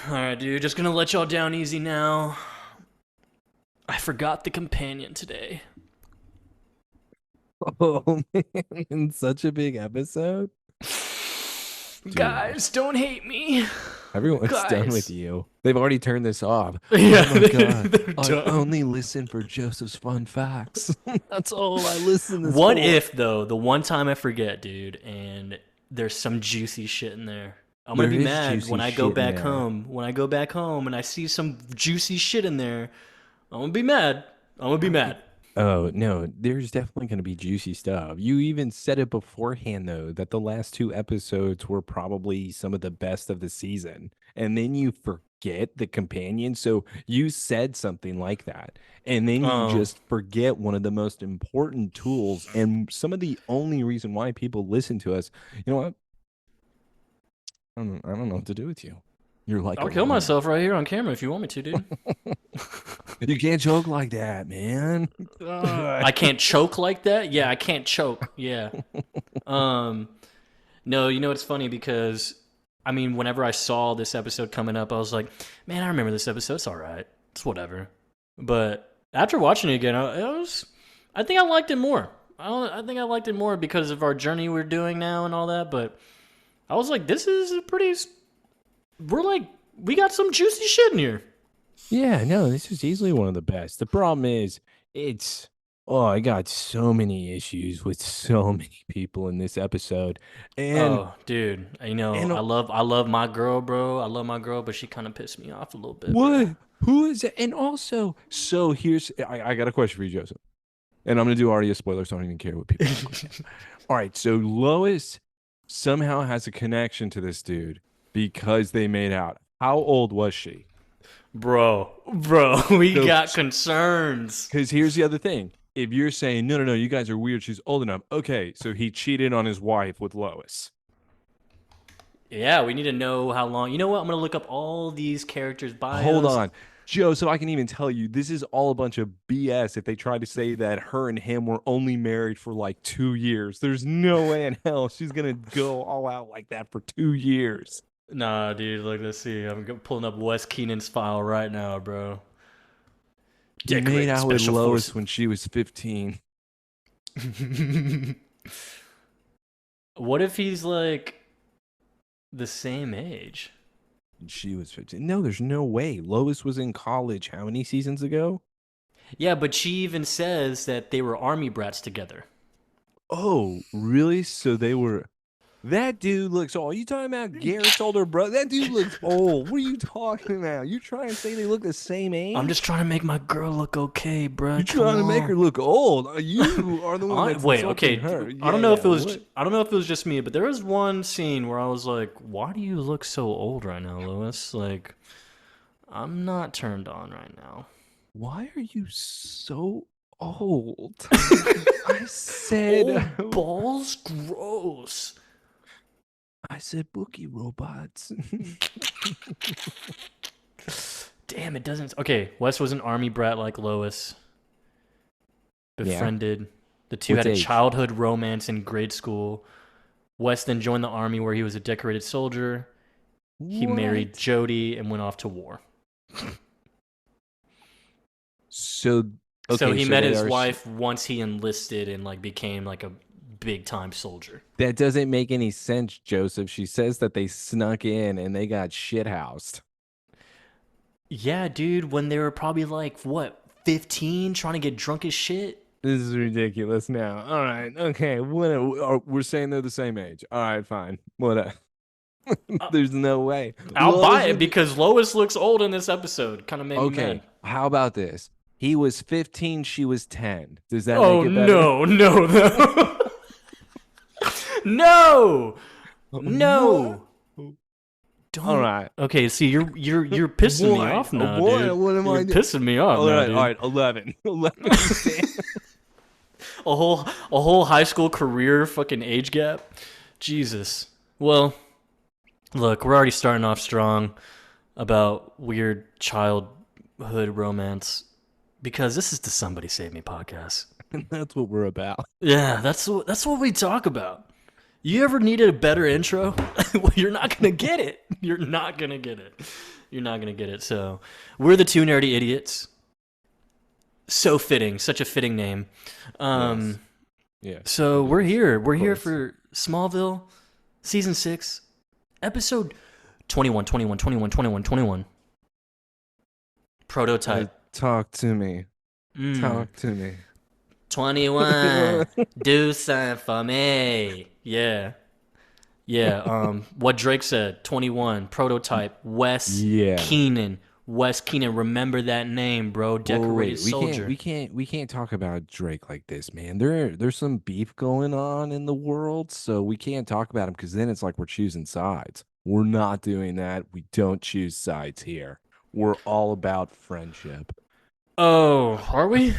Alright, dude, just gonna let y'all down easy now. I forgot the companion today. Oh man, in such a big episode. Dude, Guys, don't hate me. everyone's done with Guys. you. They've already turned this off. Yeah, Oh my God. they're I done. only listen for Joseph's fun facts. That's all I listen this What for. if, though, the one time I forget, dude, and there's some juicy shit in there? I'm gonna There be is mad juicy when I go shit in back there. home. When I go back home and I see some juicy shit in there, I'm gonna be mad. I'm gonna be mad. Oh no, there's definitely going to be juicy stuff. You even said it beforehand though that the last two episodes were probably some of the best of the season. And then you forget the companion. So you said something like that. And then you Oh, just forget one of the most important tools and some of the only reason why people listen to us. You know what? I don't know what to do with you. You're like a I'll kill lion. myself right here on camera if you want me to, dude. You can't joke like that, man. Ugh. I can't choke like that. Yeah, I can't choke. Yeah. Um, no, you know it's funny because I mean, whenever I saw this episode coming up, I was like, man, I remember this episode. It's all right. It's whatever. But after watching it again, I think I liked it more. I think I liked it more because of our journey we're doing now and all that. But I was like, this is a pretty. We're like, we got some juicy shit in here. Yeah, no, this is easily one of the best. The problem is, it's I got so many issues with so many people in this episode, and Oh, dude, you know, and I love my girl, bro. I love my girl, but she kind of pissed me off a little bit, bro. what? Who is it? And also, so here's I got a question for you, Joseph, and I'm gonna do already a spoiler, so I don't even care what people think. All right, so Lois somehow has a connection to this dude because they made out. How old was she? Bro, we So got concerns. because here's the other thing. If you're saying, no, no, no, you guys are weird, she's old enough. Okay, so he cheated on his wife with Lois. Yeah, we need to know how long. You know what? I'm gonna look up all these characters' Hold bios. on. Joe, so I can even tell you, this is all a bunch of BS if they try to say that her and him were only married for like 2 years. There's no way in hell she's going to go all out like that for 2 years. Nah, dude. Look, let's see. Pulling up Wes Keenan's file right now, bro. He made Decorated out with special Lois forces. when she was 15. What if he's like the same age? And she was 15. No, there's no way. Lois was in college how many seasons ago? Yeah, but she even says that they were army brats together. Oh, really? So they were. That dude looks old. You talking about Garrett's older brother? That dude looks old. What are you talking about? You trying to say they look the same I'm just age? trying to make my girl look okay, You're bruh. Come trying to make on. her look old. You are the one that's Wait, insulting okay. her. I Yeah, don't know yeah. if it was. What? I don't know if it was just me, but there was one scene where I was like, "Why do you look so old right now, Lois? Like, I'm not turned on right now." Why are you so old? I said, Old balls, gross. I said, bookie robots. Damn, it doesn't. Okay, Wes was an army brat like Lois. Yeah. Befriended. The two What's had a age? childhood romance in grade school. Wes then joined the army where he was a decorated soldier. He married What? Jody and went off to war. So, So okay, he so met they his are. wife once he enlisted and like became like a big time soldier. That doesn't make any sense, Joseph. She says that they snuck in and they got shithoused. Yeah, dude, when they were probably like what, 15 trying to get drunk as shit? This is ridiculous now. All right. Okay. We're saying they're the same age. All right. Fine. What? Uh, There's no way. I'll buy Lois it would be. because Lois looks old in this episode. Kind of made me Okay. mad. How about this? He was 15. She was 10. Does that make Oh it better? no, no, no. No. What? No. Don't. All right. Okay, see, you're pissing me What? off now, What? dude. What am I You're doing? pissing me off All now, right. dude. All right. 11. 11. A whole high school career fucking age gap. Jesus. Well, look, we're already starting off strong about weird childhood romance because this is the Somebody Save Me podcast. That's what we're about. Yeah, that's what we talk about. You ever needed a better intro? Well, you're not gonna get it. You're not gonna get it. You're not gonna get it. So we're the two nerdy idiots. So fitting, such a fitting name. Yes. Yes. So It we're is. here. We're Of here course. for Smallville, season 6, episode 21, 21, 21, 21, 21. Prototype. Talk to me. Mm. Talk to me. 21. Do something for me. Yeah. Yeah. What Drake said. 21. Prototype. Wes Yeah. Keenan. Wes Keenan. Remember that name, bro. Decorated Wait, soldier. we can't talk about Drake like this, man. There's some beef going on in the world, so we can't talk about him because then it's like we're choosing sides. We're not doing that. We don't choose sides here. We're all about friendship. Oh, are we?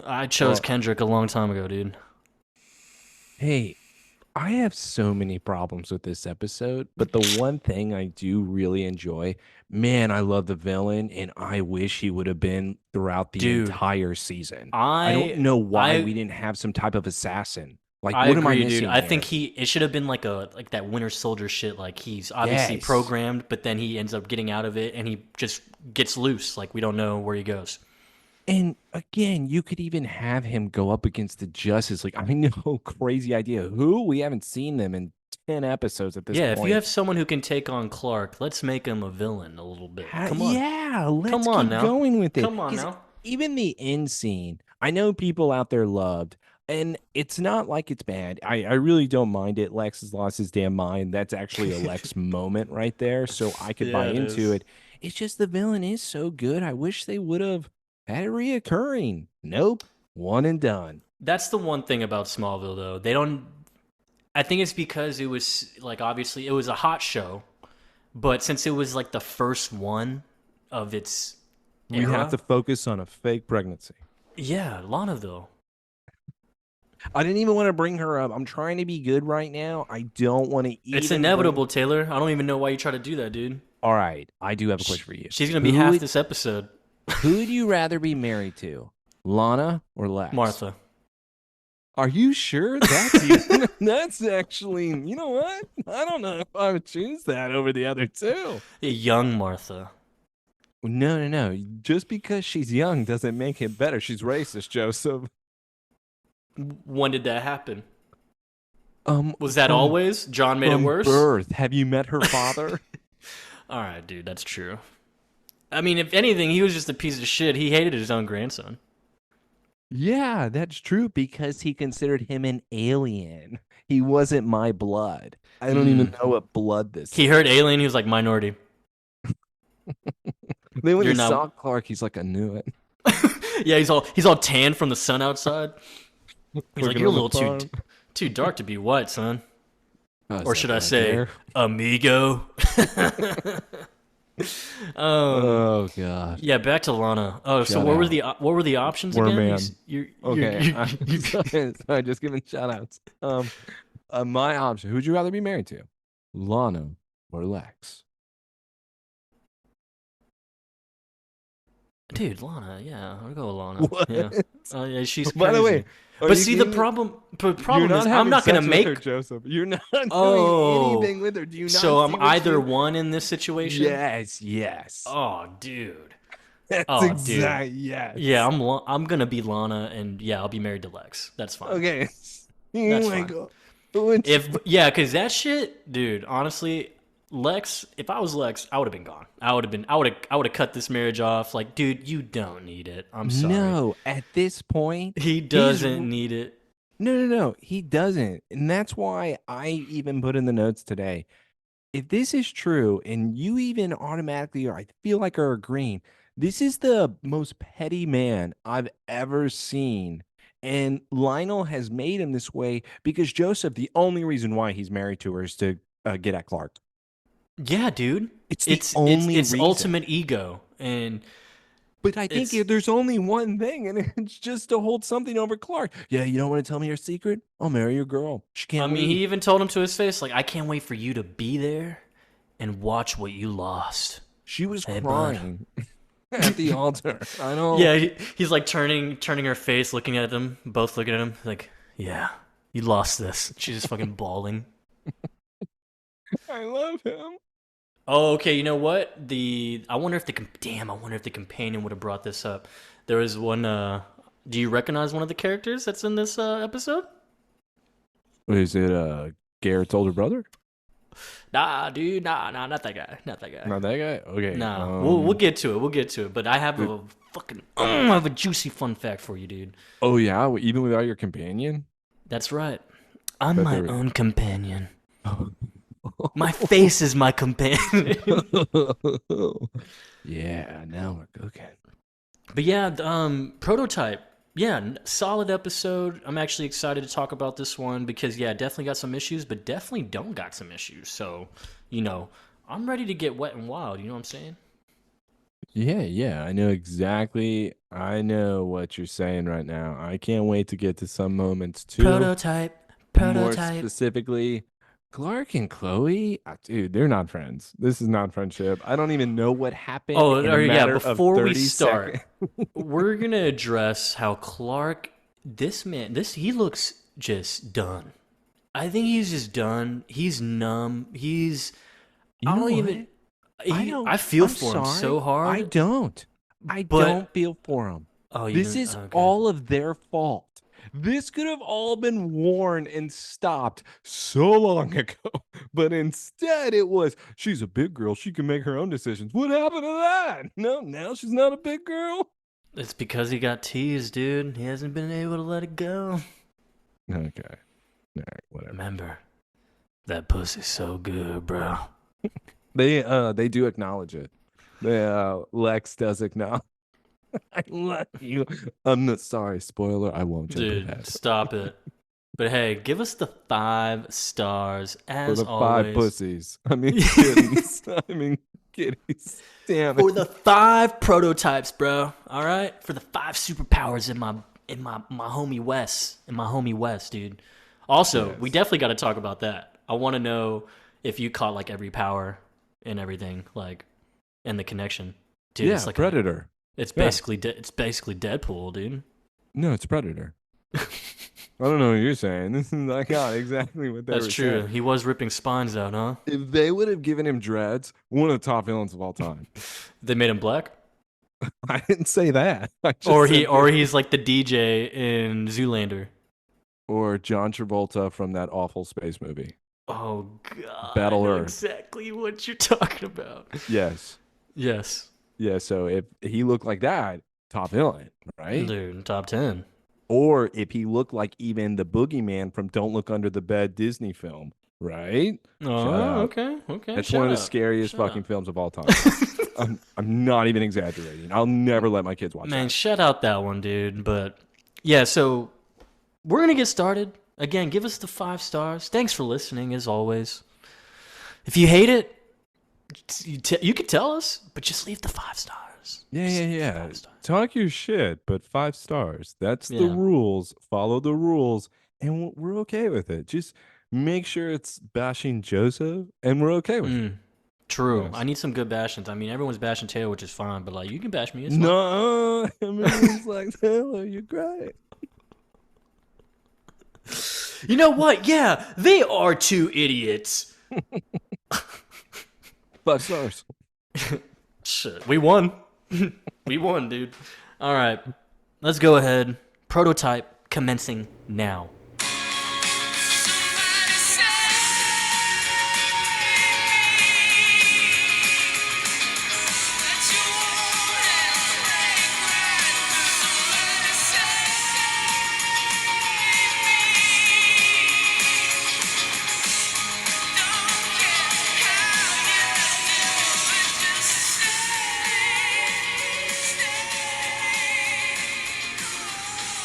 I chose Well, Kendrick a long time ago, dude. hey, I have so many problems with this episode, but the one thing I do really enjoy, man, I love the villain, and I wish he would have been throughout the Dude, entire season. I don't I know why we I didn't have some type of assassin. Like, I what am I agree, dude. missing I think here? it should have been like that Winter Soldier shit. Like he's obviously Yes. programmed, but then he ends up getting out of it, and he just gets loose. Like we don't know where he goes. And again, you could even have him go up against the Justice League. I know, crazy idea. Who? We haven't seen them in 10 episodes at this Yeah, if you point. have someone who can take on Clark, let's make him a villain a little bit. Come on, Yeah, let's come on keep now, going with it. come on Because now. even the end scene, I know people out there loved, and it's not like it's bad. I really don't mind it. Lex has lost his damn mind. That's actually a Lex moment right there, so I could buy Yeah, it into is. it. It's just the villain is so good. I wish they would have had it reoccurring. Nope, one and done. That's the one thing about Smallville, though. They don't. I think it's because it was like obviously it was a hot show, but since it was like the first one of its We have era, to focus on a fake pregnancy. yeah, Lana. I didn't even want to bring her up. I'm trying to be good right now. I don't want to It's even bring. inevitable, Taylor. I don't even know why you try to do that, dude. All right, I do have a question for you. She's gonna be Who half would this episode. who would you rather be married to, Lana or Lex? Martha. Are you sure? That's even, that's actually. You know what? I don't know if I would choose that over the other two. Young Martha. No, no, no. Just because she's young doesn't make it better. She's racist, Joseph. When did that happen? Was that from always? John made it from worse? birth. Have you met her father? Alright, dude, that's true. I mean, if anything, he was just a piece of shit. He hated his own grandson. Yeah, that's true because he considered him an alien. He wasn't my blood. I don't even know what blood this He is. heard alien, he was like, minority. Then when You're he not- saw Clark, he's like, I knew it. Yeah, he's all tan from the sun outside. He's like, Working you're a on the little farm. too dark to be white, son. Oh, is Or that should I right say, there? amigo? Oh gosh. Yeah, back to Lana. Oh, so Shout what were out. the options We're a again? man. Okay. You- Sorry, just giving shout outs. My option. Who'd you rather be married to? Lana or Lex? Dude, Lana, yeah, I'll go with Lana. What? Yeah, yeah, she's By the way, crazy. are But you see, the kidding me? problem You're is, I'm having not gonna sex with her, make. Joseph. You're not doing Oh, anything with her. Do you not so see I'm what either you- one in this situation. Yes, yes. Oh, dude. That's Oh, dude. exact. Yes. Yeah, I'm gonna be Lana, and yeah, I'll be married to Lex. That's fine. Okay. That's Oh my fine. God. Which- Cause that shit, dude. Honestly, Lex. If I was Lex, I would have been gone. I would have cut this marriage off. Like, dude, you don't need it. I'm sorry. No, at this point, He doesn't need it. no, he doesn't. And that's why I even put in the notes today. If this is true, and you even automatically, or I feel like are agreeing, this is the most petty man I've ever seen. And Lionel has made him this way because Joseph, the only reason why he's married to her is to get at Clark. Yeah, dude. It's the only it's reason. ultimate ego, and But I think It's- there's only one thing, and it's just to hold something over Clark. Yeah, you don't want to tell me your secret? I'll marry your girl. She can't I mean, leave. he even told him to his face, like, I can't wait for you to be there and watch what you lost. She was Hey, bud. crying at the altar. I know. Yeah, he's like turning her face, looking at them, both looking at him, like, yeah, you lost this. She's just fucking bawling. I love him. Oh, okay. You know what? I wonder if I wonder if the companion would have brought this up. There was one. Do you recognize one of the characters that's in this episode? Is it Garrett's older brother? Nah, dude. Nah, not that guy. Not that guy. Not that guy? Okay. Nah, we'll get to it. We'll get to it. But I have it- a fucking I have a juicy fun fact for you, dude. oh yeah, even without your companion? That's right. I'm Bet my there- own companion. My face is my companion. Yeah, now we're cooking. But yeah, Prototype. Yeah, solid episode. I'm actually excited to talk about this one because yeah, definitely got some issues, but definitely don't got some issues. So, I'm ready to get wet and wild. You know what I'm saying? Yeah, I know exactly. I know what you're saying right now. I can't wait to get to some moments too. Prototype. More specifically, Clark and Chloe, dude, they're not friends. This is not friendship. I don't even know what happened. Oh, in a matter of before we 30 start, seconds. we're gonna address how Clark, he looks just done. I think he's just done. He's numb. You I know don't what? even. I feel for him so hard. I don't. I But- don't feel for him. Oh, This is okay. all of their fault. This could have all been warned and stopped so long ago. But instead, it was, she's a big girl. She can make her own decisions. What happened to that? No, now she's not a big girl. It's because he got teased, dude. He hasn't been able to let it go. Okay. All right, whatever. Remember, that pussy's so good, bro. They do acknowledge it. Lex does acknowledge. I love you. I'm not sorry, spoiler. I won't jump Dude, ahead. stop it. But hey, give us the 5 stars For as the always. 5 pussies. I mean, kitties. I mean, kitties. Damn it. For the 5 prototypes, bro. All right, for the 5 superpowers in my homie Wes, dude. Also, we Yes. definitely got to talk about that. I want to know if you caught like every power and everything, like, and the connection, dude. Yeah, it's like Predator. it's Yeah. basically Deadpool, dude. No, it's Predator. I don't know what you're saying. This is I got exactly what they That's were true. saying. He was ripping spines out, huh? If they would have given him dreads, one of the top villains of all time. They made him black, I didn't say that. I just or said he's like the DJ in Zoolander. or John Travolta from that awful space movie. Oh God! Battle I know Earth. exactly what you're talking about. Yes. Yes, Yeah, so if he looked like that, top villain, right? dude, top 10. Or if he looked like even the boogeyman from Don't Look Under the Bed Disney film, right? Oh, out. okay. That's shut one of the up. scariest Shut fucking up. films of all time. I'm not even exaggerating. I'll never let my kids watch Man, that. shut out that one, dude. But yeah, so we're gonna get started. Again, give us the 5 stars. Thanks for listening, as always. If you hate it, you could tell us, but just leave the 5 stars. Yeah, Just yeah, leave the yeah. 5 stars. Talk your shit, but 5 stars. That's the Yeah. rules. Follow the rules, and we're okay with it. Just make sure it's bashing Joseph, and we're okay with it. True. Yes. I need some good bashings. I mean, everyone's bashing Taylor, which is fine, but like, you can bash me. It's fine. No, I mean, it's like, Taylor, you're great. You know what? Yeah, they are 2 idiots. 5 stars. Shit, we won. We won, dude. All right, let's go ahead. Prototype commencing now.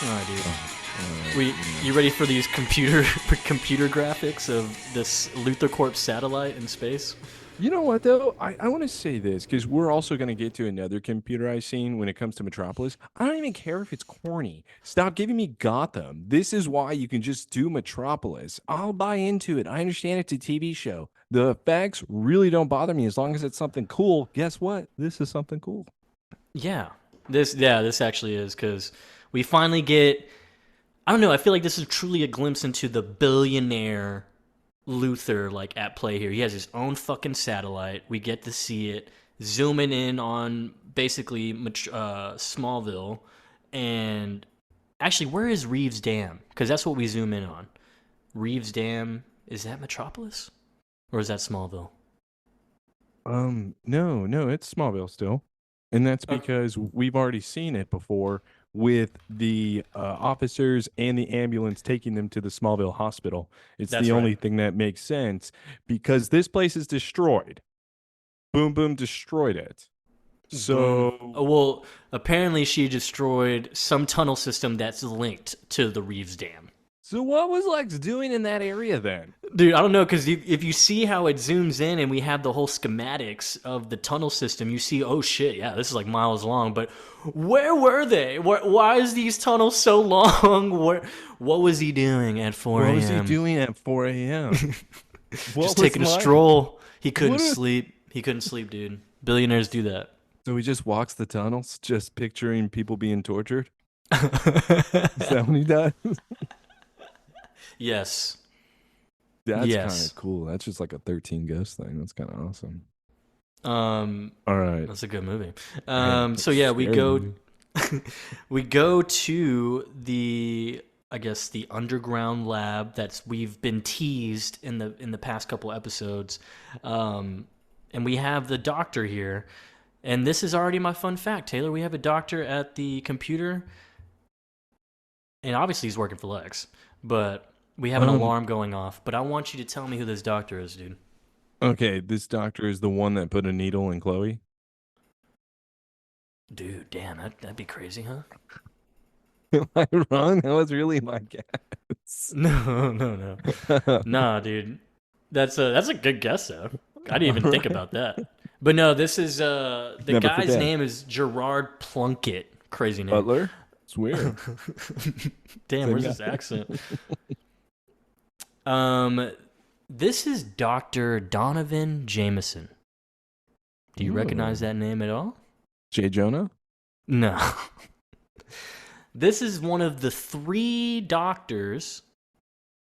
All right, dude. You ready for these computer graphics of this Luthor Corp satellite in space? You know what, though? I want to say this because we're also going to get to another computerized scene when it comes to Metropolis. I don't even care if it's corny. Stop giving me Gotham. This is why you can just do Metropolis. I'll buy into it. I understand it's a TV show. The effects really don't bother me as long as it's something cool. Guess what? This is something cool. Yeah, this actually is because we finally get. I don't know. I feel like this is truly a glimpse into the billionaire Luthor like at play here. He has his own fucking satellite. We get to see it zooming in on basically Smallville, and actually, where is Reeves Dam? Because that's what we zoom in on. Reeves Dam, is that Metropolis or is that Smallville? No, it's Smallville still. And that's Okay, because we've already seen it before with the officers and the ambulance taking them to the Smallville hospital. It's the that's right. only thing that makes sense because this place is destroyed. Boom Boom destroyed it. Boom. So, Well, apparently she destroyed some tunnel system that's linked to the Reeves Dam. so what was Lex doing in that area then? Dude, I don't know, because if you see how it zooms in and we have the whole schematics of the tunnel system, you see, oh shit, yeah, this is like miles long, but where were they? Why is these tunnels so long? What was he doing at 4 What was he a.m.? doing at 4 a.m.? Just What was taking a Lionel? stroll. He couldn't What a, sleep. He couldn't sleep, dude. Billionaires do that. so he just walks the tunnels, just picturing people being tortured? Is that what he does? Yes. That's kind Yes. of cool. That's just like a 13 Ghost thing. That's kind of awesome. Um, All right. that's a good movie. Yeah, So it's a yeah, we scary go movie. we go to the, I guess, the underground lab that's we've been teased in the past couple episodes, and we have the doctor here, and this is already my fun fact, Taylor. We have a doctor at the computer, and obviously he's working for Lex, but we have an Um, alarm going off. But I want you to tell me who this doctor is, dude. okay, this doctor is the one that put a needle in Chloe. Dude, damn, that'd be crazy, huh? Am I wrong? That was really my guess. No, no, no. Nah, dude. That's a good guess though. I didn't All even think right. about that. But no, this is the Never guy's forget. name is Gerard Plunkett. Crazy name. Butler? It's weird. Damn, Same where's guy. this accent? Um this is Dr. Donovan Jameson. Do you recognize Ooh. that name at all? Jay Jonah? No. This is one of the 3 doctors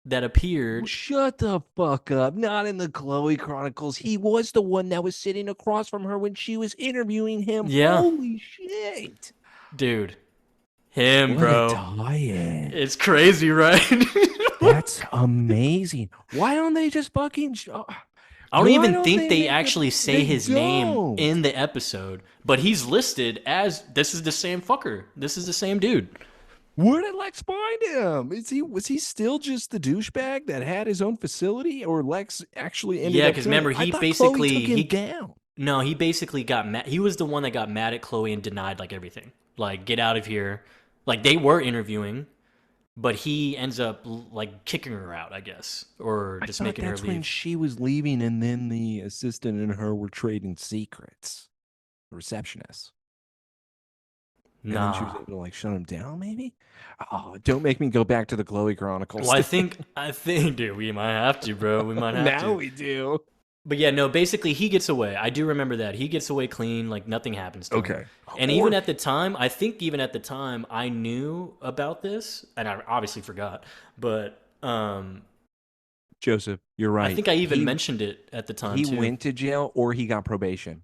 that appeared. Shut the fuck up. Not in the Chloe Chronicles. He was the one that was sitting across from her when she was interviewing him. Yeah, Holy shit. dude. Him, What a bro. tie-in. It's crazy, right? That's amazing. Why don't they just fucking I don't why even don't think they they make actually say they his name don't. in the episode, but he's listed as this is the same fucker. This is the same dude. Where did Lex find him? Was he still just the douchebag that had his own facility, or Lex actually ended Yeah, up because doing it? remember I he thought Chloe basically took him down. no, he basically got mad. He was the one that got mad at Chloe and denied like everything. Like get out of here. Like they were interviewing, but he ends up like kicking her out, I guess, or I just thought making her that's when leave. she was leaving, and then the assistant and her were trading secrets. The receptionist. And then she was Nah. able to like shut him down, maybe? Oh, don't make me go back to the Chloe Well, Chronicles. I think, dude, we might have to, bro. We might have Now to. we do. But yeah, no, basically he gets away. I do remember that. He gets away clean, like nothing happens to him. Okay. And even Or at the time, I think even at the time I knew about this and I obviously forgot, but Joseph, you're I right. think I even He mentioned it at the time he too. went to jail or he got probation.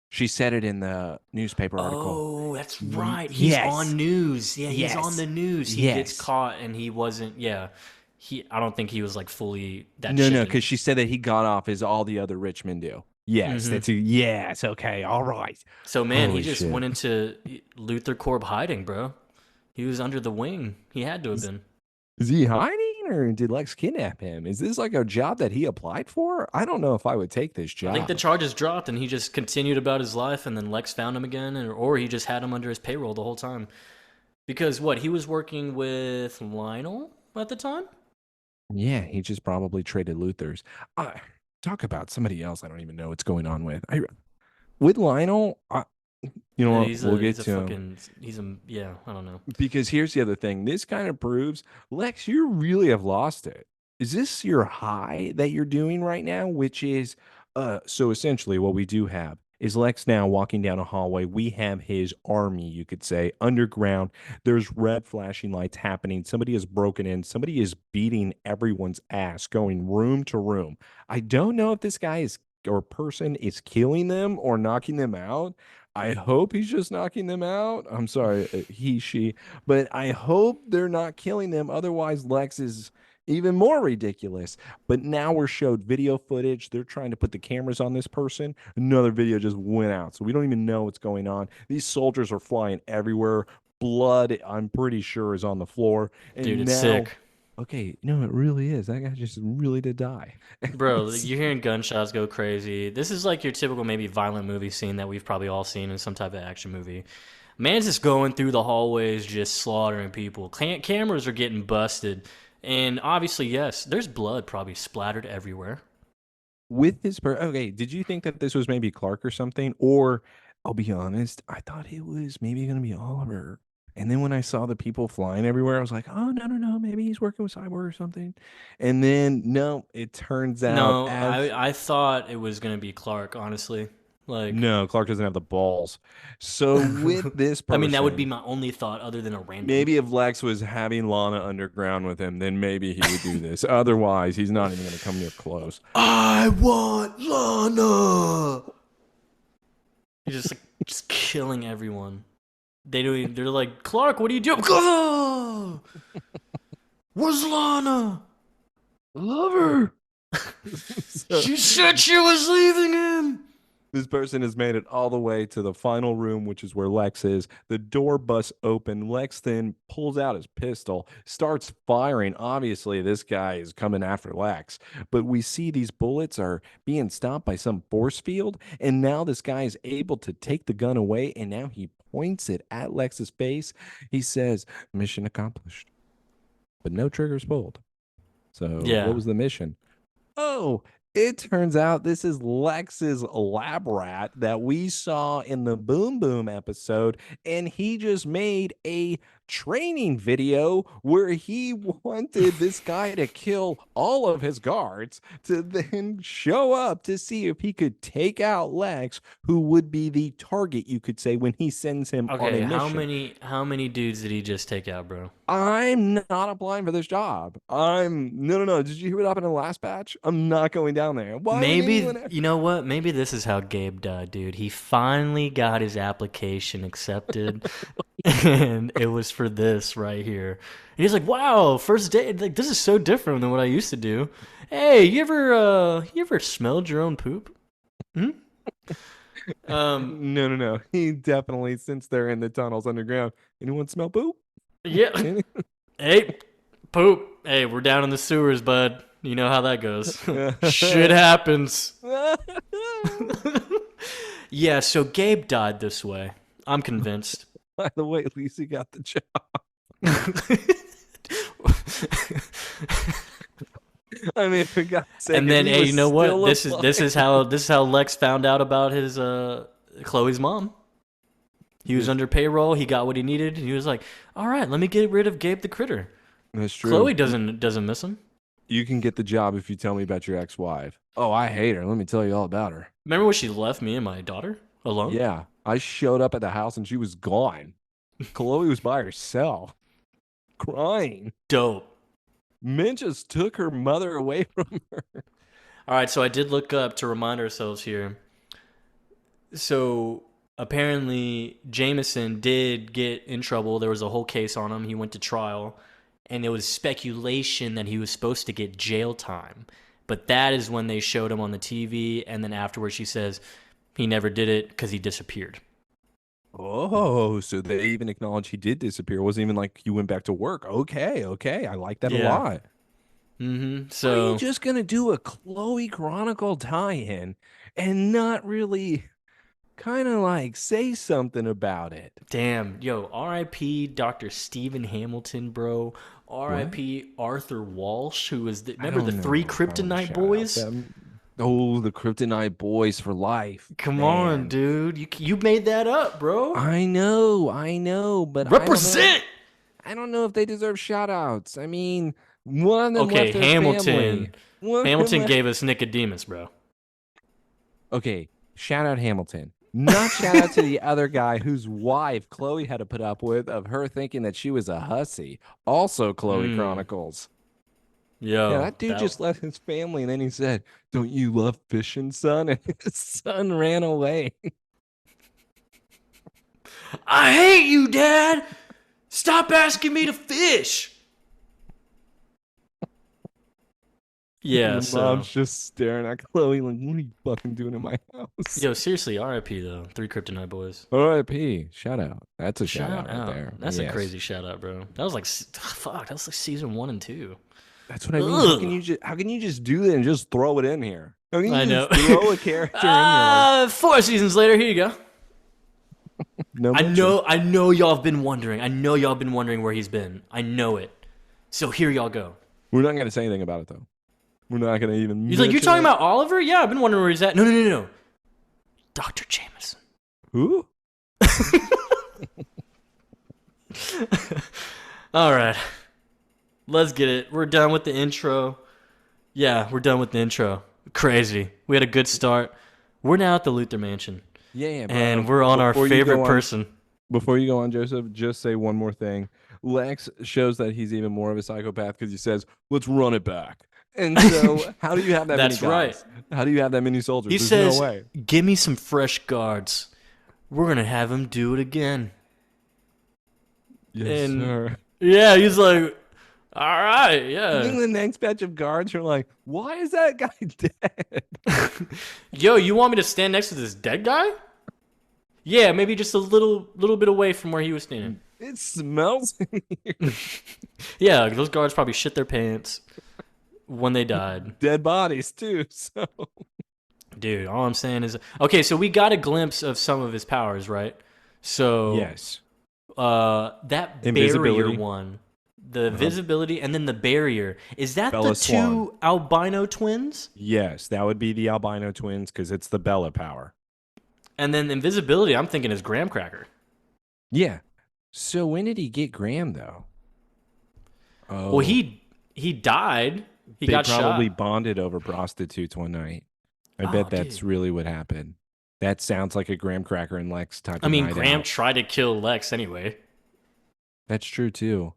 She said it in the newspaper article. Oh, that's right. He's Yes. on news. Yeah, he's on Yes. the news. He gets Yes. caught and he wasn't, yeah. I don't think he was like fully that No, chicken. because she said that he got off as all the other rich men do. Yes, Mhm. that's a yes. Okay, all right. So man, he Holy just shit. went into Luther Corp hiding, bro. He was under the wing. He had to have been. Is he hiding or did Lex kidnap him? Is this like a job that he applied for? I don't know if I would take this I think the job. charges dropped and he just continued about his life and then Lex found him again or he just had him under his payroll the whole time. Because what, he was working with Lionel at the time? Yeah, he just probably traded Luther's. Talk about somebody else I don't even know what's going on with. With Lionel, you know Yeah, what? We'll get he's a to him. fucking he's a yeah, I don't know. Because here's the other thing. This kind of proves, Lex, you really have lost it. Is this your high that you're doing right now? Which is, so essentially what we do have is Lex now walking down a hallway. We have his army, you could say, underground. There's red flashing lights happening. Somebody has broken in. Somebody is beating everyone's ass, going room to room. I don't know if this guy is or person is killing them or knocking them out. I hope he's just knocking them out. I'm sorry, he, she, but I hope they're not killing them. Otherwise, Lex is even more ridiculous. But now we're showed video footage. They're trying to put the cameras on this person. Another video just went out. So we don't even know what's going on. These soldiers are flying everywhere. Blood, I'm pretty sure, is on the floor. Dude, And it's now, sick. okay, no, it really is. That guy just really did die. Bro, you're hearing gunshots go crazy. This is like your typical maybe violent movie scene that we've probably all seen in some type of action movie. Man's just going through the hallways, just slaughtering people. Cameras are getting busted. And obviously, yes, there's blood probably splattered everywhere. With this okay, did you think that this was maybe Clark or something? Or I'll be honest, I thought it was maybe gonna be Oliver. And then when I saw the people flying everywhere, I was like, oh no, no, no, maybe he's working with Cyborg or something. And then no, it turns out No, as I thought it was going to be Clark, honestly. Like, no, Clark doesn't have the balls. So with this I mean, that would be person, my only thought other than a random. maybe if Lex was having Lana underground with him, then maybe he would do this. Otherwise, he's not even gonna come near close. I want Lana. He's just like just killing everyone. They're like, Clark, what are you doing? Oh, where's Lana? Love her. So, She said she was leaving him. this person has made it all the way to the final room, which is where Lex is. The door busts open. Lex then pulls out his pistol, starts firing. Obviously, this guy is coming after Lex. But we see these bullets are being stopped by some force field. And now this guy is able to take the gun away. And now he points it at Lex's face. He says, mission accomplished. But no triggers pulled. So what Yeah. was the mission? Oh, it turns out this is Lex's lab rat that we saw in the Boom Boom episode, and he just made a training video where he wanted this guy to kill all of his guards to then show up to see if he could take out Lex, who would be the target, you could say, when he sends him on Okay, a how mission. many dudes did he just take out, bro? I'm not applying for this job. No. Did you hear what happened in the last batch? I'm not going down there. Why would Maybe, anyone? you know what? Maybe this is how Gabe died, dude. He finally got his application accepted, and it was for this right here. And he's like, "Wow, first day! Like this is so different than what I used to do." Hey, you ever smelled your own poop? Hmm? Um, No. He definitely, since they're in the tunnels underground, anyone smell poop? yeah. Hey, poop. Hey, we're down in the sewers, bud. You know how that goes. Shit happens. Yeah, so Gabe died this way. I'm convinced. By the way, at least he got the job. I mean, for God's sake, And if then, he hey, was you know what? still This is how Lex found out about his Chloe's mom. He was under payroll. He got what he needed. And he was like, "All right, let me get rid of Gabe the Critter." That's true. Chloe doesn't miss him. You can get the job if you tell me about your ex-wife. Oh, I hate her. Let me tell you all about her. Remember when she left me and my daughter alone? Yeah, I showed up at the house and she was gone. Chloe was by herself, crying. Dope. Min just took her mother away from her. All right, so I did look up to remind ourselves here. So apparently Jameson did get in trouble. There was a whole case on him. He went to trial, and there was speculation that he was supposed to get jail time. But that is when they showed him on the TV, and then afterwards she says he never did it because he disappeared. Oh, so they even acknowledged he did disappear. It wasn't even like you went back to work. Okay. I like that a Yeah. lot. Mm-hmm. Are you So just gonna do a Chloe Chronicle tie-in and not really kind of like say something about it? damn, yo, R.I.P. Dr. Stephen Hamilton, bro. R.I.P. Arthur Walsh, who was I remember the don't three know if I want to Kryptonite shout out boys? them. Oh, the Kryptonite boys for life. Come on, Man. dude. You made that up, bro. I know, but Represent. I don't know if they deserve shout outs. I mean, one of them Okay, left their Hamilton. family. One of them Hamilton left- gave us Nicodemus, bro. Okay, Shout out Hamilton. Not shout out to the other guy whose wife Chloe had to put up with of her thinking that she was a hussy. Also, Chloe Mm. Chronicles. Yeah, Yo, that dude that just left his family and then he said, "Don't you love fishing, son?" And his son ran away. I hate you, Dad. Stop asking me to fish. Yeah, The so mom's just staring at Chloe like, "What are you fucking doing in my house?" yo, seriously, R.I.P. though. 3 Kryptonite boys. R.I.P. Shout out. That's a shout Shout out right out. there. That's a Yes. crazy shout out, bro. That was like fuck. That was like season 1 and 2. That's what I mean. Ugh. How can you just do that and just throw it in here? How can I you know. just throw a character in here like 4 seasons later, here you go. no I mention? know y'all have been wondering. I know y'all have been wondering where he's been. I know it. So here y'all go. We're not gonna say anything about it though. We're not gonna even He's like, you're mention talking it. about Oliver? Yeah, I've been wondering where he's at. No. Dr. Jameson. Who? All right. Let's get it. We're done with the intro. Yeah, we're done with the intro. Crazy. We had a good start. We're now at the Luther Mansion. Yeah, bro. And we're on our Before you favorite go on- person. Before you go on, Joseph, just say one more thing. Lex shows that he's even more of a psychopath because he says, "Let's run it back." And so, how do you have that That's many guys? How do you have that many soldiers? He There's says, no way. give me some fresh guards. We're going to have him do it again. Yes, and- sir. Yeah, he's like, all right, I yeah. think the next batch of guards are like, "Why is that guy dead?" Yo, you want me to stand next to this dead guy? Yeah, maybe just a little bit away from where he was standing. It smells in here. Yeah, those guards probably shit their pants when they died. Dead bodies too. So Dude, all I'm saying is, okay, so we got a glimpse of some of his powers, right? So yes, that Invisibility. barrier one, the visibility, and then the barrier, is that Bella the two albino twins? yes, that would be the albino twins because it's the Bella power. And then invisibility, I'm thinking is Graham Cracker. Yeah. So when did he get Graham though? Oh, Well, he died. He they got probably shot. bonded over prostitutes one night. I Oh, bet that's dude. really what happened. That sounds like a Graham Cracker and Lex type I of mean, night Graham out. tried to kill Lex anyway. That's true too.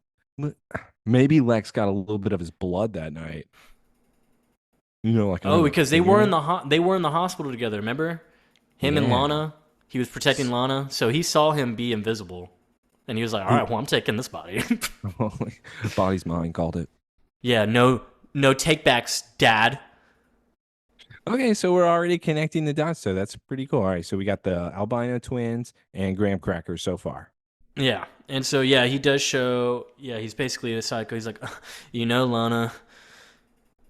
Maybe Lex got a little bit of his blood that night. You know, like Oh, because they were in the the they were in the hospital together. Remember, him and Yeah. Lana. He was protecting Lana, so he saw him be invisible, and he was like, "All right, well, I'm taking this body." body's mine called it. Yeah, no takebacks, Dad. Okay, so we're already connecting the dots, so that's pretty cool. All right, so we got the albino twins and Graham Cracker so far. Yeah, and so yeah, he does show. Yeah, he's basically a psycho. He's like, Lana,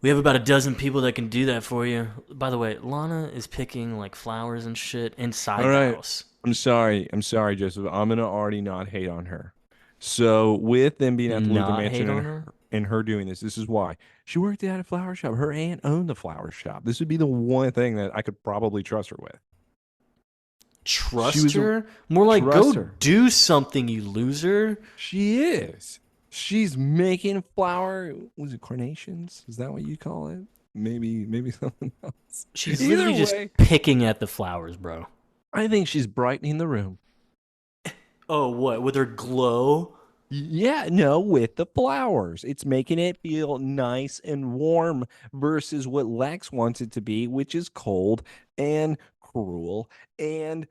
we have about a dozen people that can do that for you. By the way, Lana is picking like flowers and shit inside All the right. house. I'm sorry, Joseph. I'm gonna already not hate on her. So with them being at the Luther Not Mansion hate on and her? and her doing this is why she worked at a flower shop. Her aunt owned the flower shop. This would be the one thing that I could probably trust her with. Trust was a- her? More like Trust go her. do something, you loser. She is. She's making flower. Was it carnations? Is that what you call it? Maybe something else. She's Either literally just way, picking at the flowers, bro. I think she's brightening the room. Oh, what? With her glow? Yeah, no, with the flowers. It's making it feel nice and warm versus what Lex wants it to be, which is cold and cruel and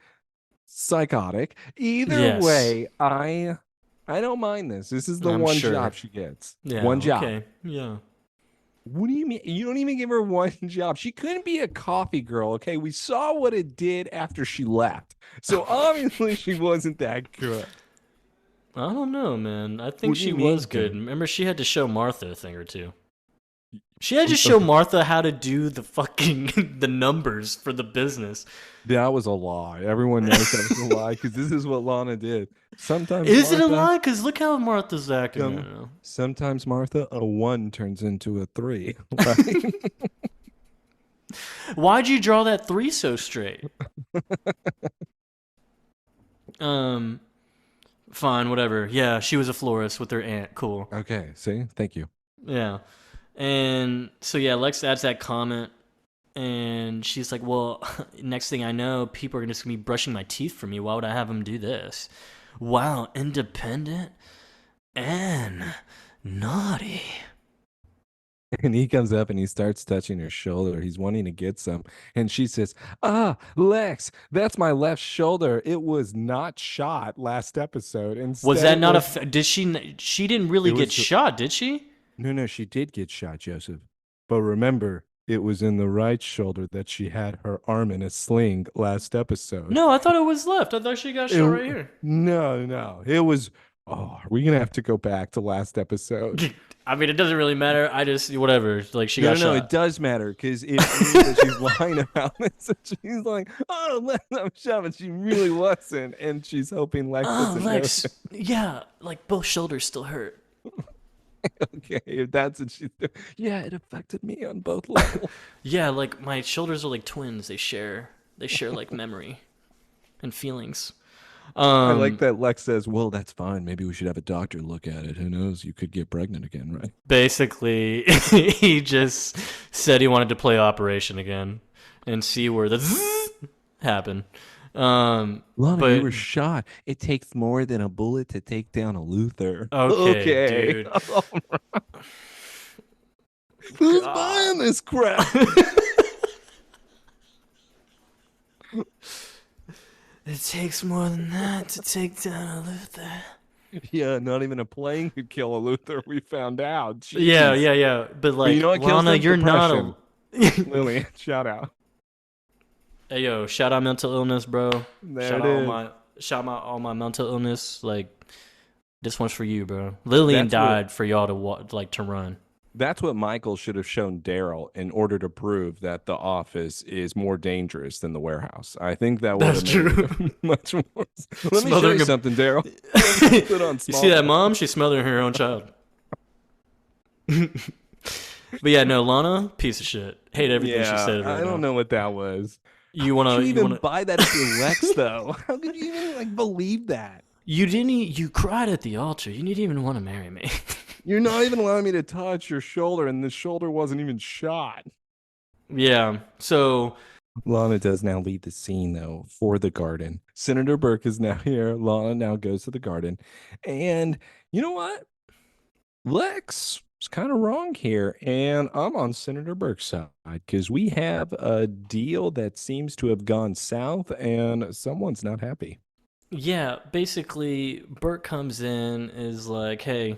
psychotic. Either Yes. way, I don't mind this. This is the I'm one sure. job she gets. Yeah. One job. Okay. Yeah. What do you mean? You don't even give her one job. She couldn't be a coffee girl. Okay, we saw what it did after she left. So obviously she wasn't that good. I don't know, man. I think What do she you was mean, good. dude? Remember, she had to show Martha a thing or two. She had to show Martha how to do the fucking the numbers for the business. That was a lie. Everyone knows that was a lie because this is what Lana did. Sometimes Is it a Martha- lie? Because look how Martha's acting. Um, right now. Sometimes Martha, a 1 turns into a 3. Right? Why'd you draw that 3 so straight? Fine, whatever. Yeah, she was a florist with her aunt. Cool. Okay. See, thank you. Yeah. And so yeah, Lex adds that comment. And she's like, well, next thing I know, people are just going to be brushing my teeth for me. Why would I have them do this? Wow, independent and naughty. And he comes up and he starts touching her shoulder. He's wanting to get some. And she says, "Ah, Lex, that's my left shoulder. It was not shot last episode. Was Instead, that it not was, did she didn't really it get was, shot, did she? no, she did get shot, Joseph. But remember, it was in the right shoulder that she had her arm in a sling last episode. No, I thought it was left. I thought she got shot right here. No. It was, oh, are we going to have to go back to last episode? I mean, it doesn't really matter. I just, whatever. Like, she got No, shot. it does matter because it means that she's lying about this. And she's like, oh, Lex, I'm shot, but she really wasn't. And she's hoping Lex Oh, doesn't Lex. know. Yeah, like both shoulders still hurt. Okay, if that's what she's doing. Yeah, it affected me on both levels. Yeah, like my shoulders are like twins. They share like memory and feelings. I like Um, that Lex says, well, that's fine. Maybe we should have a doctor look at it. Who knows? You could get pregnant again, right? Basically, he just said he wanted to play Operation again and see where the happen. Lana, But you were shot. It takes more than a bullet to take down a Luther. okay, dude. Who's God. buying this crap? It takes more than that to take down a Luther. Yeah, not even a plane could kill a Luther. We found out. Jeez. Yeah. But like, you know what kills Lana, them? you're Depression. not a. Lillian, shout out. Hey yo, shout out mental illness, bro. There Shout it out is. all my mental illness. Like, this one's for you, bro. Lillian died for y'all to run. That's what Michael should have shown Daryl in order to prove that the office is more dangerous than the warehouse. I think that would That's have made true. it much more. Let me show Smothering you a- something, Daryl. Put on You see that Smallville. mom? She's smothering her own child. But yeah, no, Lana, piece of shit. Hate everything she Yeah, said. Right I don't now. know what that was. You How could you even wanna? buy that if you're Lex, though? How could you even like believe that? You didn't. You cried at the altar. You didn't even want to marry me. You're not even allowing me to touch your shoulder, and the shoulder wasn't even shot. Yeah. So Lana does now leave the scene, though, for the garden. Senator Burke is now here. Lana now goes to the garden. And you know what? Lex is kind of wrong here. And I'm on Senator Burke's side because we have a deal that seems to have gone south, and someone's not happy. yeah, basically, Bert comes in is like, hey,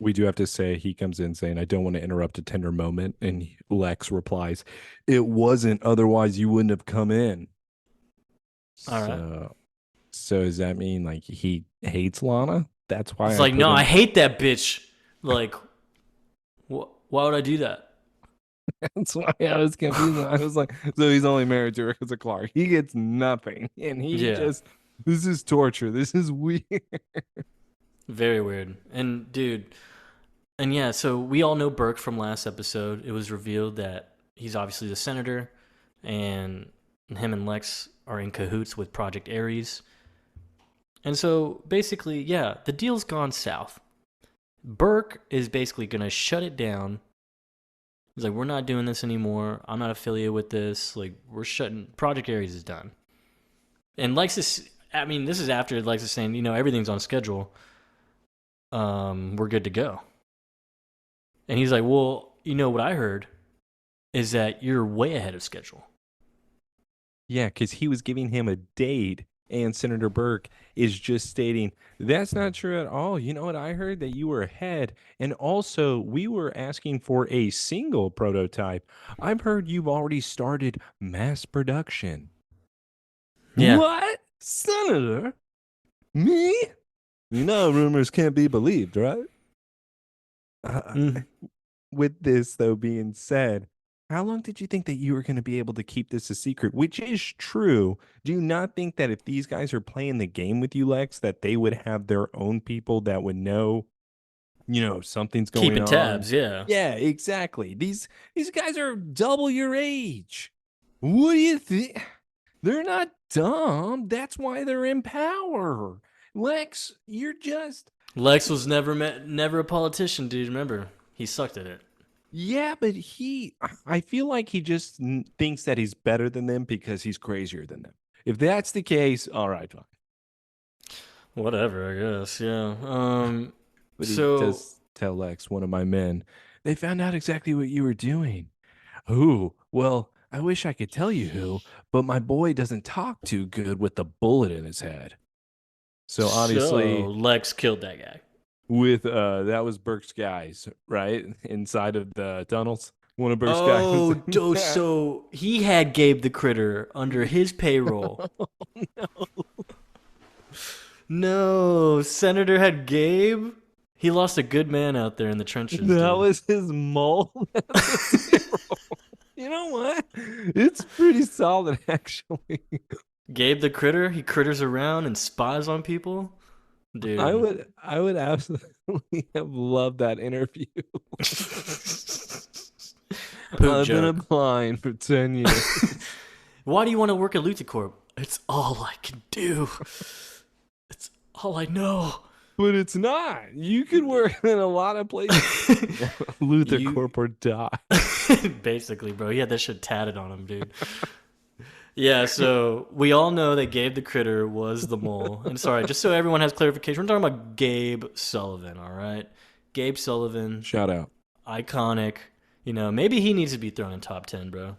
We do have to say he comes in saying, I don't want to interrupt a tender moment. And Lex replies, it wasn't. Otherwise, you wouldn't have come in. All right. So does that mean like he hates Lana? That's why it's I like, put no, him- I hate that bitch. Like, why would I do that? That's why I was confused. I was like, so he's only married to her because of Clark. He gets nothing. And he Yeah. just, this is torture. This is weird. Very weird. And dude, and yeah, so we all know Burke from last episode. It was revealed that he's obviously the senator, and him and Lex are in cahoots with Project Ares. And so basically, yeah, the deal's gone south. Burke is basically going to shut it down. He's like, we're not doing this anymore. I'm not affiliated with this. Like, we're shutting, Project Ares is done. And Lex is, I mean, this is after Lex is saying, you know, everything's on schedule. We're good to go. And he's like, well, you know what I heard is that you're way ahead of schedule. Yeah, because he was giving him a date, and Senator Burke is just stating, that's not true at all. You know what? I heard that you were ahead. And also, we were asking for a single prototype. I've heard you've already started mass production. Yeah. What? Senator? Me? You know, rumors can't be believed, right? With this, though, being said, how long did you think that you were going to be able to keep this a secret? Which is true. Do you not think that if these guys are playing the game with you, Lex, that they would have their own people that would know, you know, something's going Keeping on? tabs, yeah. Yeah, exactly. These guys are double your age. What do you think? They're not dumb. That's why they're in power. Lex, you're just Lex was never a politician, dude. Remember, he sucked at it. Yeah, but I feel like he just thinks that he's better than them because he's crazier than them. If that's the case, all right, fine. Whatever, I guess. Yeah. But he So does tell Lex, one of my men, they found out exactly what you were doing. Who? Well, I wish I could tell you who, but my boy doesn't talk too good with the bullet in his head. So so obviously, Lex killed that guy. with that was Burke's guys, right? Inside of the tunnels. One of Burke's guys was Oh, in that. so he had Gabe the Critter under his payroll. No, Senator had Gabe. He lost a good man out there in the trenches, That dude. was his mole. You know what? It's pretty solid, actually. Gabe the Critter, he critters around and spies on people. Dude. I would absolutely have loved that interview. Poop I've been joke. applying for 10 years. Why do you want to work at Luticorp? It's all I can do. It's all I know. But it's not. You could work in a lot of places. Luther You Corp or die. basically, bro. He had that shit tatted on him, dude. Yeah, so we all know that Gabe the Critter was the mole. And sorry, just so everyone has clarification, we're talking about Gabe Sullivan, all right? Gabe Sullivan, Shout out. iconic. You know, maybe he needs to be thrown in top 10, bro.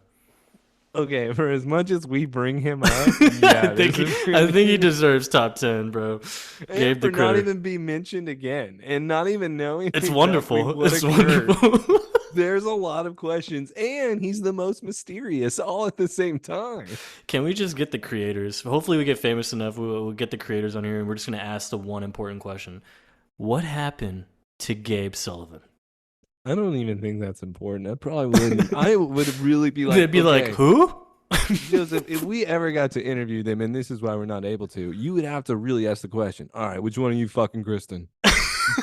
Okay, for as much as we bring him up, I yeah, think I think he deserves top 10, bro. and Gabe the for not Critter. even be mentioned again, and not even knowing It's exactly wonderful. what It's occurred. wonderful. There's a lot of questions, and he's the most mysterious all at the same time. Can we just get the creators? Hopefully, we get famous enough. We'll get the creators on here, and we're just going to ask the one important question: what happened to Gabe Sullivan? I don't even think that's important. I probably wouldn't. I would really be like, They'd be like, okay, who? Joseph, if we ever got to interview them, and this is why we're not able to, you would have to really ask the question. All right, which one are you fucking Kristen? Which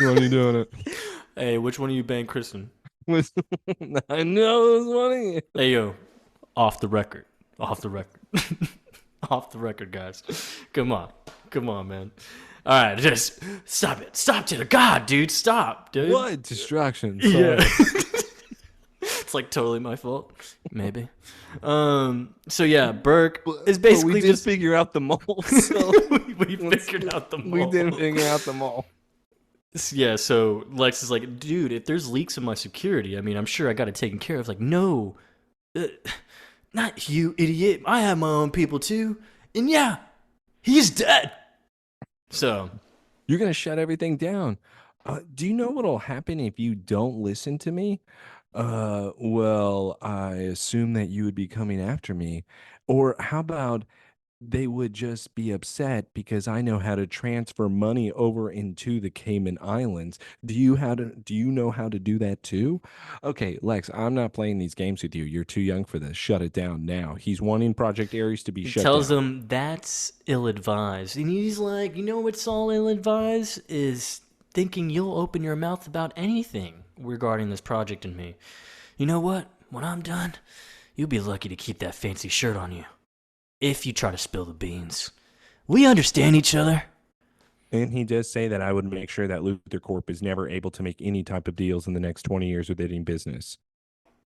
one are you doing it? Hey, which one of you banged Kristen? I know it was funny. Hey, yo, off the record. Off the record. Off the record, guys. Come on, man. All right, just stop it. Stop, Taylor. God, dude, stop, dude. What distraction? Sorry. Yeah. It's like totally my fault. Maybe. So yeah, Burke is basically we did just figure out the mole. So we figured out the mole. we didn't figure out the mole. Yeah, so Lex is like, dude, if there's leaks in my security, I mean, I'm sure I got it taken care of. Like, no, uh, not you, idiot. I have my own people too, and yeah, he's dead. So You're gonna shut everything down. Do you know what'll happen if you don't listen to me? Well, I assume that you would be coming after me. Or how about they would just be upset because I know how to transfer money over into the Cayman Islands. Do you know how to do that too? Okay, Lex, I'm not playing these games with you. You're too young for this. Shut it down now. He's wanting Project Ares to be he shut tells down. them that's ill-advised, and he's like, you know what's all ill-advised is thinking you'll open your mouth about anything regarding this project and me. You know what? When I'm done, you'll be lucky to keep that fancy shirt on you. If you try to spill the beans. We understand each other. And he does say that I would make sure that Luther Corp is never able to make any type of deals in the next 20 years with any business.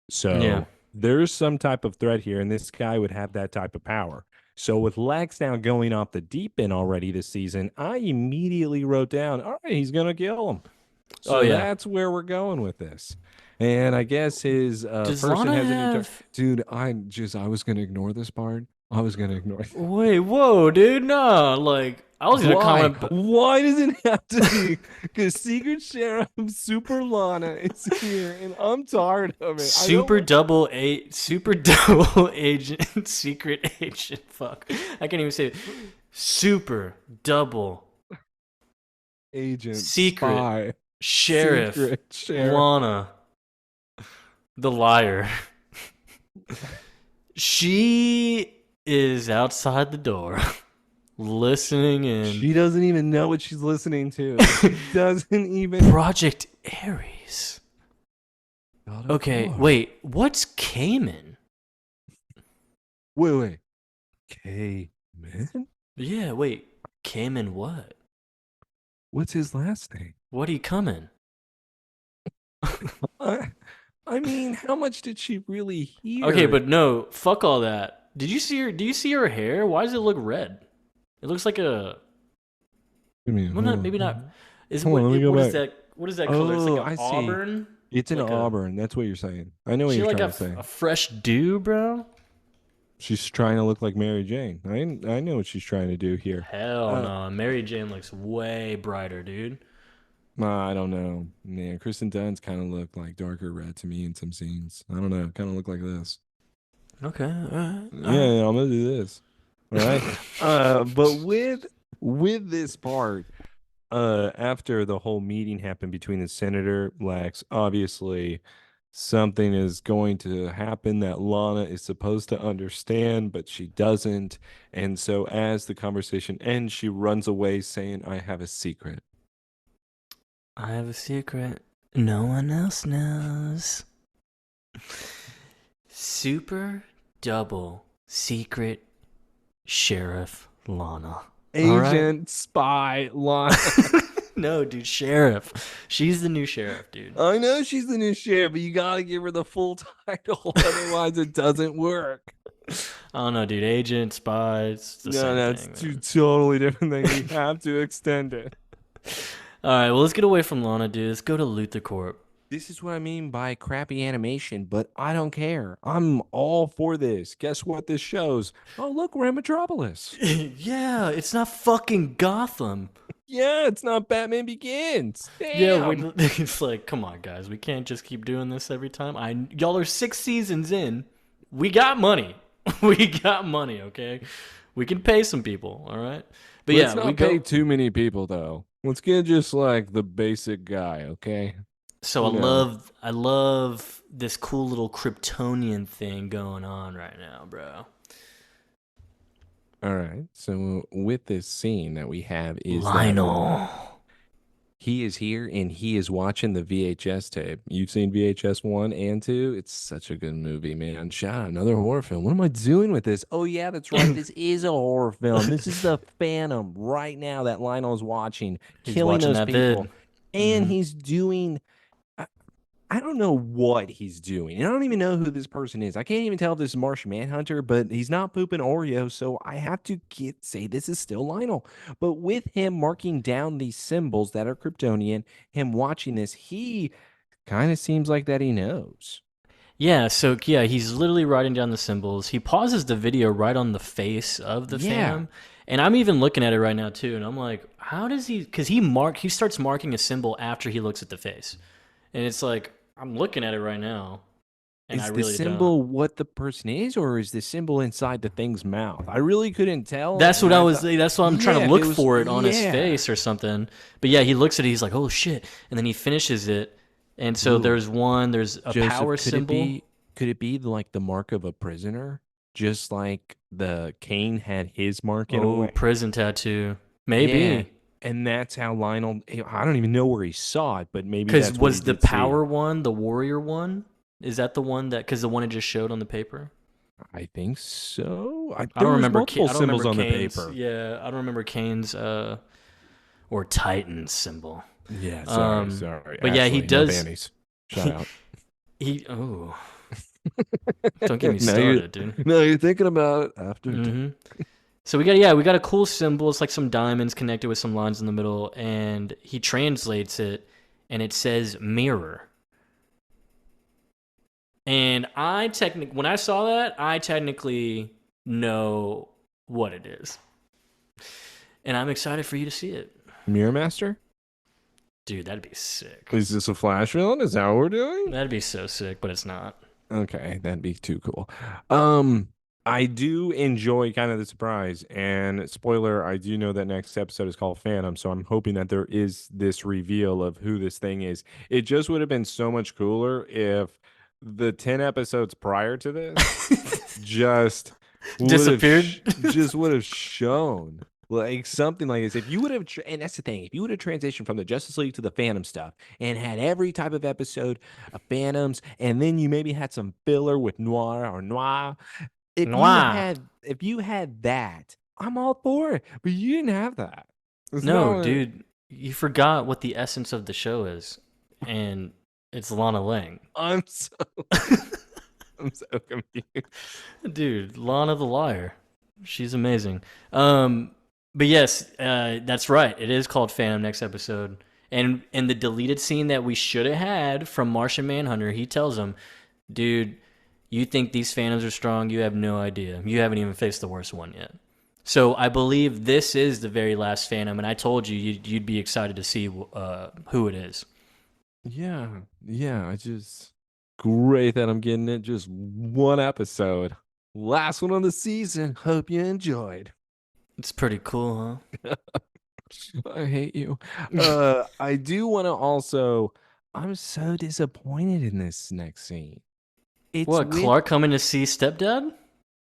So Yeah. there's some type of threat here, and this guy would have that type of power. So with Lex now going off the deep end already this season, I immediately wrote down, all right, he's going to kill him. So that's where we're going with this. And I guess his Does person Lana has an have... dude, I was going to ignore this part. I was going to ignore it. Wait, whoa, dude, nah. Like, I was gonna Why? comment... Why does it have to be? Because Secret Sheriff Super Lana is here, and I'm tired of it. Super double agent, secret agent. Fuck, I can't even say it. Super double agent, secret spy, sheriff, secret sheriff. Lana, the liar. She is outside the door, listening in. She doesn't even know what she's listening to. She doesn't even. Project Ares. Okay, wait. What's Cayman? Wait. Cayman? Yeah, wait. Cayman what? What's his last name? What he coming? I mean, how much did she really Okay, hear? but no, fuck all that. Did you see her? Do you see her hair? Why does it look red? It looks like a. I mean, Well, not maybe not. Is hold on, let me go what is back. that? What is that color? It's like Oh, a I see. auburn, It's an like a. auburn. That's what you're saying. I know what She you're like trying to say. a fresh dew, bro. She's trying to look like Mary Jane. I know what she's trying to do here. Hell Uh, no, Mary Jane looks way brighter, dude. I don't know. Man, Kristen Dunst kind of looked like darker red to me in some scenes. I don't know. Kind of look like this. Okay, all right, all Yeah, right. yeah, I'm gonna do this. All right. But with this part, after the whole meeting happened between the senator, Lex, obviously something is going to happen that Lana is supposed to understand, but she doesn't. And so as the conversation ends, she runs away saying, I have a secret. I have a secret no one else knows. Super double secret sheriff Lana. All right. Agent spy Lana. No, dude, sheriff. She's the new sheriff, dude. I know she's the new sheriff, but you gotta give her the full title, otherwise it doesn't work. I don't know, dude. Agent, spy, it's the No, same that's thing, two man. totally different things. You have to extend it. All right, well, let's get away from Lana, dude. Let's go to Luther Corp. This is what I mean by crappy animation, but I don't care. I'm all for this. Guess what this shows? Oh, look, we're in Metropolis. Yeah, it's not fucking Gotham. Yeah, it's not Batman Begins. Yeah, wait, Damn. it's like, come on, guys. We can't just keep doing this every time. Y'all are 6 seasons in. We got money. We got money, okay? We can pay some people, all right? But Let's yeah, we not pay go. too many people, though. Let's get just like the basic guy, okay? So You know. I love this cool little Kryptonian thing going on right now, bro. All right. So with this scene that we have is that Lionel. he is here and he is watching the VHS tape. You've seen VHS 1 and 2? It's such a good movie, man. Shout out another horror film. What am I doing with this? Oh, yeah, that's right. This is a horror film. This is the Phantom right now that Lionel's watching, He's killing watching those that people. vid. And Hmm. he's doing I don't know what he's doing. And I don't even know who this person is. I can't even tell if this is Martian Manhunter, but he's not pooping Oreo, so I have to say this is still Lionel. But with him marking down these symbols that are Kryptonian, him watching this, he kind of seems like that he knows. Yeah, so yeah, he's literally writing down the symbols. He pauses the video right on the face of the Yeah. Phantom. And I'm even looking at it right now too, and I'm like, how does he cuz he starts marking a symbol after he looks at the face. And it's like I'm looking at it right now and I Is the really don't. symbol what the person is, or is the symbol inside the thing's mouth? I really couldn't tell. That's And what I I was thought, that's why I'm trying yeah, to if it look was, for it on his yeah. face or something. But yeah, he looks at it, he's like, "Oh shit." And then he finishes it. And so Ooh. there's a Joseph, power symbol. could it be like the mark of a prisoner? Just like the Kane had his mark in a Oh, way. prison tattoo. Yeah. Maybe. And that's how Lionel I don't even know where he saw it, but maybe Because that's what he was the did see. power one the warrior one? Is that the one that? Because the one it just showed on the paper. I think so. I There don't was remember. multiple I don't remember symbols on the Kane's. paper. Yeah, I don't remember Kane's or Titan's symbol. Yeah, Um, sorry. but yeah, he Ashley, no does. bannies. Shout out. He oh, don't get me now you're started, dude. now you're thinking about it after Hmm. So we got a cool symbol. It's like some diamonds connected with some lines in the middle, and he translates it, and it says mirror. And when I saw that, I technically know what it is. And I'm excited for you to see it. Mirror Master? Dude, that'd be sick. Is this a flash villain? Is that what we're doing? That'd be so sick, but it's not. Okay, that'd be too cool. Um, I do enjoy kind of the surprise. And spoiler, I do know that next episode is called Phantom, so I'm hoping that there is this reveal of who this thing is. It just would have been so much cooler if the 10 episodes prior to this just Disappeared. would have shown like something like this. If you would have and that's the thing, if you would have transitioned from the Justice League to the Phantom stuff and had every type of episode of Phantoms, and then you maybe had some filler with Noir, Noir. if you had that, I'm all for it. But you didn't have that. It's No, not dude, you forgot what the essence of the show is. And It's Lana Lang. I'm so I'm so confused. Dude, Lana the Liar. She's amazing. Um, but yes, that's right. It is called Phantom next episode. And in the deleted scene that we should have had from Martian Manhunter, he tells him, dude, you think these Phantoms are strong? You have no idea. You haven't even faced the worst one yet. So I believe this is the very last Phantom, and I told you you'd be excited to see who it is. Yeah, yeah. I just great that I'm getting it. Just one episode, last one on the season. Hope you enjoyed. It's pretty cool, I hate you. huh? I do want to also. I'm so disappointed in this next scene. It's What, with Clark coming to see Stepdad?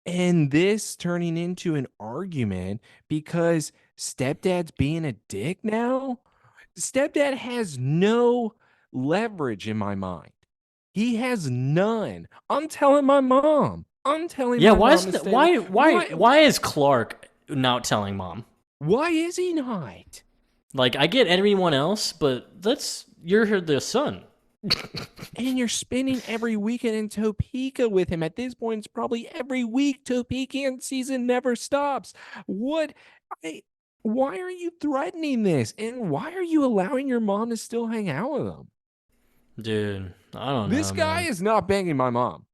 and this turning into an argument because stepdad's being a dick now. Stepdad has no leverage in my mind. He has none. I'm telling my mom. I'm telling Yeah, my why mom is to that, stay away. why is Clark not telling mom? Why is he not? Like, I get everyone else, but you're the son. And you're spending every weekend in Topeka with him. At this point, it's probably every week. Topekan season never stops. What? I, why are you threatening this? And why are you allowing your mom to still hang out with him? Dude, I don't This know, guy man. is not banging my mom.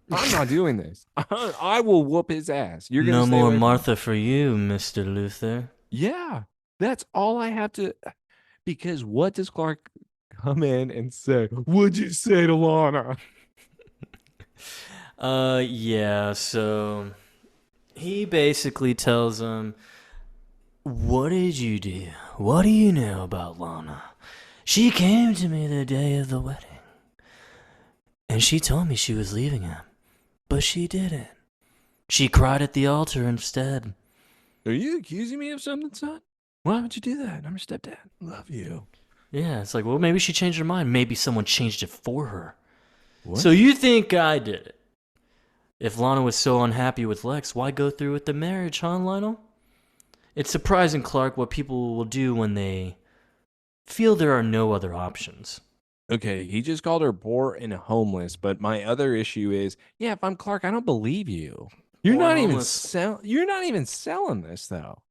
I'm not doing this. I will whoop his ass. You're going to No stay more away from him. Martha for you, Mr. Luther. Yeah, that's all I have to. Because what does Clark come in and say? What'd you say to Lana? Yeah, so he basically tells him, what did you do? What do you know about Lana? She came to me the day of the wedding, and she told me she was leaving him, but she didn't. She cried at the altar instead. Are you accusing me of something, son? Why would you do that? I'm your stepdad. Love you. Yeah, it's like, well, maybe she changed her mind. Maybe someone changed it for her. What? So you think I did it? If Lana was so unhappy with Lex, why go through with the marriage, huh, Lionel? It's surprising, Clark, what people will do when they feel there are no other options. Okay, he just called her poor and homeless, but my other issue is, yeah, if I'm Clark, I don't believe you. Poor and homeless. You're not even selling this though.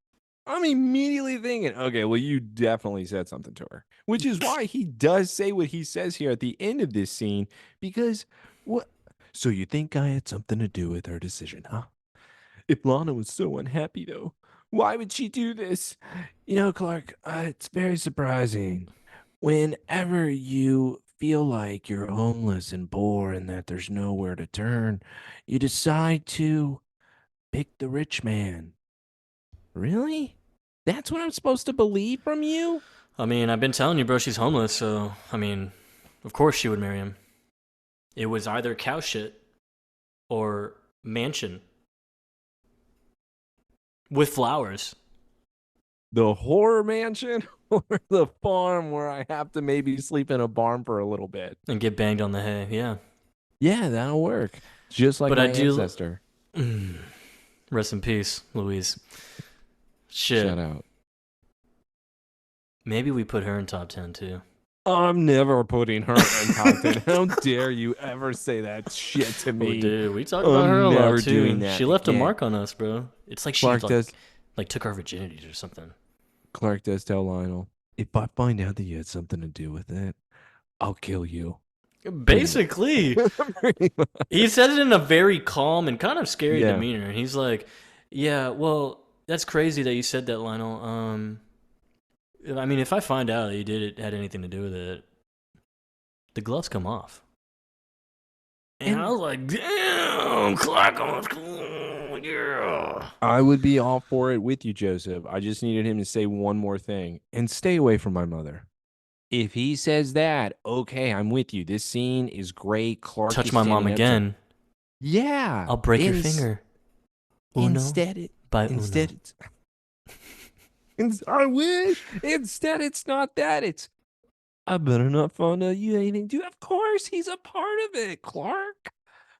I'm immediately thinking, okay, well, you definitely said something to her, which is why he does say what he says here at the end of this scene, because what? So you think I had something to do with her decision, huh? If Lana was so unhappy, though, why would she do this? You know, Clark, it's very surprising. Whenever you feel like you're homeless and bored and that there's nowhere to turn, you decide to pick the rich man. Really? That's what I'm supposed to believe from you? I mean, I've been telling you, bro, she's homeless, so, I mean, of course she would marry him. It was either cow shit or mansion with flowers The horror mansion or the farm where I have to maybe sleep in a barn for a little bit? and get banged on the hay. Yeah. Yeah, that'll work. Just like But my I do. ancestor. Rest in peace, Louise. Shit. Shout out. Maybe we put her in top 10 too. I'm never putting her in top 10. How dare you ever say that shit to Oh, me? dude, we talk about her a never lot too. doing that She left a again. mark on us, bro. It's like she Clark does. like took our virginity or something. Clark does tell Lionel, if I find out that you had something to do with it, I'll kill you. Basically, Pretty much. he said it in a very calm and kind of scary Yeah. demeanor. And he's like, "Yeah, well, that's crazy that you said that, Lionel. I mean, if I find out that you had anything to do with it, the gloves come off." And I was like, "Damn, Clark, yeah." I would be all for it with you, Joseph. I just needed him to say one more thing and stay away from my mother. If he says that, okay, I'm with you. This scene is great. Clark Touch is my mom standing up to- again, Yeah. I'll break your finger. Uno Instead, by instead, uno. I wish. Instead, it's not that. It's I better not find out you anything. Dude, of course he's a part of it, Clark.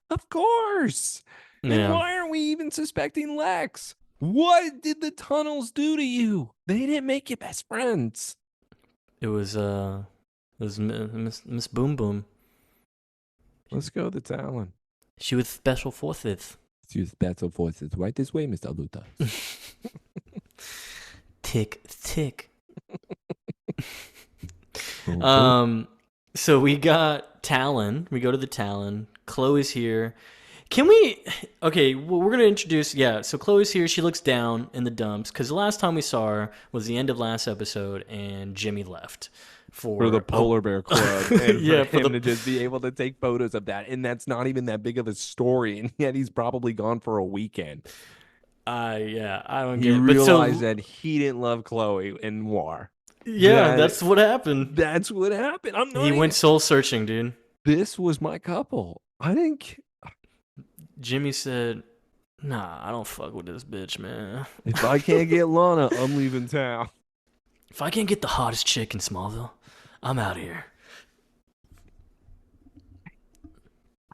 Of course. And Yeah, why aren't we even suspecting Lex? What did the tunnels do to you? They didn't make you best friends. it was Miss Boom Boom. Let's go to Talon. She was special forces. Let's use battle forces right this way, Mr. Luthor. Tick, tick. Oh, So we got Talon. We go to the Talon. Chloe's here. Can we? Okay, well, we're gonna introduce. Yeah, so Chloe's here. She looks down in the dumps because the last time we saw her was the end of last episode, and Jimmy left for the Polar Bear Club, and yeah, for him to just be able to take photos of that, and that's not even that big of a story, and yet he's probably gone for a weekend. Yeah, I don't He get it. realized that he didn't love Chloe in Noir. Yeah, that's what happened. That's what happened. He went soul searching, dude. This was my couple. I think Jimmy said, "Nah, I don't fuck with this bitch, man. If I can't get Lana, I'm leaving town. If I can't get the hottest chick in Smallville, I'm out of here."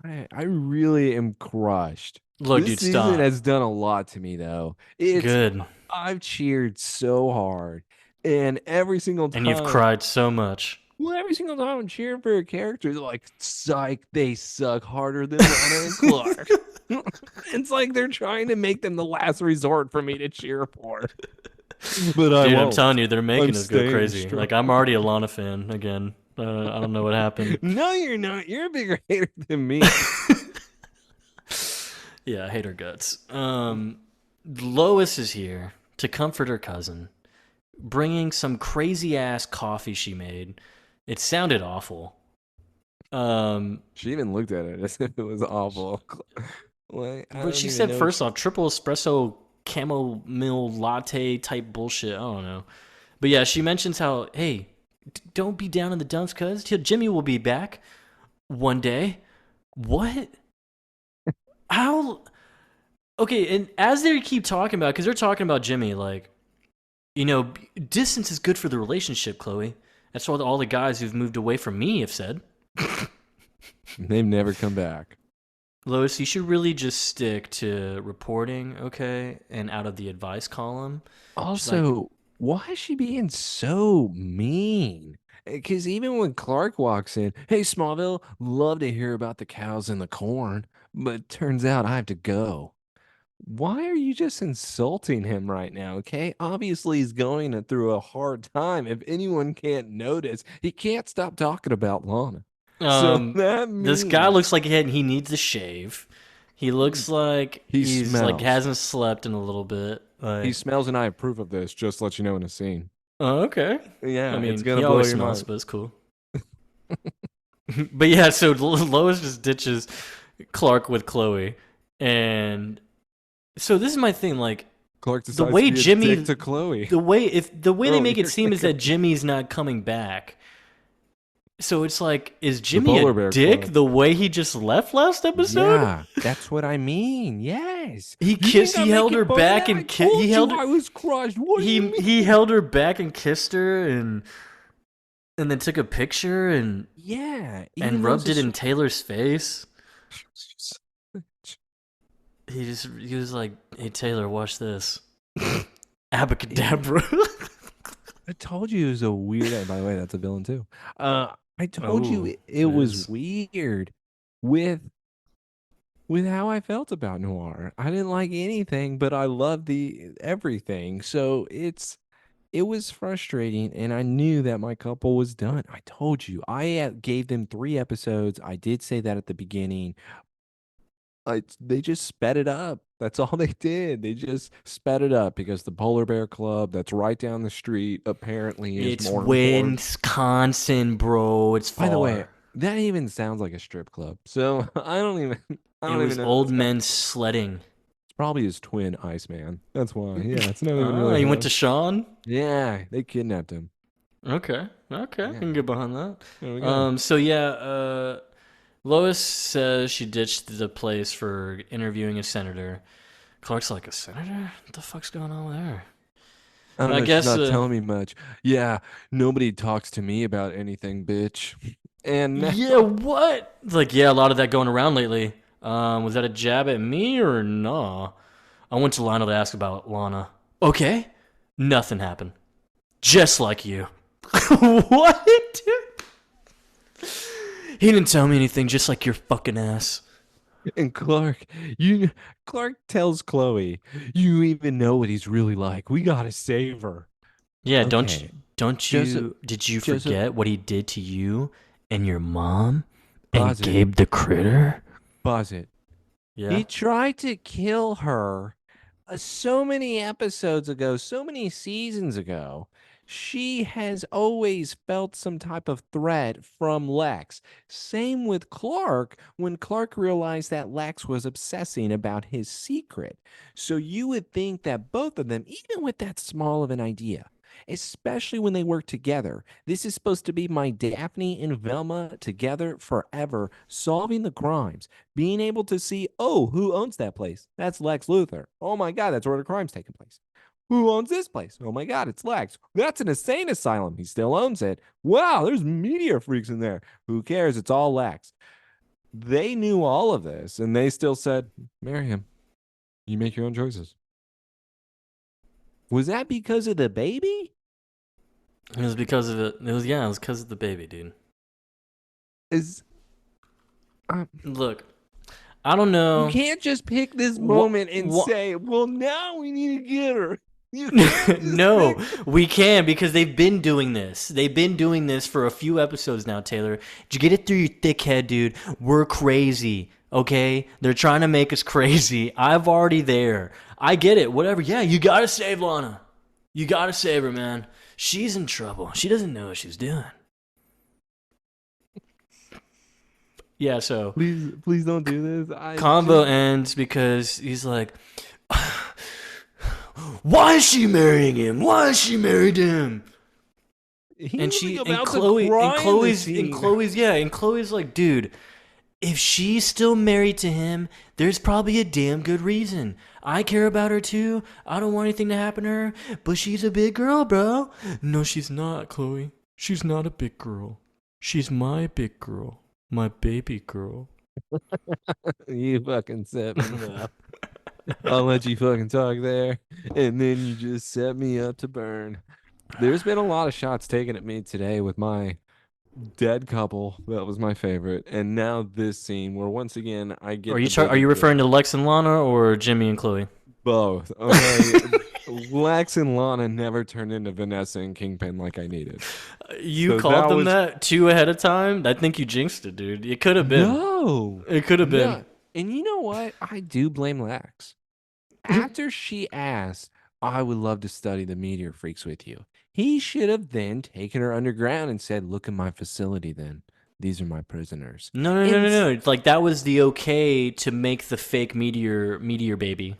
I really am crushed. Look, this dude, stop. season has done a lot to me, though. It's good. I've cheered so hard, and every single time, and you've cried so much. Well, every single time I'm cheering for a character, like, psych, they suck harder than Lana and Clark. It's like they're trying to make them the last resort for me to cheer for. But I'm telling you, they're making us go crazy. Strong. Like, I'm already a Lana fan again. I don't know what happened. No, you're not. You're a bigger hater than me. Yeah, I hate her guts. Lois is here to comfort her cousin, bringing some crazy ass coffee she made. It sounded awful. She even looked at it as if it was awful. But she said, first off, triple espresso chamomile latte type bullshit. I don't know. But yeah, she mentions how, hey, don't be down in the dumps, cuz Jimmy will be back one day. What? How? Okay, and as they keep talking about, because they're talking about Jimmy, like, you know, distance is good for the relationship, Chloe. That's what all the guys who've moved away from me have said. They've never come back. Lois, you should really just stick to reporting, okay, and out of the advice column. Also, why is she being so mean? Because even when Clark walks in, hey, Smallville, love to hear about the cows and the corn, but turns out I have to go. Why are you just insulting him right now, okay? Obviously, he's going through a hard time. If anyone can't notice, he can't stop talking about Lana. So that means this guy looks like he needs a shave. He looks like he's like hasn't slept in a little bit. Like, he smells, and I approve of this. Just to let you know in a scene. Oh, okay. Yeah, I mean, it's gonna he blow always your smells, mind. but it's cool. But yeah, so Lois just ditches Clark with Chloe, and so this is my thing. Like, Clark the way to be Jimmy a dick to Chloe, the way they make it seem is that Jimmy's not coming back. So it's like, is Jimmy a dick the way he just left last episode? Yeah, that's what I mean. Yes, he held her back and he held her. I was crushed. What he held her back and kissed her and then took a picture and and rubbed it in Taylor's face. He was like, "Hey Taylor, watch this." Abacadabra. I told you it was a weird. By the way, that's a villain too. I told you it was weird with how I felt about Noir. I didn't like anything, but I loved everything. So it was frustrating, and I knew that my couple was done. I told you. I gave them 3 episodes. I did say that at the beginning. They just sped it up. That's all they did. They just sped it up because the Polar Bear Club that's right down the street apparently is more important. It's Wisconsin, bro. It's far. By the way, that even sounds like a strip club. So I don't even know. Old men sledding. It's probably his twin, Iceman. That's why. Yeah, it's not even really. He went to Sean? Yeah, they kidnapped him. Okay. Yeah. I can get behind that. There we go. So yeah, Lois says she ditched the place for interviewing a senator. Clark's like, a senator? What the fuck's going on with her? I guess she's not telling me much. Yeah, nobody talks to me about anything, bitch. And yeah, what? Like, yeah, a lot of that going around lately. Was that a jab at me or nah? I went to Lionel to ask about Lana. Okay, nothing happened. Just like you. What? He didn't tell me anything, just like your fucking ass. And Clark tells Chloe, "You even know what he's really like. We gotta save her." Yeah, Okay, Joseph. did you Joseph, forget what he did to you and your mom and pause it. Gabe the critter? Pause it. Yeah. He tried to kill her so many episodes ago, so many seasons ago. She has always felt some type of threat from Lex. Same with Clark when Clark realized that Lex was obsessing about his secret. So you would think that both of them, even with that small of an idea, especially when they work together, this is supposed to be my Daphne and Velma together forever, solving the crimes, being able to see, oh, who owns that place? That's Lex Luthor. Oh my God, that's where the crime's taking place. Who owns this place? Oh my God, it's Lex. That's an insane asylum. He still owns it. Wow, there's meteor freaks in there. Who cares? It's all Lex. They knew all of this and they still said, marry him. You make your own choices. Was that because of the baby? It was because of it. It was because of the baby, dude. Is Look, I don't know. You can't just pick this moment and say, well, now we need to get her. No, we can because they've been doing this. They've been doing this for a few episodes now, Taylor. Did you get it through your thick head, dude? We're crazy, okay? They're trying to make us crazy. I've already there. I get it. Whatever. Yeah, you gotta save Lana. You gotta save her, man. She's in trouble. She doesn't know what she's doing. Yeah, so please don't do this. Convo ends because he's like, why is she marrying him? Why is she married to him? And Chloe's like, dude, if she's still married to him, there's probably a damn good reason. I care about her too. I don't want anything to happen to her, but she's a big girl, bro. No, she's not, Chloe. She's not a big girl. She's my big girl. My baby girl. You fucking set me up. I'll let you fucking talk there. And then you just set me up to burn. There's been a lot of shots taken at me today with my dead couple. That was my favorite. And now this scene where once again I get. Are you referring to Lex and Lana or Jimmy and Chloe? Both. Okay. Lex and Lana never turned into Vanessa and Kingpin like I needed. You called them that two ahead of time? I think you jinxed it, dude. It could have been. No. It could have been. Yeah. And you know what? I do blame Lex. After she asked, I would love to study the meteor freaks with you, he should have then taken her underground and said, look at my facility then. These are my prisoners. No. It's like that was the okay to make the fake meteor baby.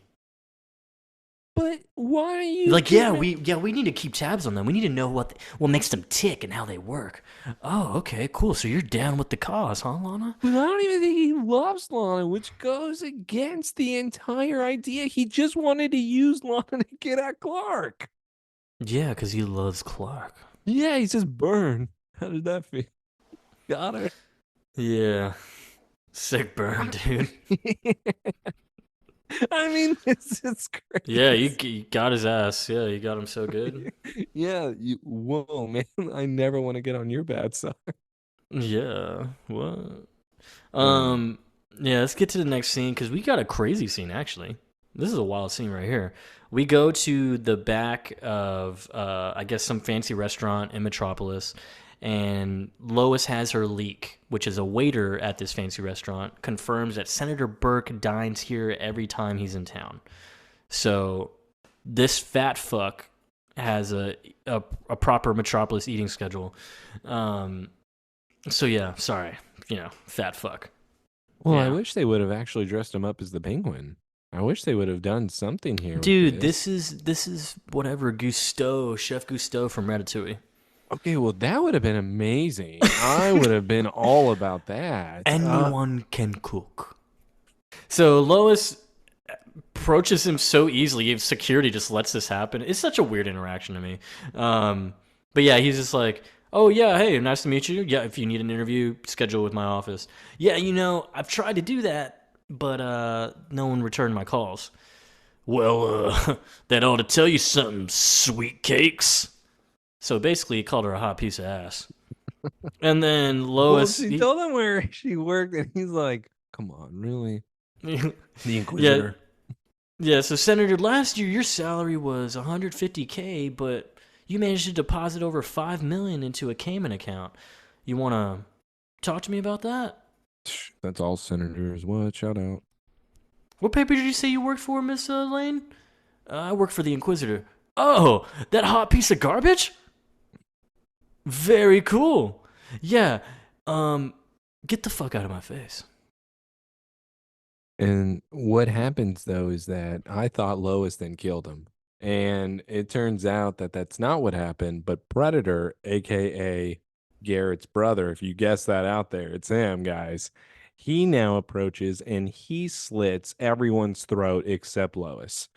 But why are you like? We need to keep tabs on them. We need to know what makes them tick and how they work. Oh, okay, cool. So you're down with the cause, huh, Lana? But I don't even think he loves Lana, which goes against the entire idea. He just wanted to use Lana to get at Clark. Yeah, because he loves Clark. Yeah, he says burn. How did that feel? Got her. Yeah, sick burn, dude. I mean, this is crazy. Yeah, you got his ass. Yeah, you got him so good. Yeah, whoa, man. I never want to get on your bad side. Yeah, what? Yeah, let's get to the next scene because we got a crazy scene, actually. This is a wild scene right here. We go to the back of, I guess, some fancy restaurant in Metropolis, and Lois has her leak, which is a waiter at this fancy restaurant, confirms that Senator Burke dines here every time he's in town. So this fat fuck has a proper Metropolis eating schedule. So yeah, sorry, fat fuck. Well, yeah. I wish they would have actually dressed him up as the Penguin. I wish they would have done something here. Dude, this is whatever Chef Gusteau from Ratatouille. Okay, well, that would have been amazing. I would have been all about that. Anyone can cook. So Lois approaches him so easily. Security just lets this happen. It's such a weird interaction to me. But yeah, he's just like, oh, yeah, hey, nice to meet you. Yeah, if you need an interview, schedule with my office. Yeah, I've tried to do that, but no one returned my calls. Well, that ought to tell you something, sweet cakes. So basically, he called her a hot piece of ass. And then Well, Lois, she told him where she worked, and he's like, "Come on, really? The yeah, Inquisitor." yeah. So Senator, last year your salary was 150K, but you managed to deposit over 5 million into a Cayman account. You want to talk to me about that? That's all senators. What? Shout out. What paper did you say you worked for, Miss Lane? I work for the Inquisitor. Oh, that hot piece of garbage? Very cool. Yeah. Um, get the fuck out of my face. And what happens though is that I thought Lois then killed him. And it turns out that that's not what happened, but Predator, aka Garrett's brother, if you guess that out there, it's him, guys. He now approaches and he slits everyone's throat except Lois.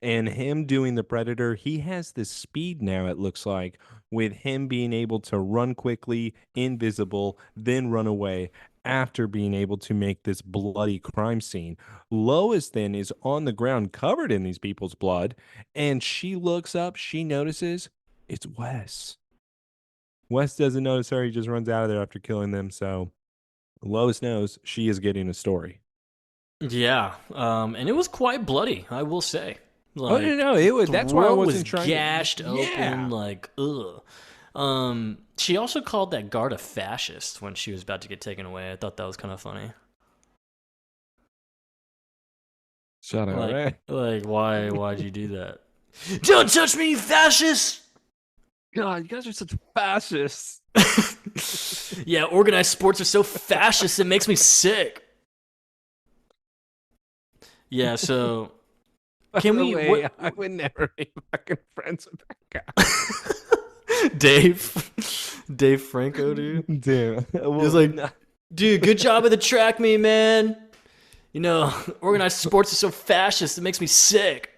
And him doing the Predator, he has this speed now, it looks like, with him being able to run quickly, invisible, then run away after being able to make this bloody crime scene. Lois then is on the ground covered in these people's blood, and she looks up, she notices it's Wes. Wes doesn't notice her, he just runs out of there after killing them. So Lois knows she is getting a story. Yeah. And it was quite bloody, I will say. Oh no, Like no, it was that's why I throat was wasn't trying gashed to. open, Yeah. like ugh. She also called that guard a fascist when she was about to get taken away. I thought that was kind of funny. Shut up, Like, right? why'd you do that? Don't touch me, you fascist! God, you guys are such fascists. Yeah, organized sports are so fascist it makes me sick. Yeah, so can By the we? way, I would never be fucking friends with that guy. Dave Franco, dude. Damn. Well, He's like, dude, good job with the track me, man. You know, organized sports is so fascist, it makes me sick.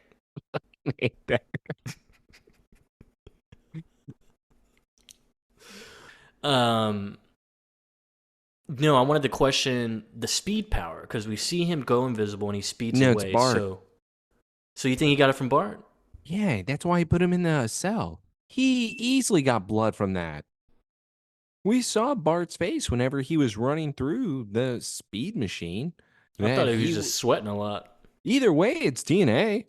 Um, no, I wanted to question the speed power because we see him go invisible and he speeds No, away. it's Bart. So you think he got it from Bart? Yeah, that's why he put him in the cell. He easily got blood from that. We saw Bart's face whenever he was running through the speed machine. I thought That he was just sweating a lot. either way, it's DNA.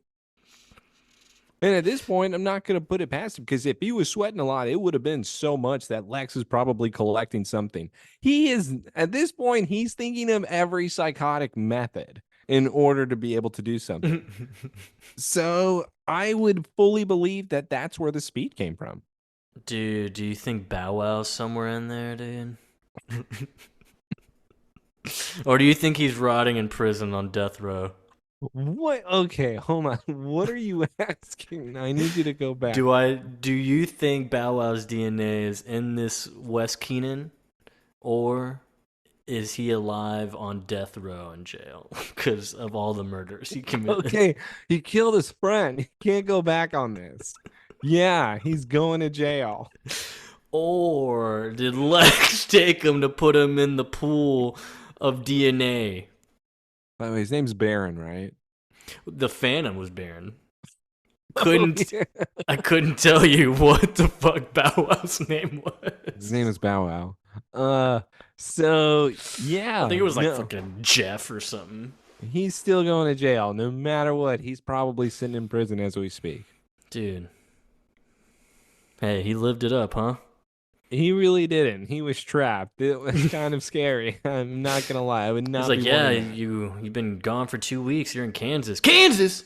And at this point, I'm not going to put it past him because if he was sweating a lot, it would have been so much that Lex is probably collecting something. He is, at this point, he's thinking of every psychotic method in order to be able to do something. So I would fully believe that that's where the speed came from. Dude, do you think Bow Wow's somewhere in there, dude? Or do you think he's rotting in prison on death row? What? Okay, hold on. What are you asking? I need you to go back. Do you think Bow Wow's DNA is in this Wes Keenan, or is he alive on death row in jail because of all the murders he committed? Okay, he killed his friend. He can't go back on this. Yeah, he's going to jail. Or did Lex take him to put him in the pool of DNA? By the way, his name's Baron, right? The Phantom was Baron. Oh, yeah. I couldn't tell you what the fuck Bow Wow's name was. His name is Bow Wow. So yeah, I think it was like no, fucking Jeff or something. he's still going to jail. No matter what, he's probably sitting in prison as we speak. Dude. Hey, he lived it up, huh? He really didn't. He was trapped. It was kind of scary. I'm not gonna lie. I would not. He's like, be yeah, wanting that. you've been gone for 2 weeks. You're in Kansas. Kansas.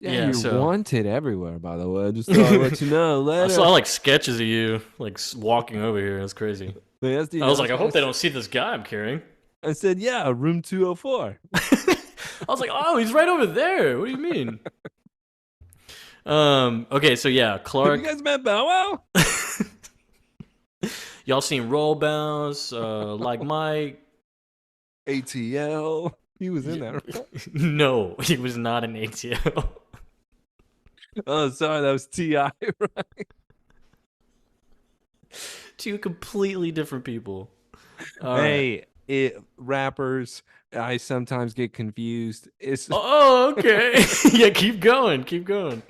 Yeah, you're so wanted everywhere. By the way, just thought I'd let you know. I Later. saw like sketches of you like walking over here. It's crazy. Yes, dude, I was like, I hope they don't see this guy I'm carrying. I said, yeah, room 204. I was like, oh, he's right over there. What do you mean? Okay, so yeah, Have Clark. you guys met Bow Wow? Y'all seen Roll Bounce, like Mike? ATL. He was in that. Right? No, he was not an ATL. Oh, sorry, that was Ti. Right? Two completely different people. All Hey, rappers. I sometimes get confused. It's Oh, okay. Yeah, keep going. Keep going.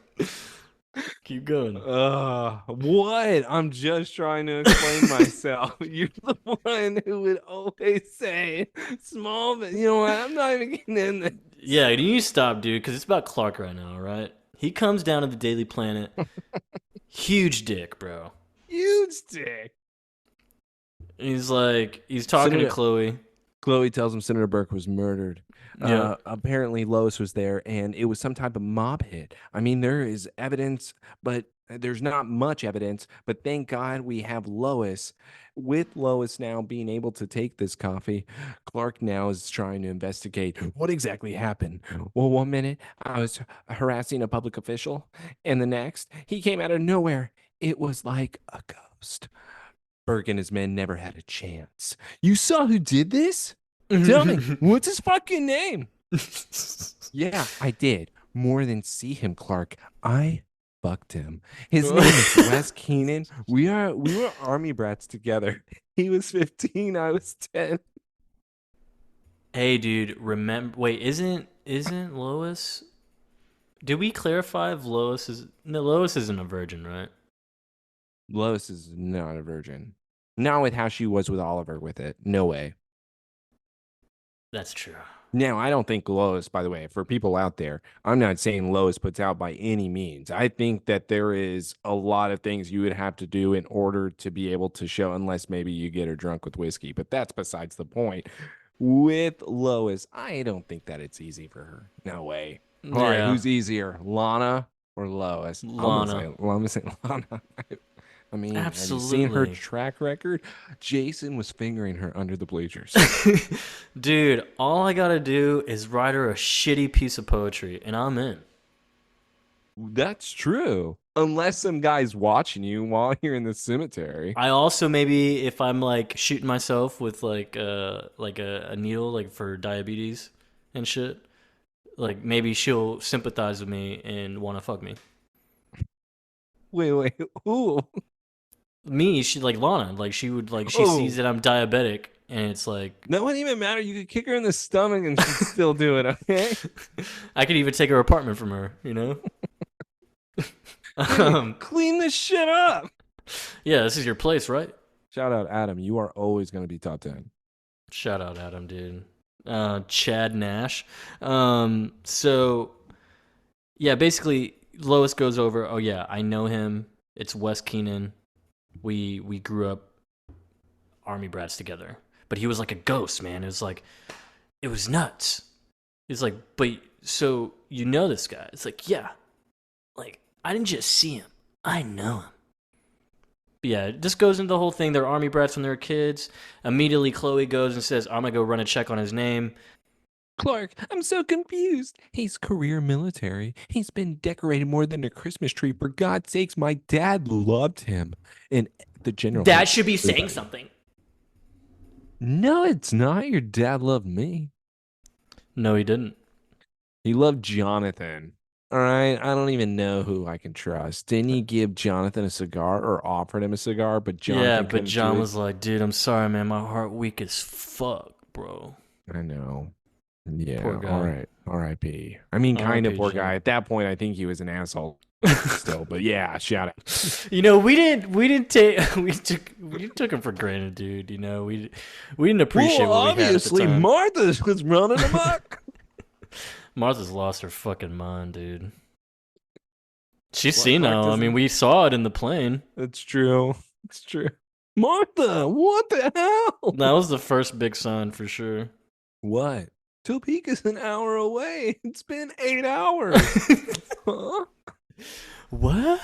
Keep going. What? I'm just trying to explain myself. You're the one who would always say Smallville. You know what? I'm not even getting in this. Yeah, you need to stop, dude, because it's about Clark right now, all right? He comes down to the Daily Planet. Huge dick, bro. Huge dick. He's talking to Chloe. Chloe tells him Senator Burke was murdered. Yeah. Apparently, Lois was there, and it was some type of mob hit. I mean, there is evidence, but there's not much evidence. But thank God we have Lois. With Lois now being able to take this coffee, Clark now is trying to investigate what exactly happened. Well, one minute I was harassing a public official, and the next he came out of nowhere. It was like a ghost. Burke and his men never had a chance. You saw who did this? Tell me, what's his fucking name? Yeah, I did. More than see him, Clark. I fucked him. His name is Wes Keenan. We were army brats together. He was 15, I was 10. Hey, dude, remember? Wait, isn't Lois? Did we clarify if Lois is? No, Lois isn't a virgin, right? Lois is not a virgin. Not with how she was with Oliver with it. No way. That's true. Now, I don't think Lois, by the way, for people out there, I'm not saying Lois puts out by any means. I think that there is a lot of things you would have to do in order to be able to show, unless maybe you get her drunk with whiskey, but that's besides the point. With Lois, I don't think that it's easy for her. No way. All right, who's easier, Lana or Lois? Lana. I'm gonna say Lana. I mean, absolutely. Have you seen her track record? Jason was fingering her under the bleachers. Dude, all I gotta do is write her a shitty piece of poetry, and I'm in. That's true. Unless some guy's watching you while you're in the cemetery. I also maybe if I'm like shooting myself with like a needle like for diabetes and shit, like maybe she'll sympathize with me and want to fuck me. Wait, who? Me, she like Lana, like she would like she sees that I'm diabetic and it's like that wouldn't even matter. You could kick her in the stomach and she'd still do it, okay? I could even take her apartment from her, you know? Clean this shit up. Yeah, this is your place, right? Shout out Adam. You are always gonna be top 10. Shout out Adam, dude. Chad Nash. So yeah, basically Lois goes over, oh yeah, I know him. It's Wes Keenan. We grew up army brats together. But he was like a ghost, man. It was nuts. He's like, but so you know this guy? It's like, yeah. Like, I didn't just see him. I know him. But yeah, it just goes into the whole thing. They're army brats when they're kids. Immediately Chloe goes and says, I'm gonna go run a check on his name. Clark, I'm so confused. He's career military. He's been decorated more than a Christmas tree. For God's sakes, my dad loved him. And the general. Dad should be saying something. No, it's not. Your dad loved me. No, he didn't. He loved Jonathan. All right. I don't even know who I can trust. Didn't he give Jonathan a cigar or offered him a cigar? But Jonathan yeah, but John was like, dude, I'm sorry, man. My heart weak as fuck, bro. I know. Yeah, Poor guy. all right. R.I.P. I mean, kind of poor guy. At that point, I think he was an asshole still, but yeah, shout out. You know, we took him for granted, dude. You know, we didn't appreciate what we had at the time. Martha was running amok. Martha's lost her fucking mind, dude. She's senile. I mean, we saw it in the plane. That's true. It's true. Martha, what the hell? That was the first big sign for sure. What? Topeka's an hour away. It's been 8 hours. Huh? What?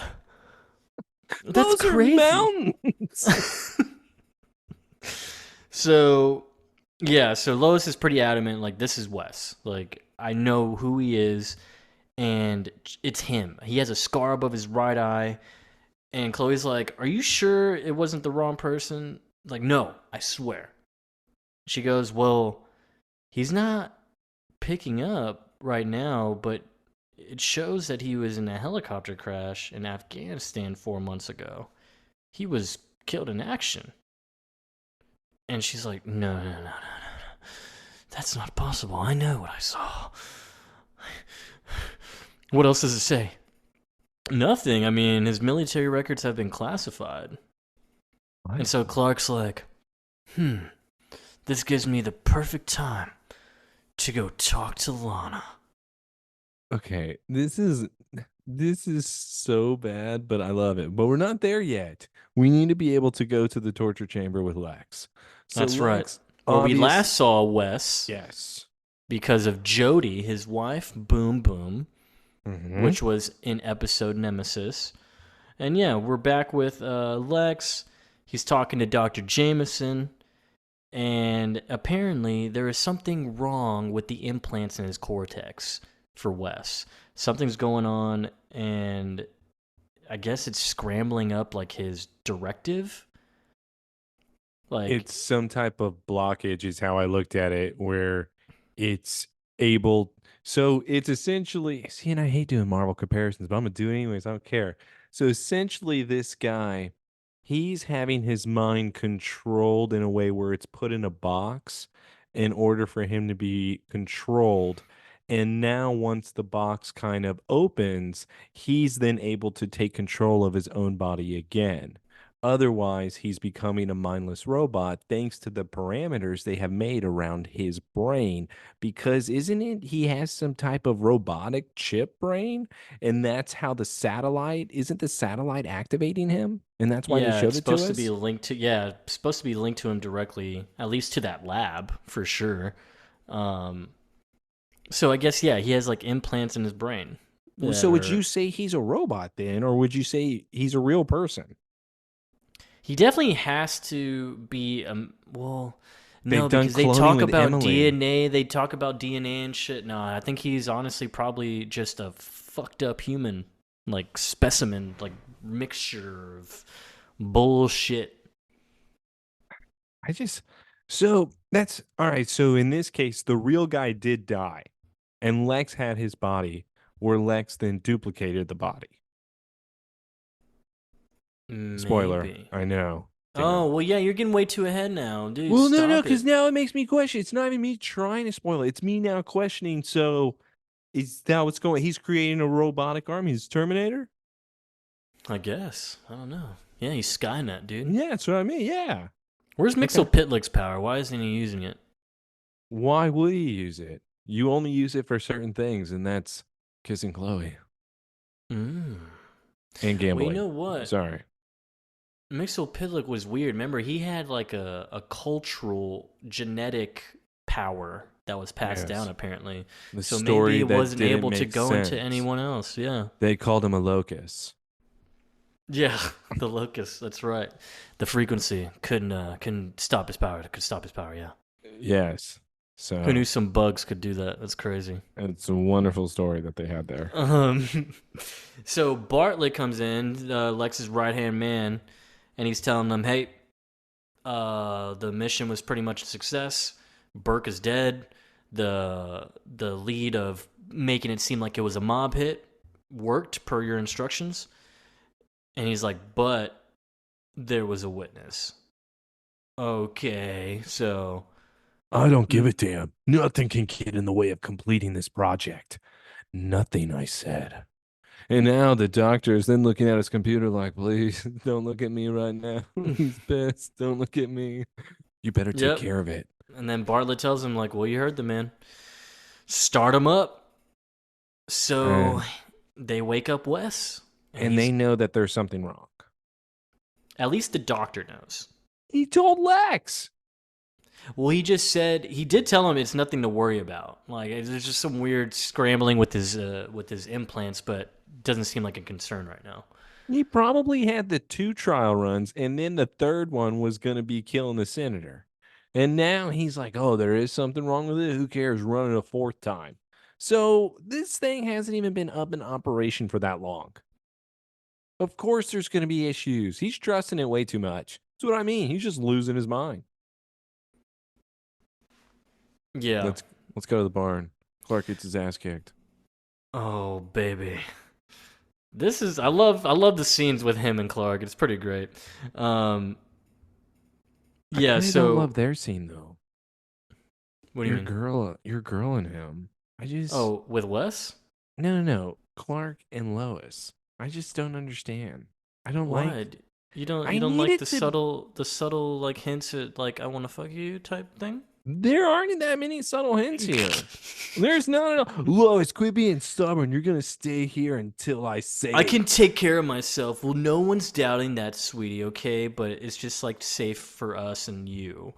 That's Those crazy. Are mountains. So Lois is pretty adamant, like, this is Wes. Like, I know who he is, and it's him. He has a scar above his right eye. And Chloe's like, are you sure it wasn't the wrong person? Like, no, I swear. She goes, well, he's not picking up right now, but it shows that he was in a helicopter crash in Afghanistan 4 months ago. He was killed in action. And she's like, no. That's not possible. I know what I saw. What else does it say? Nothing. I mean, his military records have been classified. And What? so Clark's like, hmm, this gives me the perfect time to go talk to Lana. Okay, this is so bad, but I love it. But we're not there yet. We need to be able to go to the torture chamber with Lex. So That's right. Lex, Where we obvious, last saw Wes yes. because of Jody, his wife, Boom Boom, Hmm. which was in episode Nemesis. And yeah, we're back with Lex. He's talking to Dr. Jameson. And apparently, there is something wrong with the implants in his cortex for Wes. Something's going on, and I guess it's scrambling up like his directive. Like, It's some type of blockage, is how I looked at it, where it's able. So it's essentially, see, and I hate doing Marvel comparisons, but I'm gonna do it anyways. I don't care. So essentially, this guy, he's having his mind controlled in a way where it's put in a box in order for him to be controlled. And now, once the box kind of opens, he's then able to take control of his own body again. Otherwise, he's becoming a mindless robot thanks to the parameters they have made around his brain. Because isn't it he has some type of robotic chip brain? And that's how isn't the satellite activating him? And that's why they yeah, showed it's it to supposed to be us? linked to, yeah, it's supposed to be linked to him directly, at least to that lab for sure. Um, so I guess, yeah, he has like implants in his brain that So would you are. say he's a robot then, or would you say he's a real person? He definitely has to be well, They've no, done because they cloning talk with about Emily. DNA. They talk about DNA and shit. No, I think he's honestly probably just a fucked up human, like specimen, like mixture of bullshit. I just so that's all right. So in this case, the real guy did die, and Lex had his body, where Lex then duplicated the body. Spoiler, Maybe. I know. Oh Damn. well, yeah, you're getting way too ahead now, dude. Well, no, Stop because it. now it makes me question. It's not even me trying to spoil it. It's me now questioning. So is that what's going? He's creating a robotic army. He's Terminator. I guess. I don't know. Yeah, he's Skynet, dude. Yeah, that's what I mean. Yeah. Where's Okay. Mixopitlik's power? Why isn't he using it? Why would you use it? You only use it for certain things, and that's kissing Chloe Mm. and Well, you gambling. know what? Sorry. Mixopidlick was weird. Remember, he had like a cultural genetic power that was passed down Yes. apparently. The So maybe story it that wasn't didn't able to make go into sense. anyone else. Yeah. They called him a locust. Yeah, the locust. That's right. The frequency couldn't stop his power. Could stop his power. Yeah. Yes. Who knew So some bugs could do that? That's crazy. it's a wonderful story that they had there. Um, so Bartlett comes in, Lex's right hand man, and he's telling them, "Hey, the mission was pretty much a success. Burke is dead. The lead of making it seem like it was a mob hit worked per your instructions." And he's like, "But there was a witness." Okay, so I don't give mm, a damn. Nothing can get in the way of completing this project. Nothing, I said. And now the doctor is then looking at his computer like, please don't look at me right now. He's pissed. Don't look at me. You better take yep. care of it. And then Bartlett tells him like, "Well, you heard the man. Start him up." So And they wake up Wes, and and he's they know that there's something wrong. at least the doctor knows. He told Lex. Well, he just said he did tell him it's nothing to worry about. Like there's just some weird scrambling with his implants, but doesn't seem like a concern right now. He probably had the two trial runs, and then the third one was going to be killing the senator. And now he's like, oh, there is something wrong with it. Who cares? Running a fourth time. So this thing hasn't even been up in operation for that long. Of course, there's going to be issues. He's trusting it way too much. That's what I mean. He's just losing his mind. Yeah. Let's let's go to the barn. Clark gets his ass kicked. Oh baby, this is I love the scenes with him and Clark. It's pretty great. Um, I yeah. kind of don't So love their scene though. what do you mean? Your girl and him. I just Oh, with Wes? no. Clark and Lois. I just don't understand. I don't like. What? You I don't need like it to. the subtle like hints at like I want to fuck you type thing? There aren't that many subtle hints here. There's not at all. Lois, quit being stubborn. You're gonna stay here until I say I it. can take care of myself. Well, no one's doubting that, sweetie, okay? But it's just like safe for us and you.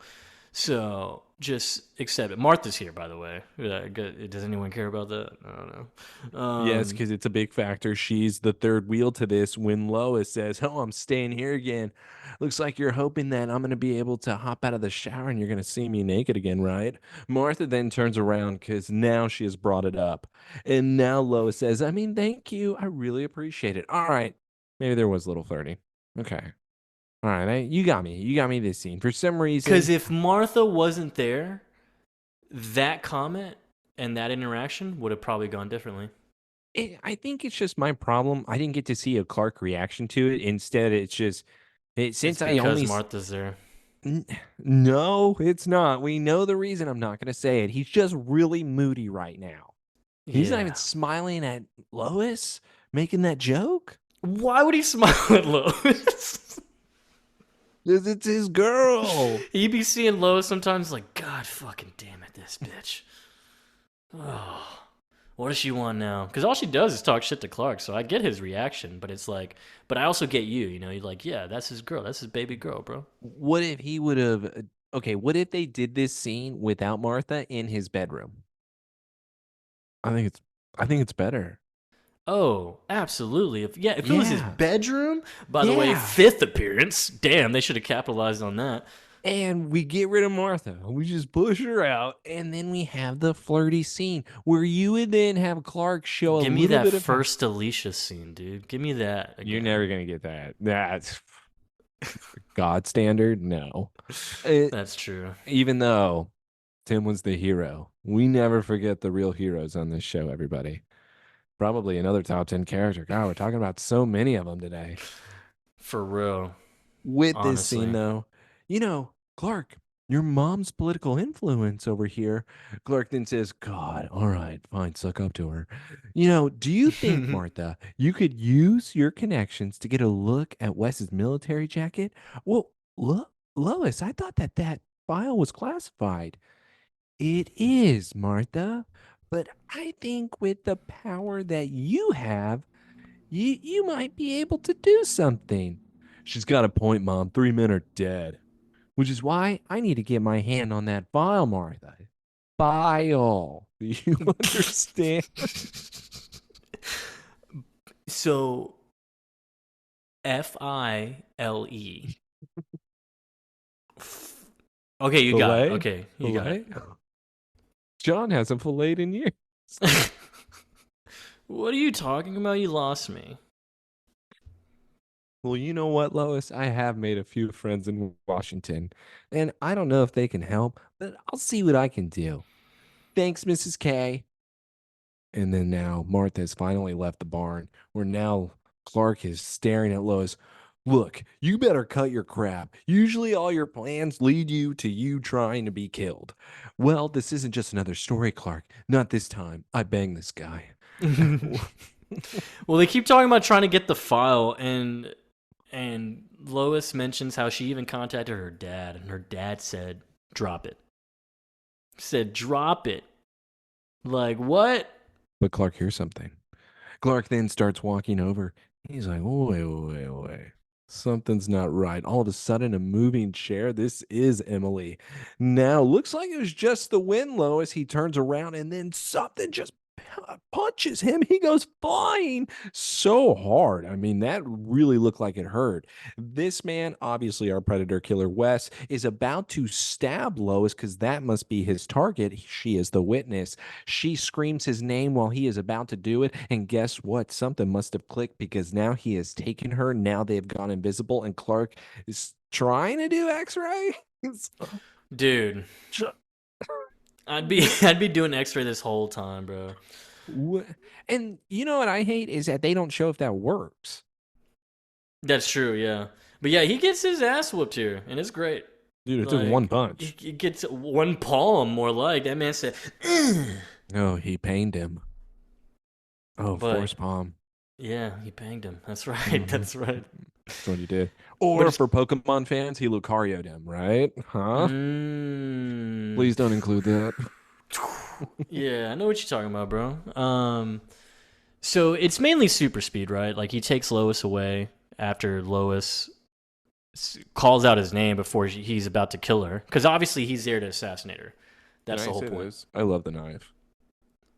So just accept it. Martha's here, by the way. Does anyone care about that? I don't know. Yes, because it's a big factor. She's the third wheel to this when Lois says, "Oh, I'm staying here again. Looks like you're hoping that I'm going to be able to hop out of the shower and you're going to see me naked again, right?" Martha then turns around because now she has brought it up. And now Lois says, "I mean, thank you. I really appreciate it. All right." Maybe there was a little flirty. Okay. All right. You got me. You got me this scene. For some Because reason, if Martha wasn't there, that comment and that interaction would have probably gone differently. I think it's just my problem. I didn't get to see a Clark reaction to it. Instead, it's just It's since I because only Martha's there. No, it's not. We know the reason. I'm not going to say it. He's just really moody right now. He's not even Yeah. smiling at Lois making that joke. Why would he smile at Lois? 'Cause it's his girl. He'd be seeing Lois sometimes like, God fucking damn it, this bitch. Oh, what does she want now? Because all she does is talk shit to Clark, so I get his reaction, but it's like, but I also get you, you're like, yeah, that's his girl. That's his baby girl, bro. What if he would have? Okay, what if they did this scene without Martha in his bedroom? I think it's. I think it's better. Oh, absolutely. If it was his Yeah. bedroom, by the way, Yeah. fifth appearance. Damn, they should have capitalized on that. And we get rid of Martha. We just push her out. And then we have the flirty scene where you would then have Clark show a Give me little that bit of. first Alicia scene, dude. Give me that You're again. never going to get that. That's God standard. No. It, That's true. even though Tim was the hero, we never forget the real heroes on this show, everybody. Probably another top 10 character. God, we're talking about so many of them today. For real. With this scene, Honestly. though, Clark, your mom's political influence over here. Clark then says, God, all right, fine, suck up to her. Do you think, Martha, you could use your connections to get a look at Wes's military jacket? Well, Lois, I thought that file was classified. It is, Martha. But I think with the power that you have, you might be able to do something. She's got a point, Mom. 3 men are dead. Which is why I need to get my hand on that file, Martha. File. Do you understand? So File. Okay, you got it. Filet? Okay, you got Filet? it. John hasn't filleted in years. What are you talking about? You lost me. Well, you know what, Lois? I have made a few friends in Washington, and I don't know if they can help, but I'll see what I can do. Thanks, Mrs. K. And then now Martha has finally left the barn, where now Clark is staring at Lois. Look, you better cut your crap. Usually all your plans lead you to you trying to be killed. Well, this isn't just another story, Clark. Not this time. I banged this guy. Well, they keep talking about trying to get the file, and Lois mentions how she even contacted her dad, and her dad said, "Drop it." Said, "Drop it." Like what? But Clark hears something. Clark then starts walking over. He's like, wait, wait, wait. Something's not right. All of a sudden, a moving chair. This is Emily. Now, looks like it was just the wind, Lois. He turns around and then something just punches him. He goes flying so hard. I mean, that really looked like it hurt. This man, obviously our predator killer, Wes, is about to stab Lois because that must be his target. She is the witness. She screams his name while he is about to do it. And guess what? Something must have clicked because now he has taken her. Now they've gone invisible, and Clark is trying to do X-ray. Dude, I'd be doing X-ray this whole time, bro. And you know what I hate is that they don't show if that works. That's true, yeah. But yeah, he gets his ass whooped here, and it's great. Dude, it took one Like punch. he gets one palm, more like that man said. "Ugh." Oh, he pained him. Oh, But force palm. Yeah, he banged him. That's right. Hmm. That's right. That's what he did. But Or it's for Pokemon fans, he Lucario'd him, right? Huh? mm, Please don't include that. yeah, I know what you're talking about, bro. So it's mainly super speed, right? Like he takes Lois away after Lois calls out his name before he's about to kill her, because obviously he's there to assassinate her. Can That's I the whole say point. this? I love the knife.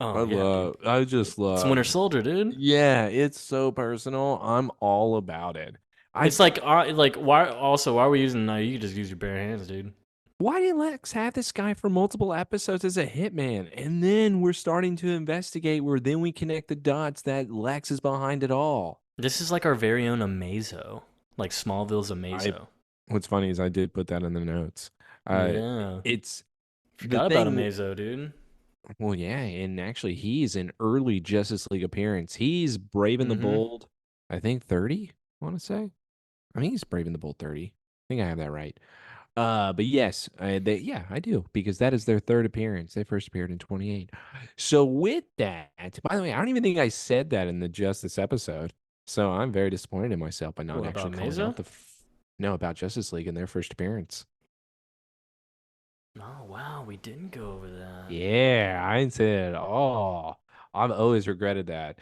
Oh yeah, dude. I just It's Winter love. Soldier, dude. Yeah, it's so personal. I'm all about it. I It's like why? Also, why are we using? No, you can just use your bare hands, dude. Why didn't Lex have this guy for multiple episodes as a hitman? And then we're starting to investigate where then we connect the dots that Lex is behind it all. This is like our very own Amazo, like Smallville's I Amazo. What's funny is I did put that in the notes. Yeah, It's the forgot about thing. Amazo, dude. Well, yeah, and actually, he's an early Justice League appearance. He's Brave and the Mm-hmm. Bold, I think 30. I want to say. I think he's Brave and the Bold 30. I think I have that right. But yes, yeah, I do because that is their third appearance. They first appeared in 28. So with that, by the way, I don't even think I said that in the Justice episode. So I'm very disappointed in myself by not What actually about calling out Amazo? the no about Justice League in their first appearance. Oh wow, we didn't go over that. Yeah, I didn't say it at all. I've always regretted that.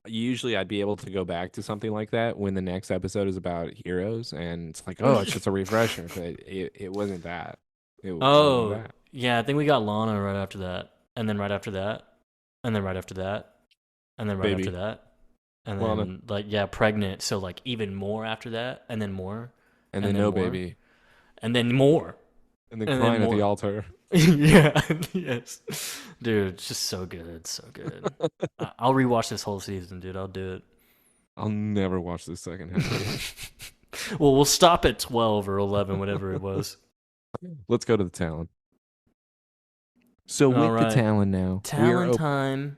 Usually I'd be able to go back to something like that when the next episode is about heroes, and it's like, oh, it's just a refresher, but it wasn't that. It wasn't Oh that. yeah, I think we got Lana right after that, and then right after that, and then right after that, and then right after Baby, that, and Lana, then like yeah, pregnant. So like even more after that, and then more, and and then then no more, baby, and then more, and then and then crying at the more. altar. Yeah, yes, dude, it's just so good, so good. I'll rewatch this whole season, dude. I'll do I'll never watch the second half. it. Well, we'll stop at 12 or 11, whatever it was. Let's go to the Talon. So All with the right, Talon now, we are Talon time.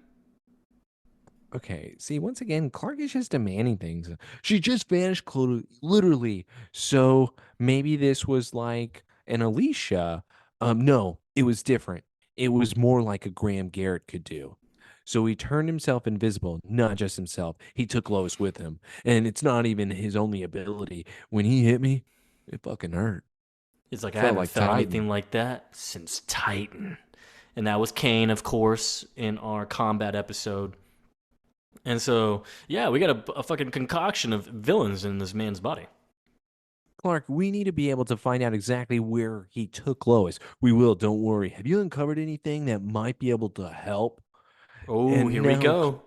okay. See, once again, Clark is just demanding things. She just vanished, literally. So maybe this was like an Alicia. No, it was different. It was more like a Graham Garrett could do. So he turned himself invisible, not just himself. He took Lois with him, and it's not even his only ability. When he hit me, it fucking hurt. He's like, I Felt haven't like felt Titan. anything like that since Titan. And that was Kane, of course, in our combat episode. And so, yeah, we got a fucking concoction of villains in this man's body. Clark, we need to be able to find out exactly where he took Lois. We will, don't worry. Have you uncovered anything that might be able to help? Oh, And here we no, go.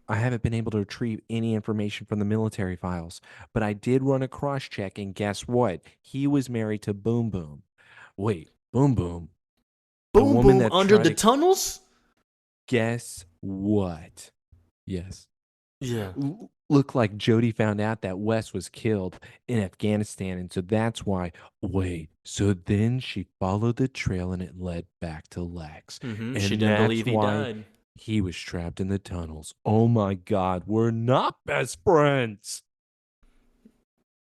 I haven't been able to retrieve any information from the military files, but I did run a cross check, and guess what? He was married to Boom Boom. Wait, Boom Boom, the Boom, woman boom, that under tried the to tunnels? guess what? Yes. Yeah. Looked like Jody found out that Wes was killed in Afghanistan, and so that's why. Wait, so then she followed the trail and it led back to Lex, She and didn't that's believe he why died. he was trapped in the tunnels. Oh my God, we're not best friends.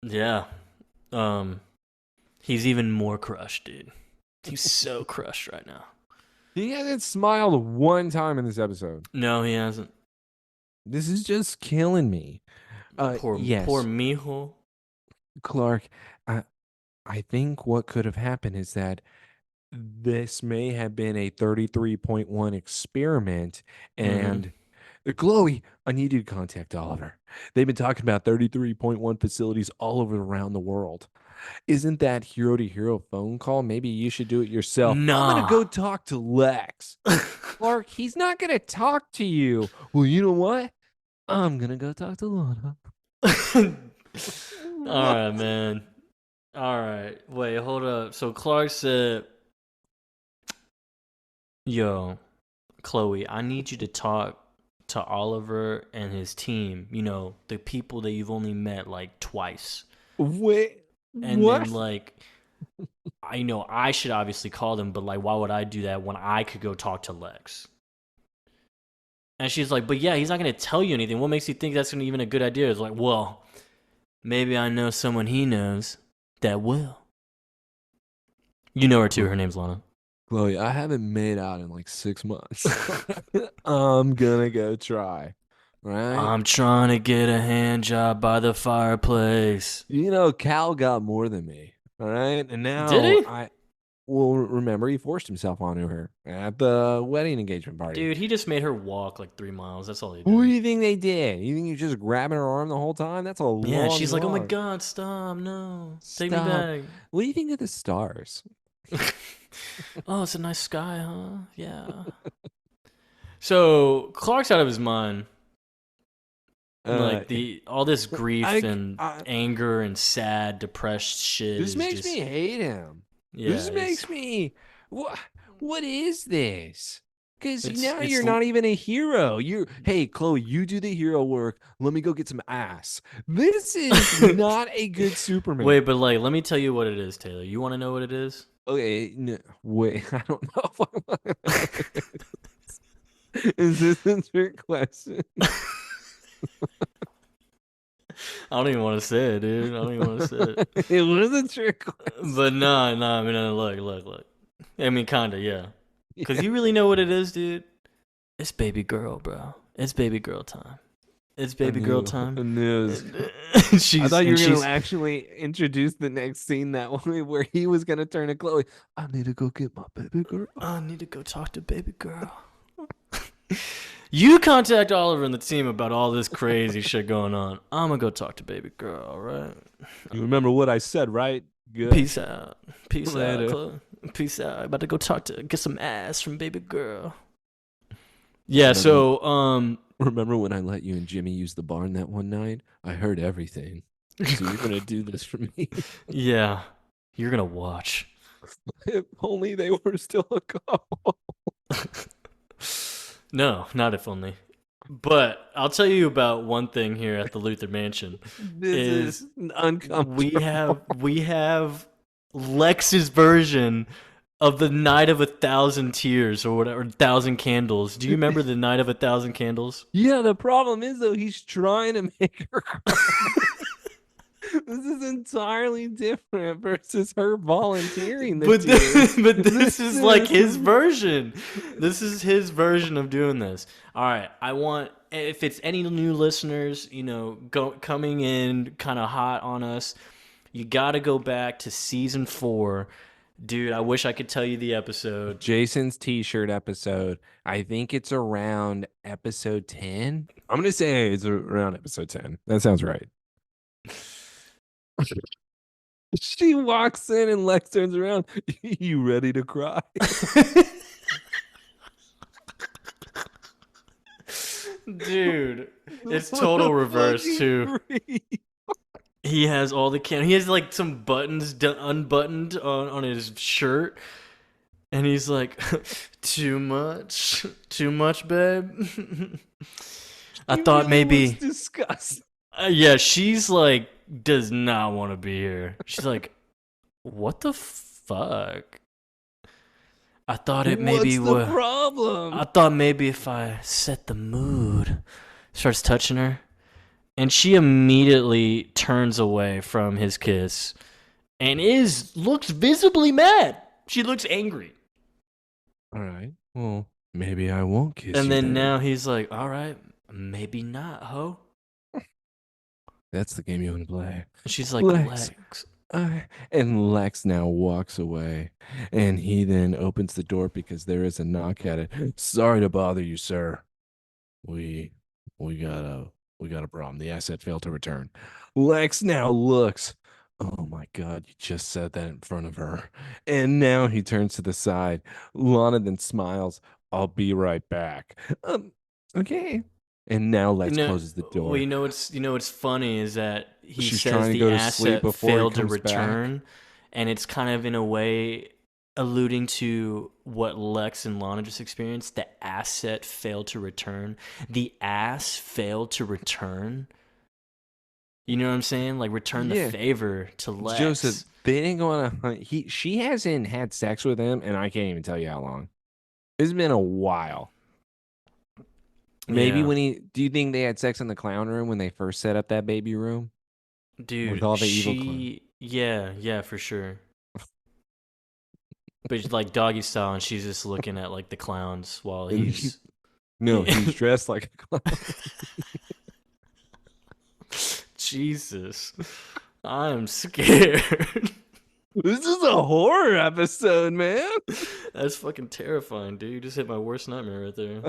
Yeah. Um, he's even more crushed, dude. He's so crushed right now. He hasn't smiled one time in this episode. No, he hasn't. This is just killing me. Poor Yes, Mijo. Clark. I I think what could have happened is that this may have been a 33.1 experiment. Mm-hmm. And Chloe, I need you to contact Oliver. They've been talking about 33.1 facilities all over around the world. Isn't that hero to hero phone call? Maybe you should do it yourself. I'm going to Nah. go talk to Lex. Clark, he's not going to talk to you. Well, you know what? I'm going to go talk to Lana. All right, man. All right. Wait, hold up. So Clark said, yo, Chloe, I need you to talk to Oliver and his team. You know, the people that you've only met like twice. Wait, And then, what? like, I know I should obviously call them, but like, why would I do that when I could go talk to Lex? And she's like, but yeah, he's not going to tell you anything. What makes you think that's even a good idea? It's like, well, maybe I know someone he knows that will. You know her too. Her name's Lana. Chloe, I haven't made out in like 6 months. I'm gonna go try. right? I'm trying to get a hand job by the fireplace. Cal got more than me. All right. And Did now he? well, remember, he forced himself onto her at the wedding engagement party. Dude, he just made her walk like 3 miles. That's all he Who do did. you think they did? You think you're just grabbing her arm the whole time? That's a Yeah, long she's like, oh my walk. God, stop. No. Take me Stop. back. What do you think of the stars? Oh, it's a nice sky, huh? Yeah. So Clark's out of his mind. Uh, Like all this grief I, and I anger and sad, depressed shit this is makes me just hate him. yeah, This makes me what is this? Because now it's you're not even a hero. Hey, Chloe, you do the hero work. Let me go get some ass. This is not a good Wait, Superman. but like, let me tell you what it is, Taylor. You want to know what it is? Okay, no, wait, I don't know if I want to know what it is. Is this a trick question? I don't even want to say it, dude. I don't even want to say it. It was a trick question. But nah, nah. I mean, look. I mean, kinda, yeah. Cause Yeah. you really know what it is, dude. It's baby girl, bro. It's baby girl time. It's I baby girl knew. time. I knew. I she's thought you and were going to she's. actually introduce the next scene that way where he was going to turn to Chloe. I need to go get my baby girl. I need to go talk to baby girl. You contact Oliver and the team about all this crazy shit going on. I'm gonna go talk to baby girl, all right? You remember what I said, right? Good. Peace out. Peace out, Later. Chloe. Peace out. I'm about to go get some ass from baby girl. Yeah, Remember when I let you and Jimmy use the barn that one night? I heard everything. So you're going to do this for me? yeah, you're gonna watch. If only they were still a couple. No, not if only. But I'll tell you about one thing here at the Luther Mansion. This is We uncomfortable. have Lex's version of the Night of 1,000 Tears or whatever, 1,000 Candles. Do you remember the Night of 1,000 Candles? Yeah, the problem is, though, he's trying to make her cry. This is entirely different versus her volunteering the But tears. but this is like his version. This is his version of doing this. All right, I want if it's any new listeners, coming in kind of hot on us, you got to go back to season 4. Dude, I wish I could tell you the episode. Jason's t-shirt episode. I think it's around episode 10. I'm going to say it's around episode 10. That sounds right. She walks in and Lex turns around. You ready to cry? Dude, it's total reverse too. He has all the he has like some buttons unbuttoned on his shirt, and he's like, "Too much, babe." I thought maybe disgusting. yeah, she's like does not want to be here. She's like, "What the fuck?" I thought it maybe What's the problem? I thought maybe if I set the mood, starts touching her, and she immediately turns away from his kiss, and looks visibly mad. She looks angry. All right. Well, maybe I won't kiss you. And then now he's like, "All right, maybe not, ho." That's the game you want to play. And she's like, Lex. "Lex." And Lex now walks away, and he then opens the door because there is a knock at it. Sorry to bother you, sir. We got a problem. The asset failed to return. Lex now looks. Oh my God! You just said that in front of her, and now he turns to the side. Lana then smiles. I'll be right back. Okay. And now Lex closes the door. Well, what's funny is that he She's says trying to the go to sleep asset before he failed to comes back. return, and it's kind of in a way alluding to what Lex and Lana just experienced. The asset failed to return. The ass failed to return. You know what I'm saying? Like return the favor to Lex. Joseph, they didn't go on a hunt. She hasn't had sex with him, and I can't even tell you how long. It's been a while. Maybe Yeah. do you think they had sex in the clown room when they first set up that baby room? Dude, With all the evil clowns. yeah, for sure. But like doggy style, and she's just looking at like the clowns while he's No, he's dressed like a clown. Jesus. I'm scared. This is a horror episode, man. That's fucking terrifying, dude. You just hit my worst nightmare right there.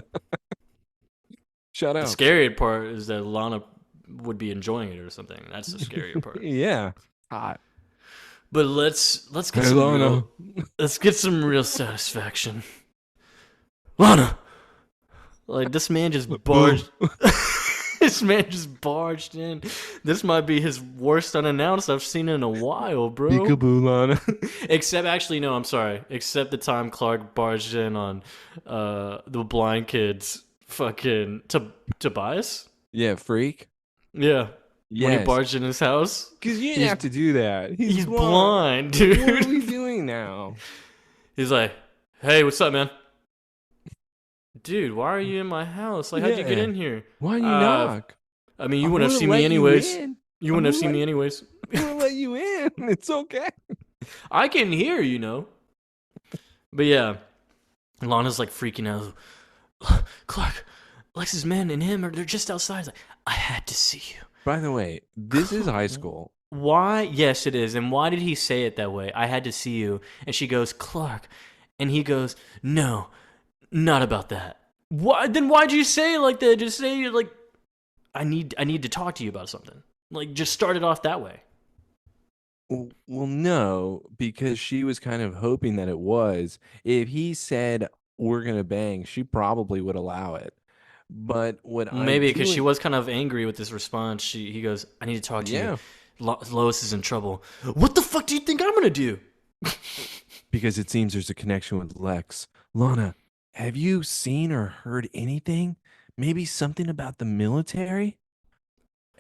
Shout The out. scary part is that Lana would be enjoying it or something. That's the scarier part. Yeah. Hot. But let's get Hey, some Lana. let's get some real satisfaction. Lana, like this man just barged. This man just barged in. This might be his worst unannounced I've seen in a while, bro. Peekaboo, Lana. Except, actually, no, I'm sorry. Except the time Clark barged in on the blind kid's fucking Tobias. Yeah, freak. Yeah. Yes. When he barged in his house. Because you didn't have to do that. He's blind, dude. What are we doing now? He's like, hey, what's up, man? Dude, why are you in my house? Like, how'd you get in here? Why didn't you knock? I mean, you wouldn't have seen me anyways. You wouldn't have seen me anyways. I'm gonna let you in. It's okay. I can hear, you know. But yeah, Lana's like freaking out. Clark, Lex's men and him they're just outside. He's like, I had to see you. By the way, this is high school. Why? Yes, it is. And why did he say it that way? I had to see you. And she goes, Clark. And he goes, no, not about that. Why? Then why'd you say it like that? Just say like, I need to talk to you about something. Like, just start it off that way. Well, no, because she was kind of hoping that it was. If he said we're gonna bang, she probably would allow it. But what maybe because she was kind of angry with this response. He goes, I need to talk to you. Lois is in trouble. What the fuck do you think I'm gonna do? Because it seems there's a connection with Lex. Lana, have you seen or heard anything? Maybe something about the military?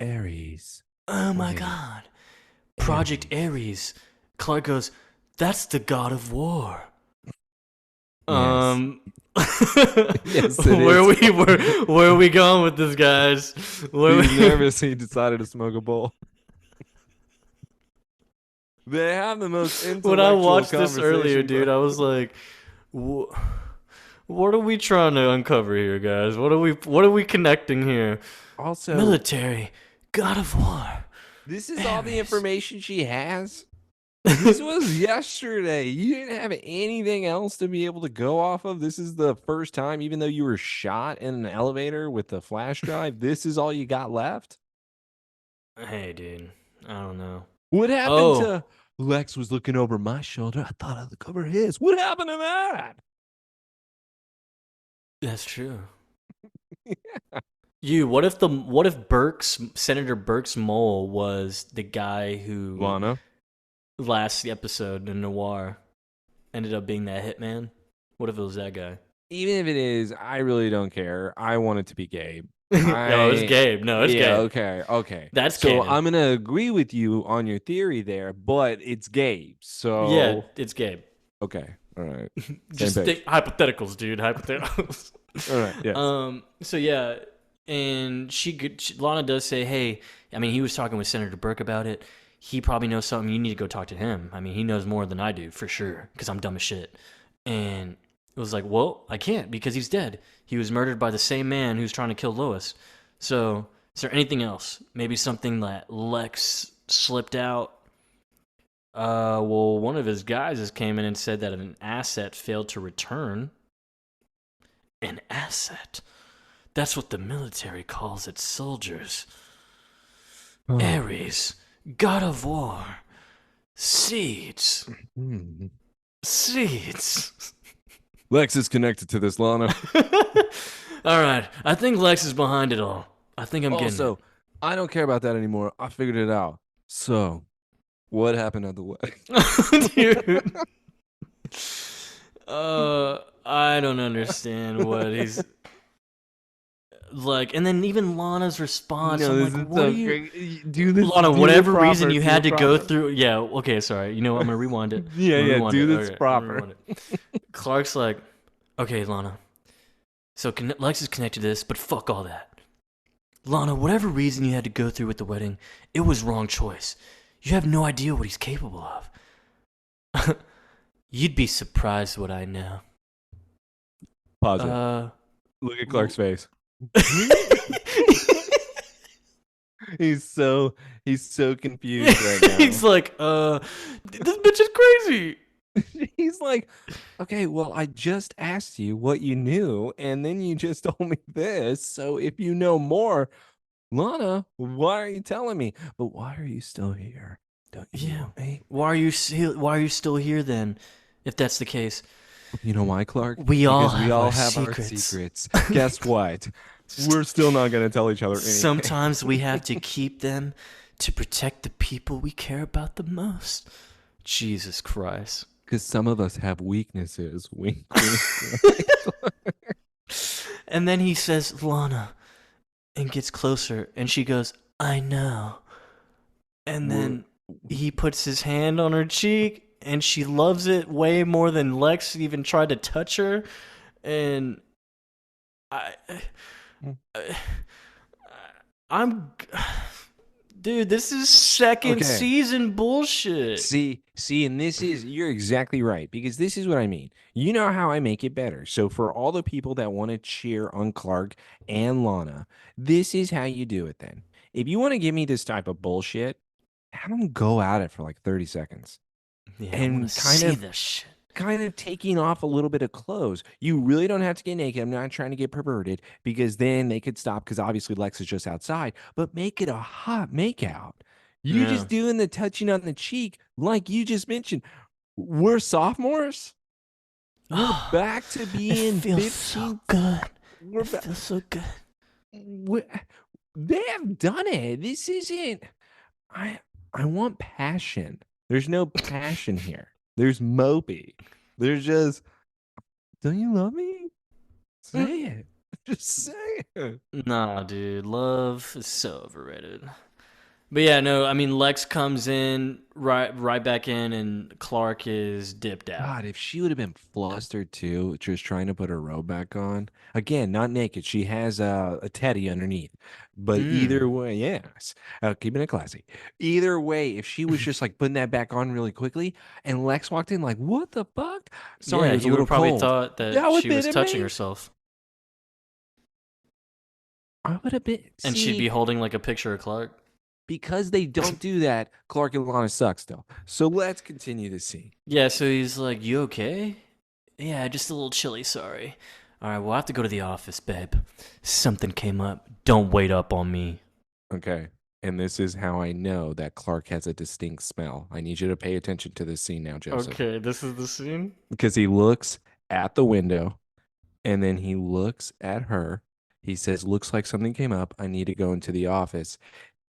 Ares. Oh my god. Project Ares. Clark goes, that's the god of war. Yes. Yes, where are we going with this, guys? He's nervous. He decided to smoke a bowl. They have the most intellectual When I watched this conversation, earlier, dude, I was like, what are we trying to uncover here, guys? What are we connecting here? Also, Military, god of war. This is all the information she has. This was yesterday. You didn't have anything else to be able to go off of. This is the first time, even though you were shot in an elevator with the flash drive, this is all you got left? Hey, dude. I don't know. What happened to Lex was looking over my shoulder? I thought I'd look over his. What happened to that? That's true. Yeah. What if Senator Burke's mole was the guy who Lana? last episode in Noir ended up being that hitman? What if it was that guy? Even if it is, I really don't care. I want it to be Gabe. No, it's Gabe. No, it's Gabe. Okay. That's so canon. I'm gonna agree with you on your theory there, but it's Gabe. So yeah, it's Gabe. Okay, all right. Just think hypotheticals, dude. Hypotheticals. All right. Yes. So yeah, and Lana does say, "Hey, I mean, he was talking with Senator Burke about it. He probably knows something. You need to go talk to him. I mean, he knows more than I do for sure because I'm dumb as shit." And it was like, well, I can't because he's dead. He was murdered by the same man who's trying to kill Lois. So, is there anything else? Maybe something that Lex slipped out? Well, one of his guys just came in and said that an asset failed to return. An asset? That's what the military calls its soldiers. Ares, god of war. Seeds. Seeds. Lex is connected to this, Lana. All right, I think Lex is behind it all. I think I'm getting Also, I don't care about that anymore. I figured it out. So, what happened at the wedding? Dude. I don't understand what he's like. And then even Lana's response, I'm like, what are you... Do this, Lana, do whatever proper, reason you had to go proper. through... Yeah, okay, sorry. You know what? I'm going to rewind it. Do this proper. Clark's like, okay, Lana. So Lex is connected to this, but fuck all that. Lana, whatever reason you had to go through with the wedding, it was wrong choice. You have no idea what he's capable of. You'd be surprised what I know. Pause Look at Clark's face. He's so confused right He's now. like, this bitch is crazy. He's like, okay, well, I just asked you what you knew, and then you just told me this. So if you know more, Lana, why are you telling me? But why are you still here? Don't you Yeah. want me? Why are you still here then? If that's the case, You know why, Clark? we all Because we have all our have our secrets. secrets. Guess what? We're still not going to tell each other anything. Sometimes we have to keep them to protect the people we care about the most. Jesus Christ. Because some of us have weaknesses. Wink, wink. And then he says, Lana, and gets closer, and she goes, I know. And then he puts his hand on her cheek, and she loves it way more than Lex even tried to touch her. And I, I'm, dude, this is second season bullshit. See, and you're exactly right, because this is what I mean. You know how I make it better. So for all the people that want to cheer on Clark and Lana, this is how you do it then. If you want to give me this type of bullshit, have them go at it for like 30 seconds. Yeah, I want to see this shit. Kind of taking off a little bit of clothes. You really don't have to get naked. I'm not trying to get perverted, because then they could stop, because obviously Lex is just outside, but make it a hot makeout. You just doing the touching on the cheek, like you just mentioned. We're sophomores. We're back to being 15. So good. It feels so good. They have done it. This isn't. I want passion. There's no passion here. There's mopey. There's just, don't you love me? Say it. Just say it. Nah, dude. Love is so overrated. But yeah, no, I mean, Lex comes in, right back in, and Clark is dipped out. God, if she would have been flustered too, just trying to put her robe back on. Again, not naked. She has a teddy underneath. But either way, yes. Keeping it classy. Either way, if she was just like putting that back on really quickly, and Lex walked in like, what the fuck? Sorry, it was a little probably cold. thought that she was touching herself. I would have been. And she'd be holding like a picture of Clark. Because they don't do that, Clark and Lana suck still. So let's continue the scene. Yeah, so he's like, you okay? Yeah, just a little chilly, sorry. All right, we'll have to go to the office, babe. Something came up. Don't wait up on me. Okay. And this is how I know that Clark has a distinct smell. I need you to pay attention to this scene now, Joseph. Okay, this is the scene? Because he looks at the window, and then he looks at her. He says, looks like something came up. I need to go into the office.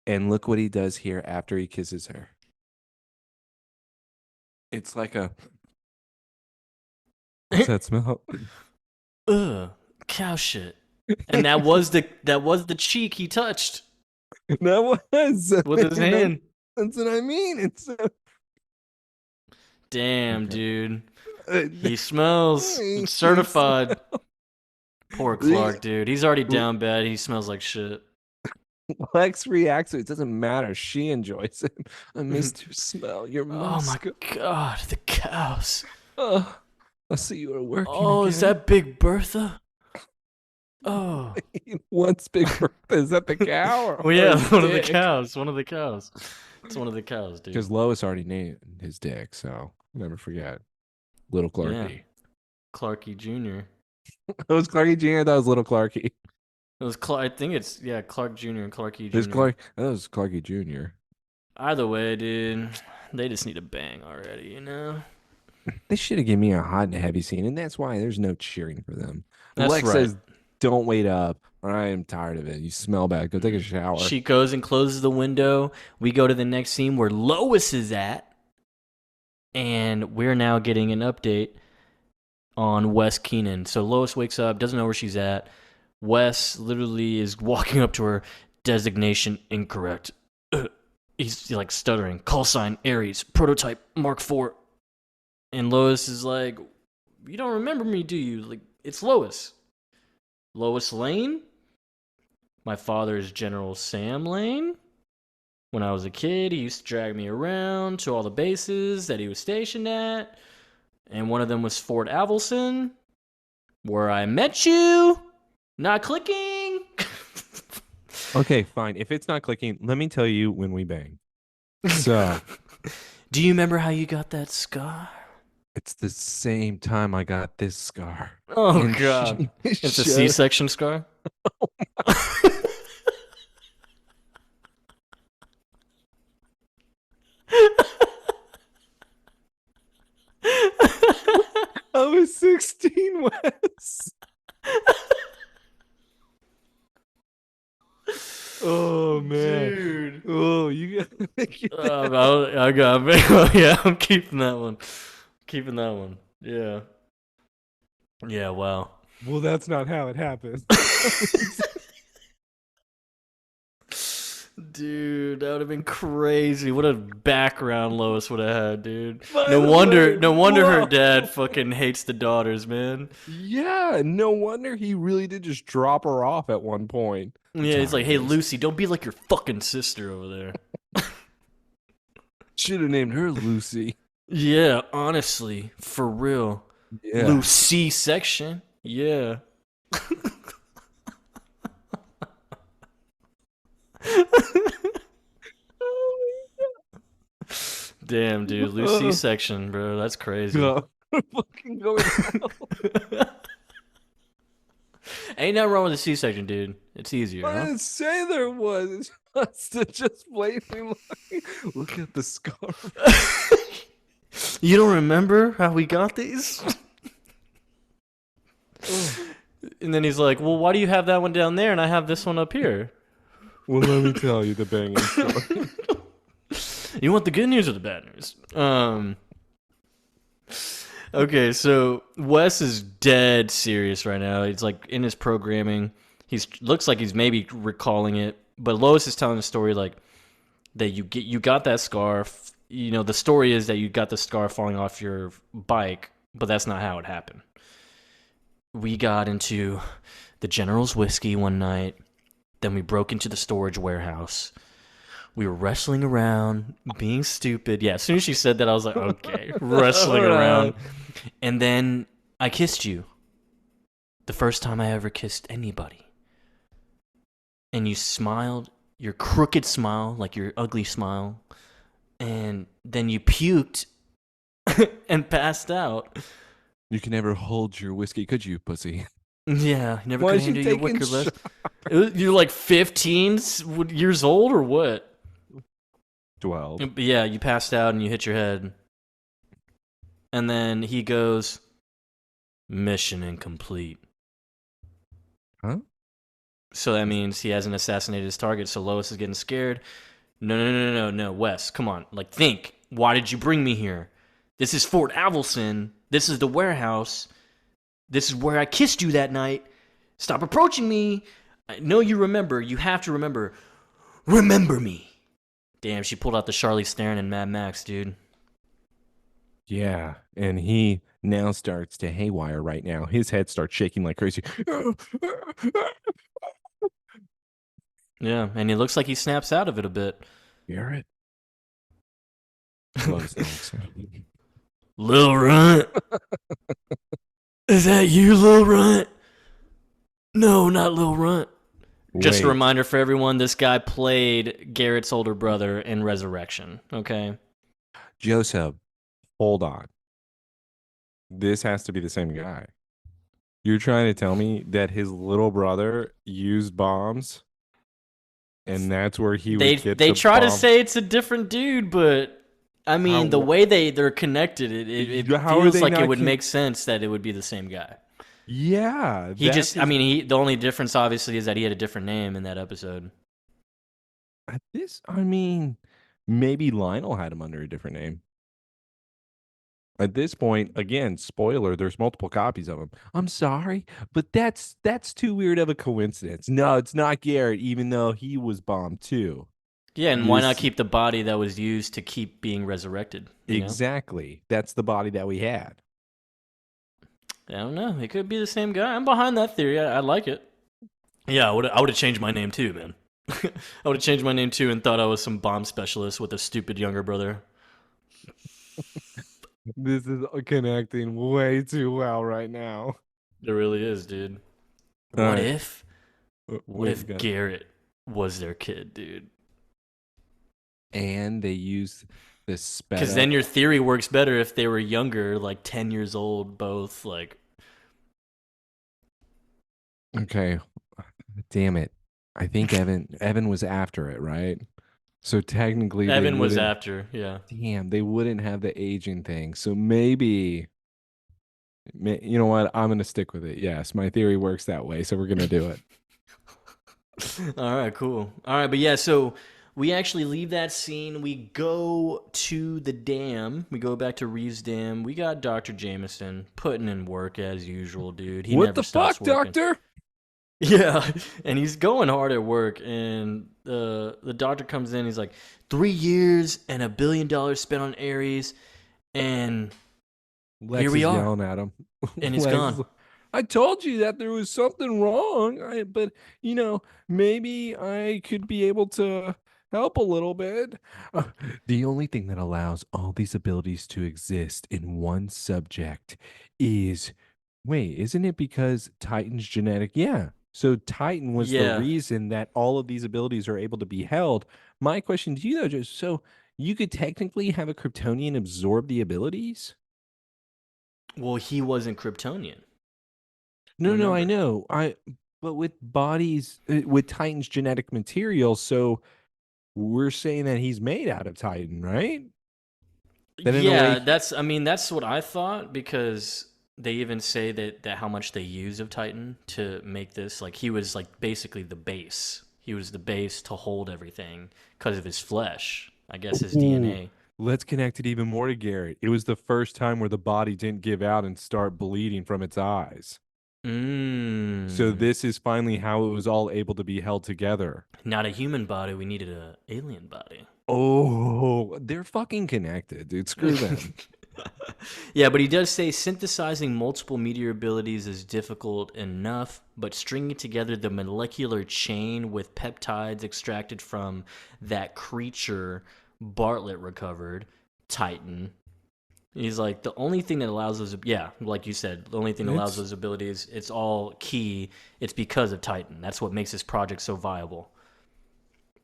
And look what he does here after he kisses her. It's like a... What's that smell? Ugh, cow shit. And that was the cheek he touched. That was with his hand. That's what I mean. It's damn, dude. He smells. It's certified. Poor Clark, dude. He's already down bad. He smells like shit. Lex reacts. It doesn't matter. She enjoys it. I missed your smell. Your musk. Oh my god, the cows. Oh, I see you are working. Oh, again. Is that Big Bertha? Oh. What's Big Bertha? Is that the cow? Well, yeah, one of the cows. One of the cows. It's one of the cows, dude. Because Lois already named his dick, so never forget. Little Clarky. Yeah. Clarky Jr. It was Clarky Jr. That was Little Clarky. It was I think it's Clark Jr. and Clarky Jr. That was Clarky Jr. Either way, dude, they just need to bang already, you know? They should have given me a hot and heavy scene, and that's why there's no cheering for them. That's Lex right. says, don't wait up, or I am tired of it. You smell bad. Go take a shower. She goes and closes the window. We go to the next scene where Lois is at, and we're now getting an update on Wes Keenan. So Lois wakes up, doesn't know where she's at. Wes literally is walking up to her, designation incorrect. He's like stuttering. Call sign Aries, prototype Mark IV. And Lois is like, you don't remember me, do you? Like, it's Lois. Lois Lane? My father is General Sam Lane. When I was a kid, he used to drag me around to all the bases that he was stationed at. And one of them was Fort Avelson, where I met you. Not clicking. Okay, fine. If it's not clicking, let me tell you when we bang. So Do you remember how you got that scar? it's the same time I got this scar. Oh And God, it's a shut C-section scar. I was 16, Wes. Oh man. Dude. Oh, you gotta make it. I got it. Yeah, I'm keeping that one. Keeping that one. Yeah. Yeah, wow. Well, that's not how it happened. Dude, that would have been crazy. What a background Lois would have had, dude. By No the wonder way, no wonder her whoa. dad fucking hates the daughters, man. Yeah, no wonder he really did just drop her off at one point. Yeah, he's like, "Hey Lucy, don't be like your fucking sister over there." Should have named her Lucy. Yeah, honestly, for real. Yeah. Lucy section. Yeah. Damn, dude, Lucy section, bro. That's crazy. God. Fucking going out. Ain't nothing wrong with the C-section, dude. It's easier. I Huh? didn't say there was. It's just blatantly like, look at the scarf. You don't remember how we got these? And then he's like, "Well, why do you have that one down there and I have this one up here?" Well, let me tell you the banging story. You want the good news or the bad news? Okay, so Wes is dead serious right now. He's like in his programming. He's looks like he's maybe recalling it, but Lois is telling the story like that you got that scarf. You know, the story is that you got the scarf falling off your bike, but that's not how it happened. We got into the General's whiskey one night. Then we broke into the storage warehouse. We were wrestling around, being stupid. Yeah, as soon as she said that, I was like, okay, wrestling around. And then I kissed you. The first time I ever kissed anybody. And you smiled, your crooked smile, like your ugly smile. And then you puked and passed out. You can never hold your whiskey, could you, pussy? Yeah, never Why could is you handle your taking wicker list. You're like 15 years old or what? 12. Yeah, you passed out and you hit your head. And then he goes, mission incomplete. Huh? So that means he hasn't assassinated his target, so Lois is getting scared. No, Wes, come on. Like, think. Why did you bring me here? This is Fort Avelson. This is the warehouse. This is where I kissed you that night. Stop approaching me. I know you remember. You have to remember. Remember me. Damn, she pulled out the Charlize Theron and Mad Max, dude. Yeah, and he now starts to haywire right now. His head starts shaking like crazy. Yeah, and it looks like he snaps out of it a bit. Garrett. Lil Runt. Is that you, Lil Runt? No, not Lil Runt. Just a reminder for everyone, this guy played Garrett's older brother in Resurrection, okay? Joseph, hold on. This has to be the same guy. You're trying to tell me that his little brother used bombs, and that's where he would get They the try to bomb? say it's a different dude, but I mean, the way they're connected, it feels like it would make sense that it would be the same guy. Yeah. The only difference obviously is that he had a different name in that episode. Maybe Lionel had him under a different name. At this point, again, spoiler, there's multiple copies of him. I'm sorry, but that's too weird of a coincidence. No, it's not Garrett, even though he was bombed too. Yeah, and why not keep the body that was used to keep being resurrected? Exactly. That's the body that we had. I don't know. It could be the same guy. I'm behind that theory. I like it. Yeah, I would have changed my name too, man. I would have changed my name too and thought I was some bomb specialist with a stupid younger brother. This is connecting way too well right now. It really is, dude. What if? What Wait, you if got. Garrett was their kid, dude? And they used this sped Because then up. your theory works better if they were younger, like 10 years old, both. Like, Okay, damn it. I think Evan was after it, right? So technically they Evan was wouldn't. after, yeah. Damn, they wouldn't have the aging thing. So maybe, you know what? I'm gonna stick with it. Yes, my theory works that way. So we're gonna do it. All right, cool. All right, but yeah, so we actually leave that scene. We go to the dam. We go back to Reeves Dam. We got Dr. Jameson putting in work as usual, dude. He What never the stops fuck, working. doctor? Yeah, and he's going hard at work. And the doctor comes in. He's like, 3 years and $1 billion spent on Ares, and here Lex we is are. yelling at him. And it's Lex gone. is like, I told you that there was something wrong. But maybe I could be able to help a little bit. Uh, the only thing that allows all these abilities to exist in one subject is, wait, isn't it because Titan's genetic? Yeah. So Titan was the Yeah. reason that all of these abilities are able to be held. My question to you though, just so you could technically have a Kryptonian absorb the abilities? Well, he wasn't Kryptonian. No, no, I Remember? know. But with bodies, with Titan's genetic material, so we're saying that he's made out of Titan, right? Then in a way, Yeah, that's what I thought because they even say that how much they use of Titan to make this. Like he was like basically the base. He was the base to hold everything because of his flesh. I guess his ooh, DNA. let's connect it even more to Garrett. It was the first time where the body didn't give out and start bleeding from its eyes. So Mmm. this is finally how it was all able to be held together. Not a human body. We needed a alien body. Oh, they're fucking connected, dude. Screw them. Yeah, but he does say synthesizing multiple meteor abilities is difficult enough, but stringing together the molecular chain with peptides extracted from that creature Bartlett recovered, Titan. He's like, the only thing that allows those, yeah, like you said, the only thing that allows It's those abilities, it's all key. It's because of Titan. That's what makes this project so viable.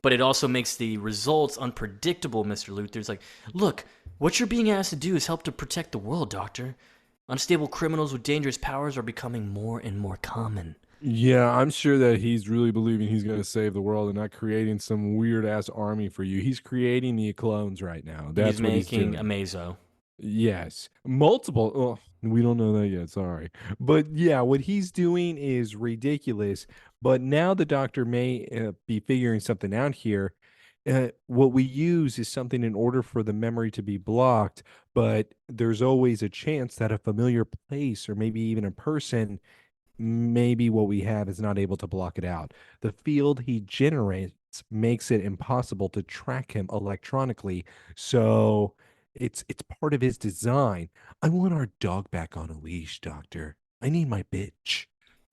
But it also makes the results unpredictable, Mr. Luther's like, look, what you're being asked to do is help to protect the world, Doctor. Unstable criminals with dangerous powers are becoming more and more common. Yeah, I'm sure that he's really believing he's going to save the world and not creating some weird ass army for you. He's creating the clones right now. He's That's what he's making doing. Amazo. Yes, multiple. Oh, we don't know that yet. Sorry, but yeah, what he's doing is ridiculous. But now the doctor may be figuring something out here. What we use is something in order for the memory to be blocked, but there's always a chance that a familiar place or maybe even a person, maybe what we have is not able to block it out. The field he generates makes it impossible to track him electronically. So it's part of his design. I want our dog back on a leash, doctor. I need my bitch,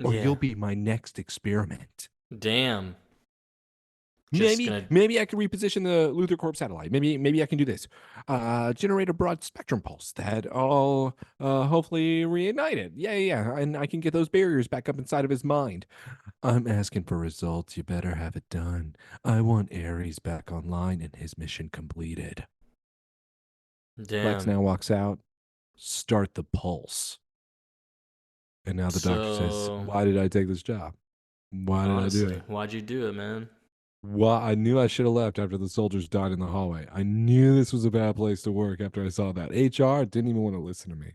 or Yeah. you'll be my next experiment. Damn. Just Maybe gonna. maybe I can reposition the Luther Corp satellite. Maybe I can do this. Generate a broad spectrum pulse that all hopefully reignite it. Yeah. And I can get those barriers back up inside of his mind. I'm asking for results. You better have it done. I want Ares back online and his mission completed. Lex Damn. now walks out. Start the pulse. And now the doctor says, So, why did I take this job? Why did I do honestly, it? why'd you do it, man? Well, I knew I should have left after the soldiers died in the hallway. I knew this was a bad place to work after I saw that. HR didn't even want to listen to me.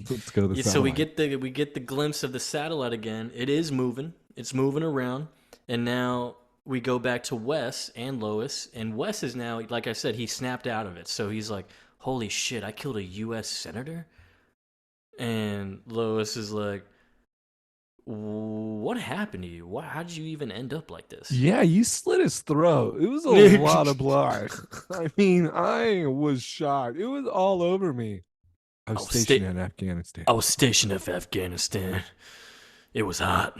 Let's go to the Yeah, so we satellite. get the glimpse of the satellite again. It is moving. It's moving around, and now we go back to Wes and Lois. And Wes is now, like I said, he snapped out of it. So he's like, "Holy shit! I killed a U.S. senator." And Lois is like, "What happened to you? How did you even end up like this?" Yeah, you slit his throat. It was a lot of blood. I mean, I was shocked. It was all over me. I I was was stationed sta- in Afghanistan. I was stationed in Afghanistan. It was hot.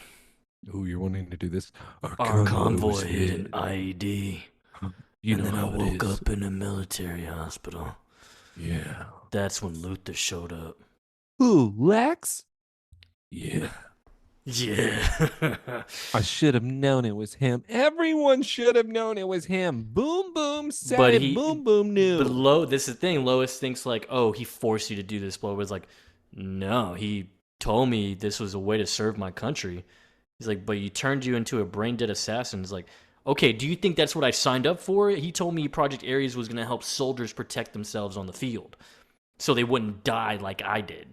Oh, you're wanting to do this? Our Our convoy was convoy hit an hit. IED. You And know then I how it woke is. up in a military hospital. Yeah. That's when Luther showed up. Who, Lex? Yeah. Yeah. I should have known it was him. Everyone should have known it was him. Boom, boom, said but it. Boom, he, boom, but knew. This is the thing. Lois thinks like, oh, he forced you to do this. But was like, no, he told me this was a way to serve my country. He's like, but you turned you into a brain dead assassin. He's like, okay, do you think that's what I signed up for? He told me Project Ares was going to help soldiers protect themselves on the field so they wouldn't die like I did.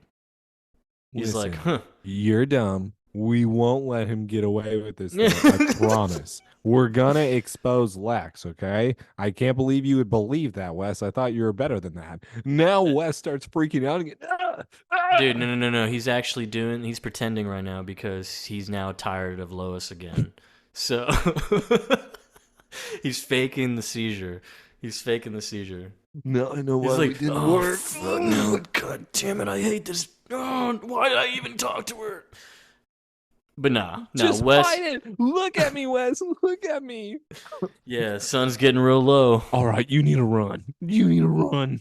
He's like, Listen, huh. you're dumb. We won't let him get away with this, though. I promise. We're gonna expose Lex, okay? I can't believe you would believe that, Wes. I thought you were better than that. Now Wes starts freaking out again. Dude, no. He's pretending right now because he's now tired of Lois again. So he's faking the seizure. He's faking the seizure. No, I know He's why we like, didn't oh, work. fuck no. God damn it. I hate this. Oh, why did I even talk to her? But nah, Just Wes. fight it. Look at me, Wes. Look at me. Yeah, sun's getting real low. All right, you need to run. You need to run.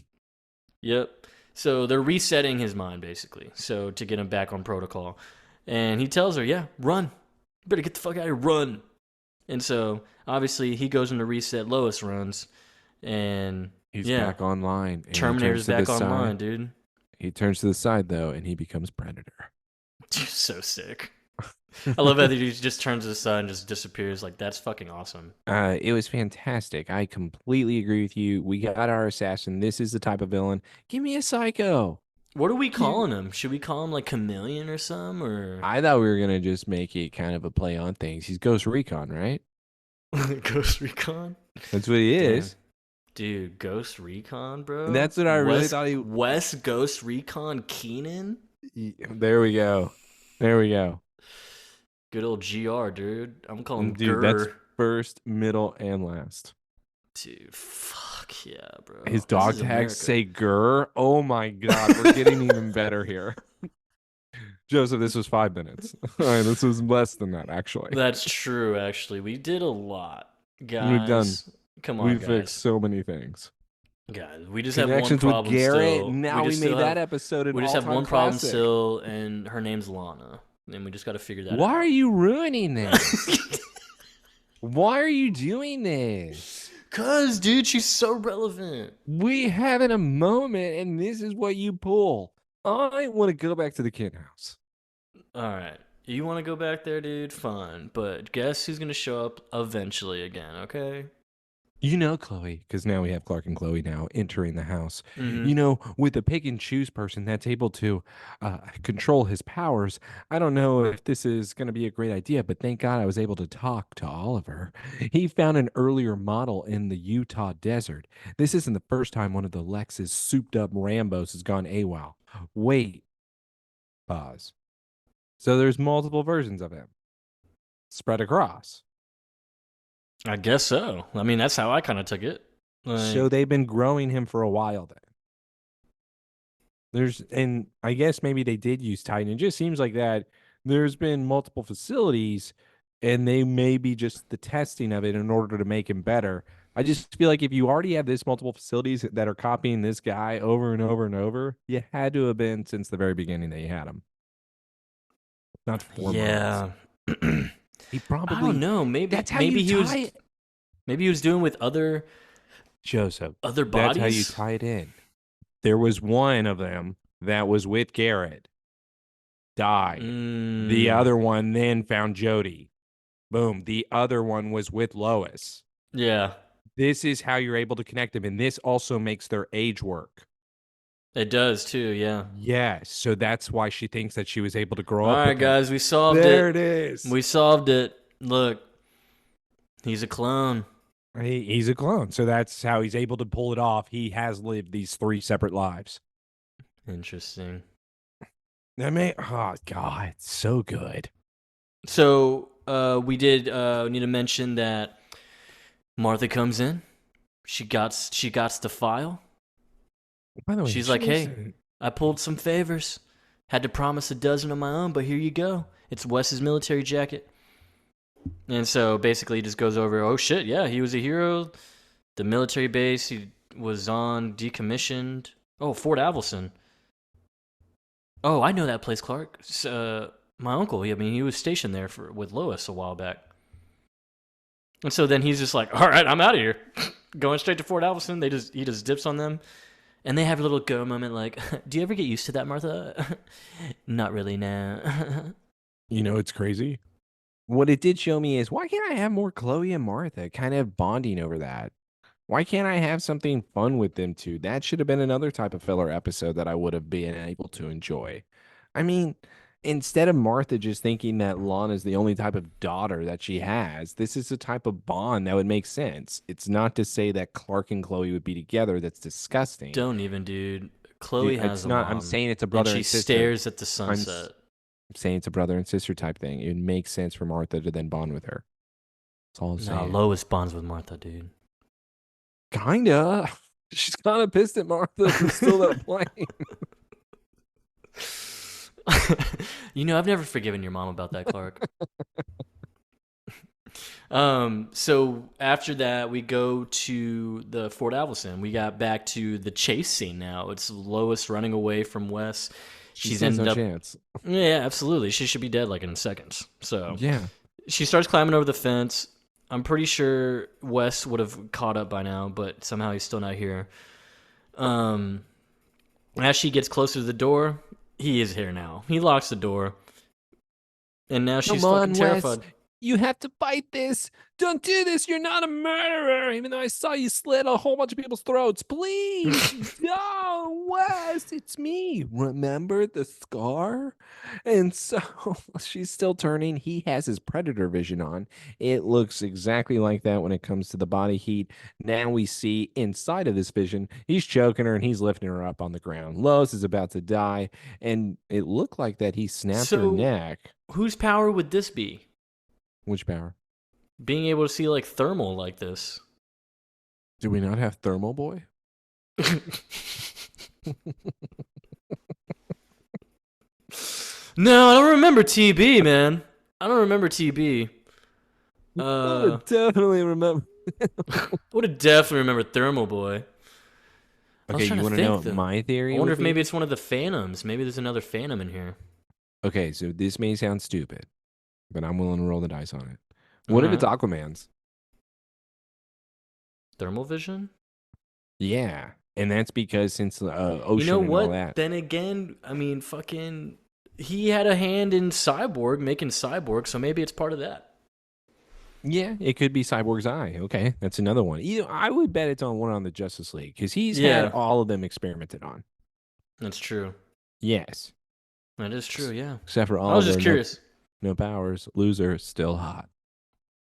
Yep. So they're resetting his mind, basically. So to get him back on protocol. And he tells her, yeah, run. You better get the fuck out of here, run. And so, obviously, he goes into reset. Lois runs. And, He's yeah. back online. And Terminator's back online, dude. He turns to the side, though, and he becomes Predator. So sick. I love how he just turns to the side and just disappears. Like, that's fucking awesome. It was fantastic. I completely agree with you. We got our assassin. This is the type of villain. Give me a psycho. What are we calling him? Should we call him, like, Chameleon or something? Or I thought we were going to just make it kind of a play on things. He's Ghost Recon, right? Ghost Recon? That's what he is. Damn. Dude, Ghost Recon, bro. And that's what I really thought he... Wes Ghost Recon Keenan? There we go. There we go. Good old GR, dude. I'm calling him Dude, Grr. that's first, middle, and last. Dude, fuck yeah, bro. His dog tags say Grr. Oh my god, we're getting even better here. Joseph, this was 5 minutes. All right, this was less than that, actually. That's true, actually. We did a lot. Guys, We've done. Come on, We've guys. fixed so many things. Guys, we just have one Connections problem with Garrett. still. Now we made that episode an We just have all-time one problem classic. still, and her name's Lana. And we just got to figure that out. Why are you ruining this? Why are you doing this? Cause, dude, she's so relevant. We having a moment, and this is what you pull. I want to go back to the kid house. All right. You want to go back there, dude? Fine. But guess who's going to show up eventually again, okay? You know, Chloe, because now we have Clark and Chloe now entering the house. Mm-hmm. You know, with a pick and choose person that's able to control his powers, I don't know if this is going to be a great idea, but thank God I was able to talk to Oliver. He found an earlier model in the Utah desert. This isn't the first time one of the Lex's souped up Rambos has gone AWOL. Wait. Pause. So there's multiple versions of him spread across. I guess so. I mean, that's how I kind of took it. So they've been growing him for a while then. And I guess maybe they did use Titan. It just seems like that there's been multiple facilities and they may be just the testing of it in order to make him better. I just feel like if you already have this multiple facilities that are copying this guy over and over and over, you had to have been since the very beginning that you had him. Not 4 months. Yeah. He probably... I don't know. Maybe That's how maybe you he tie was. it. Maybe he was doing with other Joseph. other bodies. That's how you tie it in. There was one of them that was with Garrett, died. The other one then found Jody. Boom. The other one was with Lois. Yeah. This is how you're able to connect them. And this also makes their age work. It does too, yeah. Yes. So that's why she thinks that she was able to grow All up. right, with guys, we solved it. There it is. We solved it. Look, he's a clone. He's a clone. So that's how he's able to pull it off. He has lived these 3 separate lives. Interesting. Oh, God, it's so good. So we did need to mention that Martha comes in. She got the file. By the way, She's like, hey, I pulled some favors. Had to promise a dozen of my own, but here you go. It's Wes's military jacket. And so basically he just goes over, oh shit, yeah, he was a hero. The military base he was on decommissioned. Oh, Fort Avelson. Oh, I know that place, Clark. My uncle. I mean, he was stationed there with Lois a while back. And so then he's just like, all right, I'm out of here. Going straight to Fort Alverson. He just dips on them. And they have a little go moment like, do you ever get used to that, Martha? Not really, no. You know, it's crazy. What it did show me is why can't I have more Chloe and Martha kind of bonding over that? Why can't I have something fun with them two? That should have been another type of filler episode that I would have been able to enjoy. I mean, instead of Martha just thinking that Lana is the only type of daughter that she has, this is a type of bond that would make sense. It's not to say that Clark and Chloe would be together. That's disgusting. Don't even, dude. Chloe Dude, has it's a not. I'm mom, saying it's a and brother she and sister. stares at the I'm sunset. saying it's a brother and sister type thing. It makes sense for Martha to then bond with her. That's all I'm No, saying. Lois bonds with Martha, dude. Kinda. She's kind of pissed at Martha for still that plane. I've never forgiven your mom about that, Clark. So after that, we go to the Fort Alverson. We got back to the chase scene now. It's Lois running away from Wes. She's ended up. Chance. Yeah, absolutely. She should be dead like in seconds. So Yeah. she starts climbing over the fence. I'm pretty sure Wes would have caught up by now, but somehow he's still not here. As she gets closer to the door, he is here now. He locks the door. And now she's fucking terrified. Wes. You have to fight this. Don't do this. You're not a murderer. Even though I saw you slit a whole bunch of people's throats. Please. No, Wes. It's me. Remember the scar? And so she's still turning. He has his predator vision on. It looks exactly like that when it comes to the body heat. Now we see inside of this vision, he's choking her and he's lifting her up on the ground. Lois is about to die. And it looked like that he snapped her neck. Whose power would this be? Which power? Being able to see like thermal like this. Do we not have Thermal Boy? No, I don't remember TB, man. I don't remember TB. I would definitely remember. Would have definitely remembered Thermal Boy. Okay, you want to know my theory? I wonder if maybe it's one of the Phantoms. Maybe there's another Phantom in here. Okay, so this may sound stupid, but I'm willing to roll the dice on it. What if it's Aquaman's? Thermal vision? Yeah, and that's because since ocean you know and what? all that. Then again, I mean, fucking, he had a hand in Cyborg, making Cyborg, so maybe it's part of that. Yeah, it could be Cyborg's eye. Okay, that's another one. I would bet it's on one on the Justice League because he's had all of them experimented on. That's true. Yes. That is true, yeah. Except for all I was just curious. No powers, loser, still hot.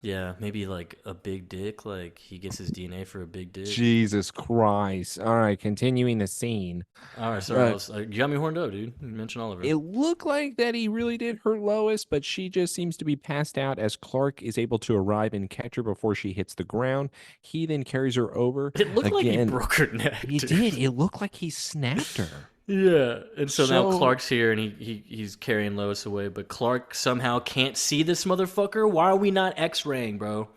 Yeah, maybe like a big dick, like he gets his DNA for a big dick. Jesus Christ. All right, continuing the scene. All right, sorry. You got me horned up, dude. You mentioned Oliver. It looked like that he really did hurt Lois, but she just seems to be passed out as Clark is able to arrive and catch her before she hits the ground. He then carries her over. It looked like he broke her neck. He did. It looked like he snapped her. Yeah, and so now Clark's here and he's carrying Lois away, but Clark somehow can't see this motherfucker. Why are we not X-raying, bro?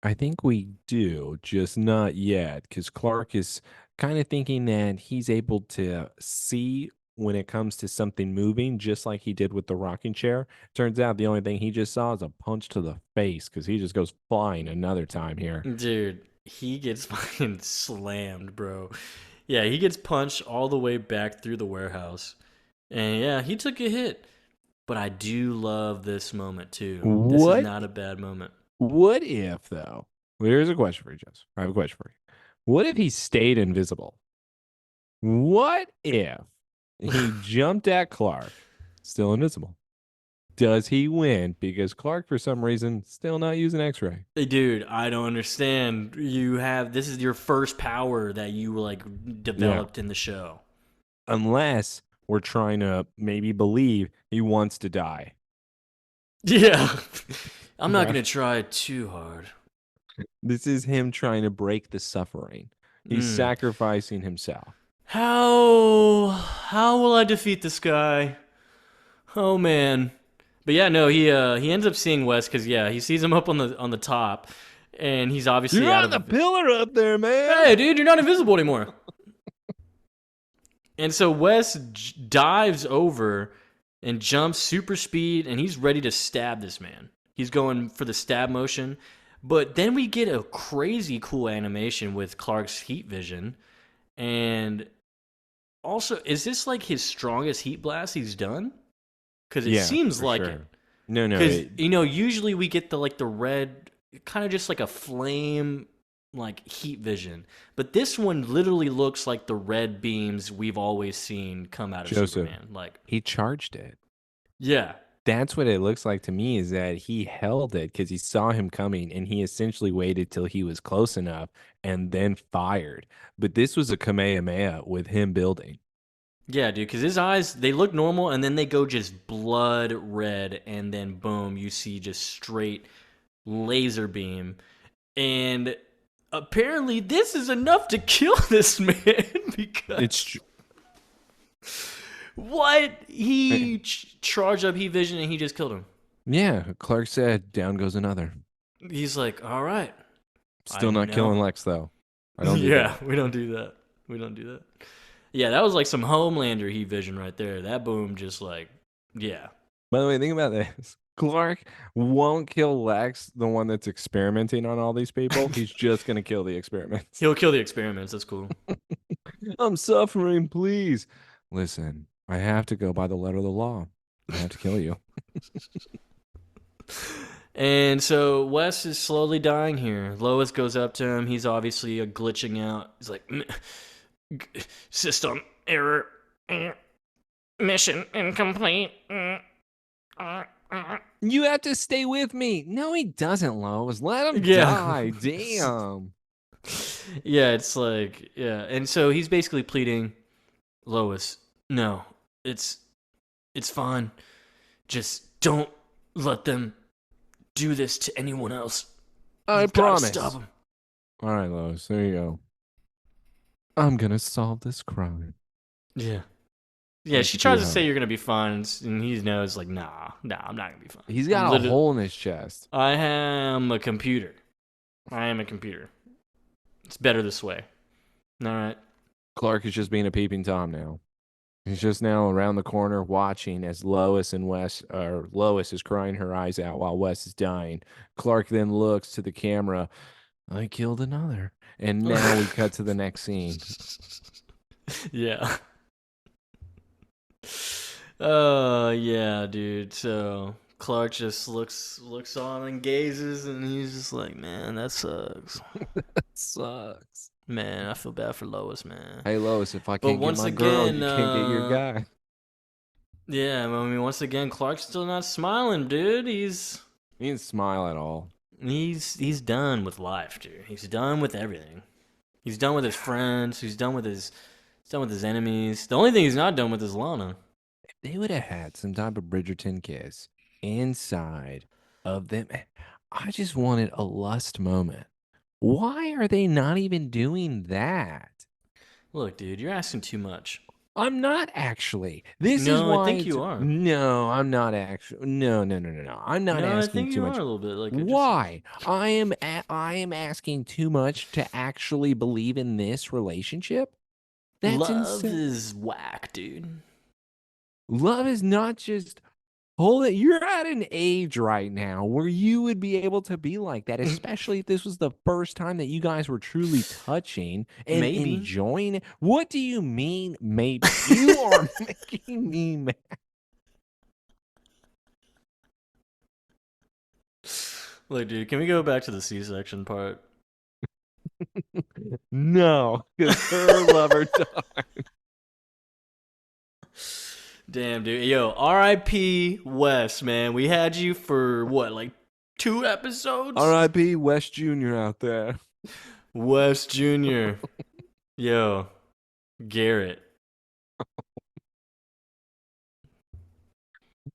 I think we do, just not yet, because Clark is kind of thinking that he's able to see when it comes to something moving, just like he did with the rocking chair. Turns out the only thing he just saw is a punch to the face, because he just goes flying another time here. Dude, he gets fucking slammed, bro. Yeah, he gets punched all the way back through the warehouse. And yeah, he took a hit. But I do love this moment too. This is not a bad moment. What if, though? Well, here's a question for you, Jess. I have a question for you. What if he stayed invisible? What if he jumped at Clark, still invisible? Does he win? Because Clark, for some reason, still not using X-ray. Hey, dude, I don't understand. This is your first power that you like developed in the show. Unless we're trying to maybe believe he wants to die. Yeah. I'm not going to try too hard. This is him trying to break the suffering. He's sacrificing himself. How will I defeat this guy? Oh, man. But yeah, no, he ends up seeing Wes because he sees him up on the top, and he's obviously you're on the pillar up there, man. Hey, dude, you're not invisible anymore. And so Wes dives over and jumps super speed, and he's ready to stab this man. He's going for the stab motion. But then we get a crazy cool animation with Clark's heat vision. And also, is this like his strongest heat blast he's done? Because it Yeah, seems for like sure. it. No, Because, usually we get the red, kind of just like a flame, like heat vision. But this one literally looks like the red beams we've always seen come out of Joseph, Superman. Like, he charged it. yeah. That's what it looks like to me, is that he held it because he saw him coming and he essentially waited till he was close enough and then fired. But this was a Kamehameha with him building. Yeah, dude, because his eyes, they look normal, and then they go just blood red, and then boom, you see just straight laser beam. And apparently this is enough to kill this man, because... It's What? He charged up heat vision, and he just killed him. yeah, Clark said, down goes another. He's like, all right. Still not killing Lex, though. I don't do Yeah, that. we don't do that. We don't do that. Yeah, that was like some Homelander heat vision right there. That boom just like, yeah. By the way, think about this. Clark won't kill Lex, the one that's experimenting on all these people. He's just going to kill the experiments. He'll kill the experiments. That's cool. I'm suffering, please. Listen, I have to go by the letter of the law. I have to kill you. And so Wes is slowly dying here. Lois goes up to him. He's obviously glitching out. He's like, system error. Mission incomplete. You have to stay with me. No, he doesn't, Lois. Let him Yeah. die. Damn. Yeah, it's like, yeah. And so he's basically pleading, Lois, no, it's fine. Just don't let them do this to anyone else. I You've gotta promise. stop them. All right, Lois. There you go. I'm going to solve this crime. Yeah. Yeah, she tries to say you're going to be fine, and he knows, like, nah, I'm not going to be fine. He's got a hole in his chest. I am a computer. It's better this way. All right. Clark is just being a peeping Tom now. He's just now around the corner watching as Lois is crying her eyes out while Wes is dying. Clark then looks to the camera. I killed another. And now we cut to the next scene. Yeah. Oh, yeah, dude. So Clark just looks on and gazes, and he's just like, man, that sucks. Sucks. Man, I feel bad for Lois, man. Hey, Lois, if I can't get my girl, you can't get your guy. Yeah, I mean, once again, Clark's still not smiling, dude. He didn't smile at all. He's done with life, dude. He's done with everything. He's done with his friends. He's done with his enemies. The only thing he's not done with is Lana. If they would have had some type of Bridgerton kiss inside of them, I just wanted a lust moment. Why are they not even doing that? Look, dude, you're asking too much. I'm not actually. This is No, why I think you are. No, I'm not actually. No. I'm not No, I asking think too you much. are a little bit. Like, Why? I am asking too much to actually believe in this relationship. That's love insane. is whack, dude. Love is not just hold it. You're at an age right now where you would be able to be like that, especially if this was the first time that you guys were truly touching and Maybe. enjoying it. What do you mean, maybe? You are making me mad. Look, dude, can we go back to the C-section part? No, because her lover died. Damn, dude. Yo, R.I.P. Wes, man. We had you for, what, like 2 episodes? R.I.P. Wes Jr. out there. Wes Jr. Yo, Garrett.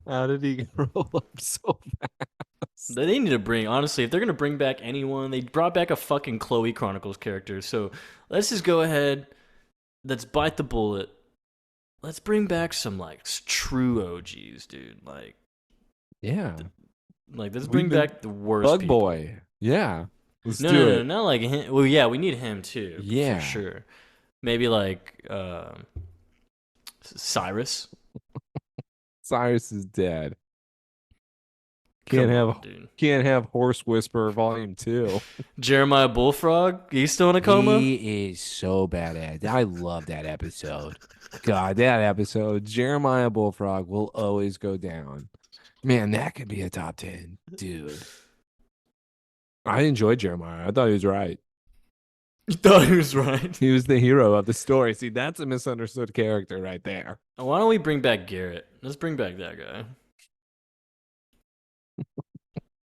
How did he grow up so fast? They need to bring, honestly, if they're going to bring back anyone, they brought back a fucking Chloe Chronicles character. So let's just go ahead. Let's bite the bullet. Let's bring back some, like, true OGs, dude. Like, yeah. Let's bring back the worst Bug people. Boy. Yeah. Let's No, do no, it. no, not like him. Well, yeah, we need him too. Yeah. For sure. Maybe like Cyrus. Cyrus is dead. Can't Come have on, dude. can't have Horse Whisperer Volume 2. Jeremiah Bullfrog, he's still in a coma? He is so badass. I love that episode. God, that episode, Jeremiah Bullfrog will always go down. Man, that could be a top 10, dude. I enjoyed Jeremiah. I thought he was right. You thought he was right. He was the hero of the story. See, that's a misunderstood character right there. Why don't we bring back Garrett? Let's bring back that guy.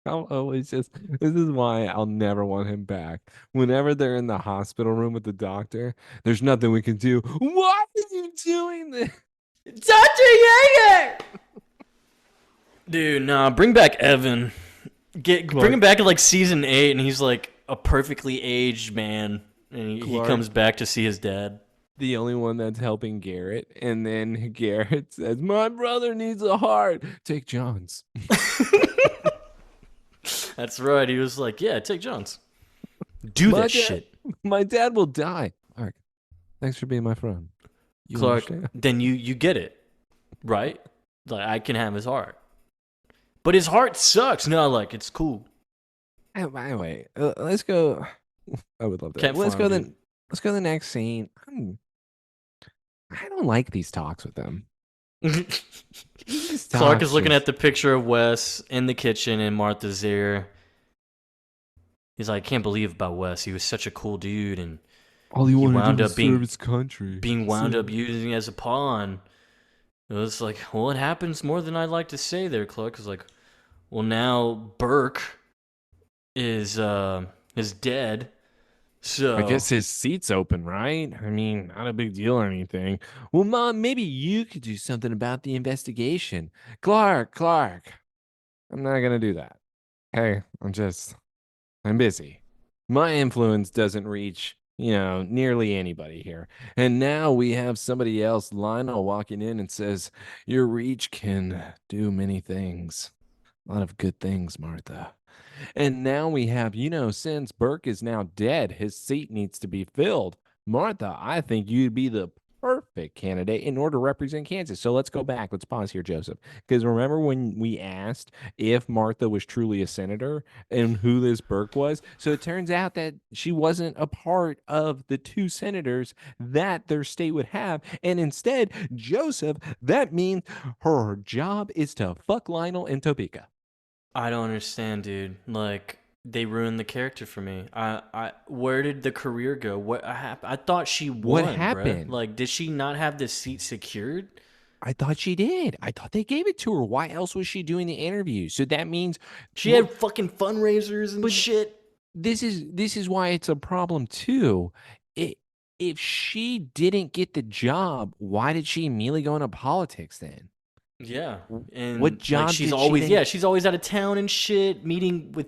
I'll always just, this is why I'll never want him back. Whenever they're in the hospital room with the doctor, there's nothing we can do. Why are you doing this? Dr. Yeager! Dude, nah, bring back Evan. Bring him back in like season 8, and he's like a perfectly aged man, and he comes back to see his dad. The only one that's helping Garrett, and then Garrett says, "My brother needs a heart. Take John's." That's right. He was like, "Yeah, take John's. Do that shit." My dad will die. Clark, thanks for being my friend. You Clark, understand? then you get it, right? Like I can have his heart, but his heart sucks. No, like it's cool. Anyway, let's go. I would love that. Can't Let's farm, go. dude. Let's go to the next scene. I don't like these talks with them. Clark is looking at the picture of Wes in the kitchen, and Martha's there. He's like, I can't believe about Wes. He was such a cool dude, and all he wanted wound to do up was being serve his country. Being wound up using as a pawn. It was like, well, it happens more than I'd like to say there, Clark. It's like, well, now Burke is dead. So I guess his seat's open, right? I mean, not a big deal or anything. Well, Mom, maybe you could do something about the investigation. Clark. I'm not gonna do that. Hey, I'm busy. My influence doesn't reach, nearly anybody here. And now we have somebody else, Lionel, walking in and says, your reach can do many things. A lot of good things, Martha. And now we have, since Burke is now dead, his seat needs to be filled. Martha, I think you'd be the perfect candidate in order to represent Kansas. So let's go back. Let's pause here, Joseph. Because remember when we asked if Martha was truly a senator and who this Burke was? So it turns out that she wasn't a part of the 2 senators that their state would have. And instead, Joseph, that means her job is to fuck Lionel and Topeka. I don't understand, dude. Like they ruined the character for me. Where did the career go? What happened? I thought she won. What happened? Bruh. Like, did she not have the seat secured? I thought she did. I thought they gave it to her. Why else was she doing the interview? So that means she had fucking fundraisers and shit. This is why it's a problem too. If she didn't get the job, why did she immediately go into politics then? Yeah, and what job? Like, she's always out of town and shit, meeting with.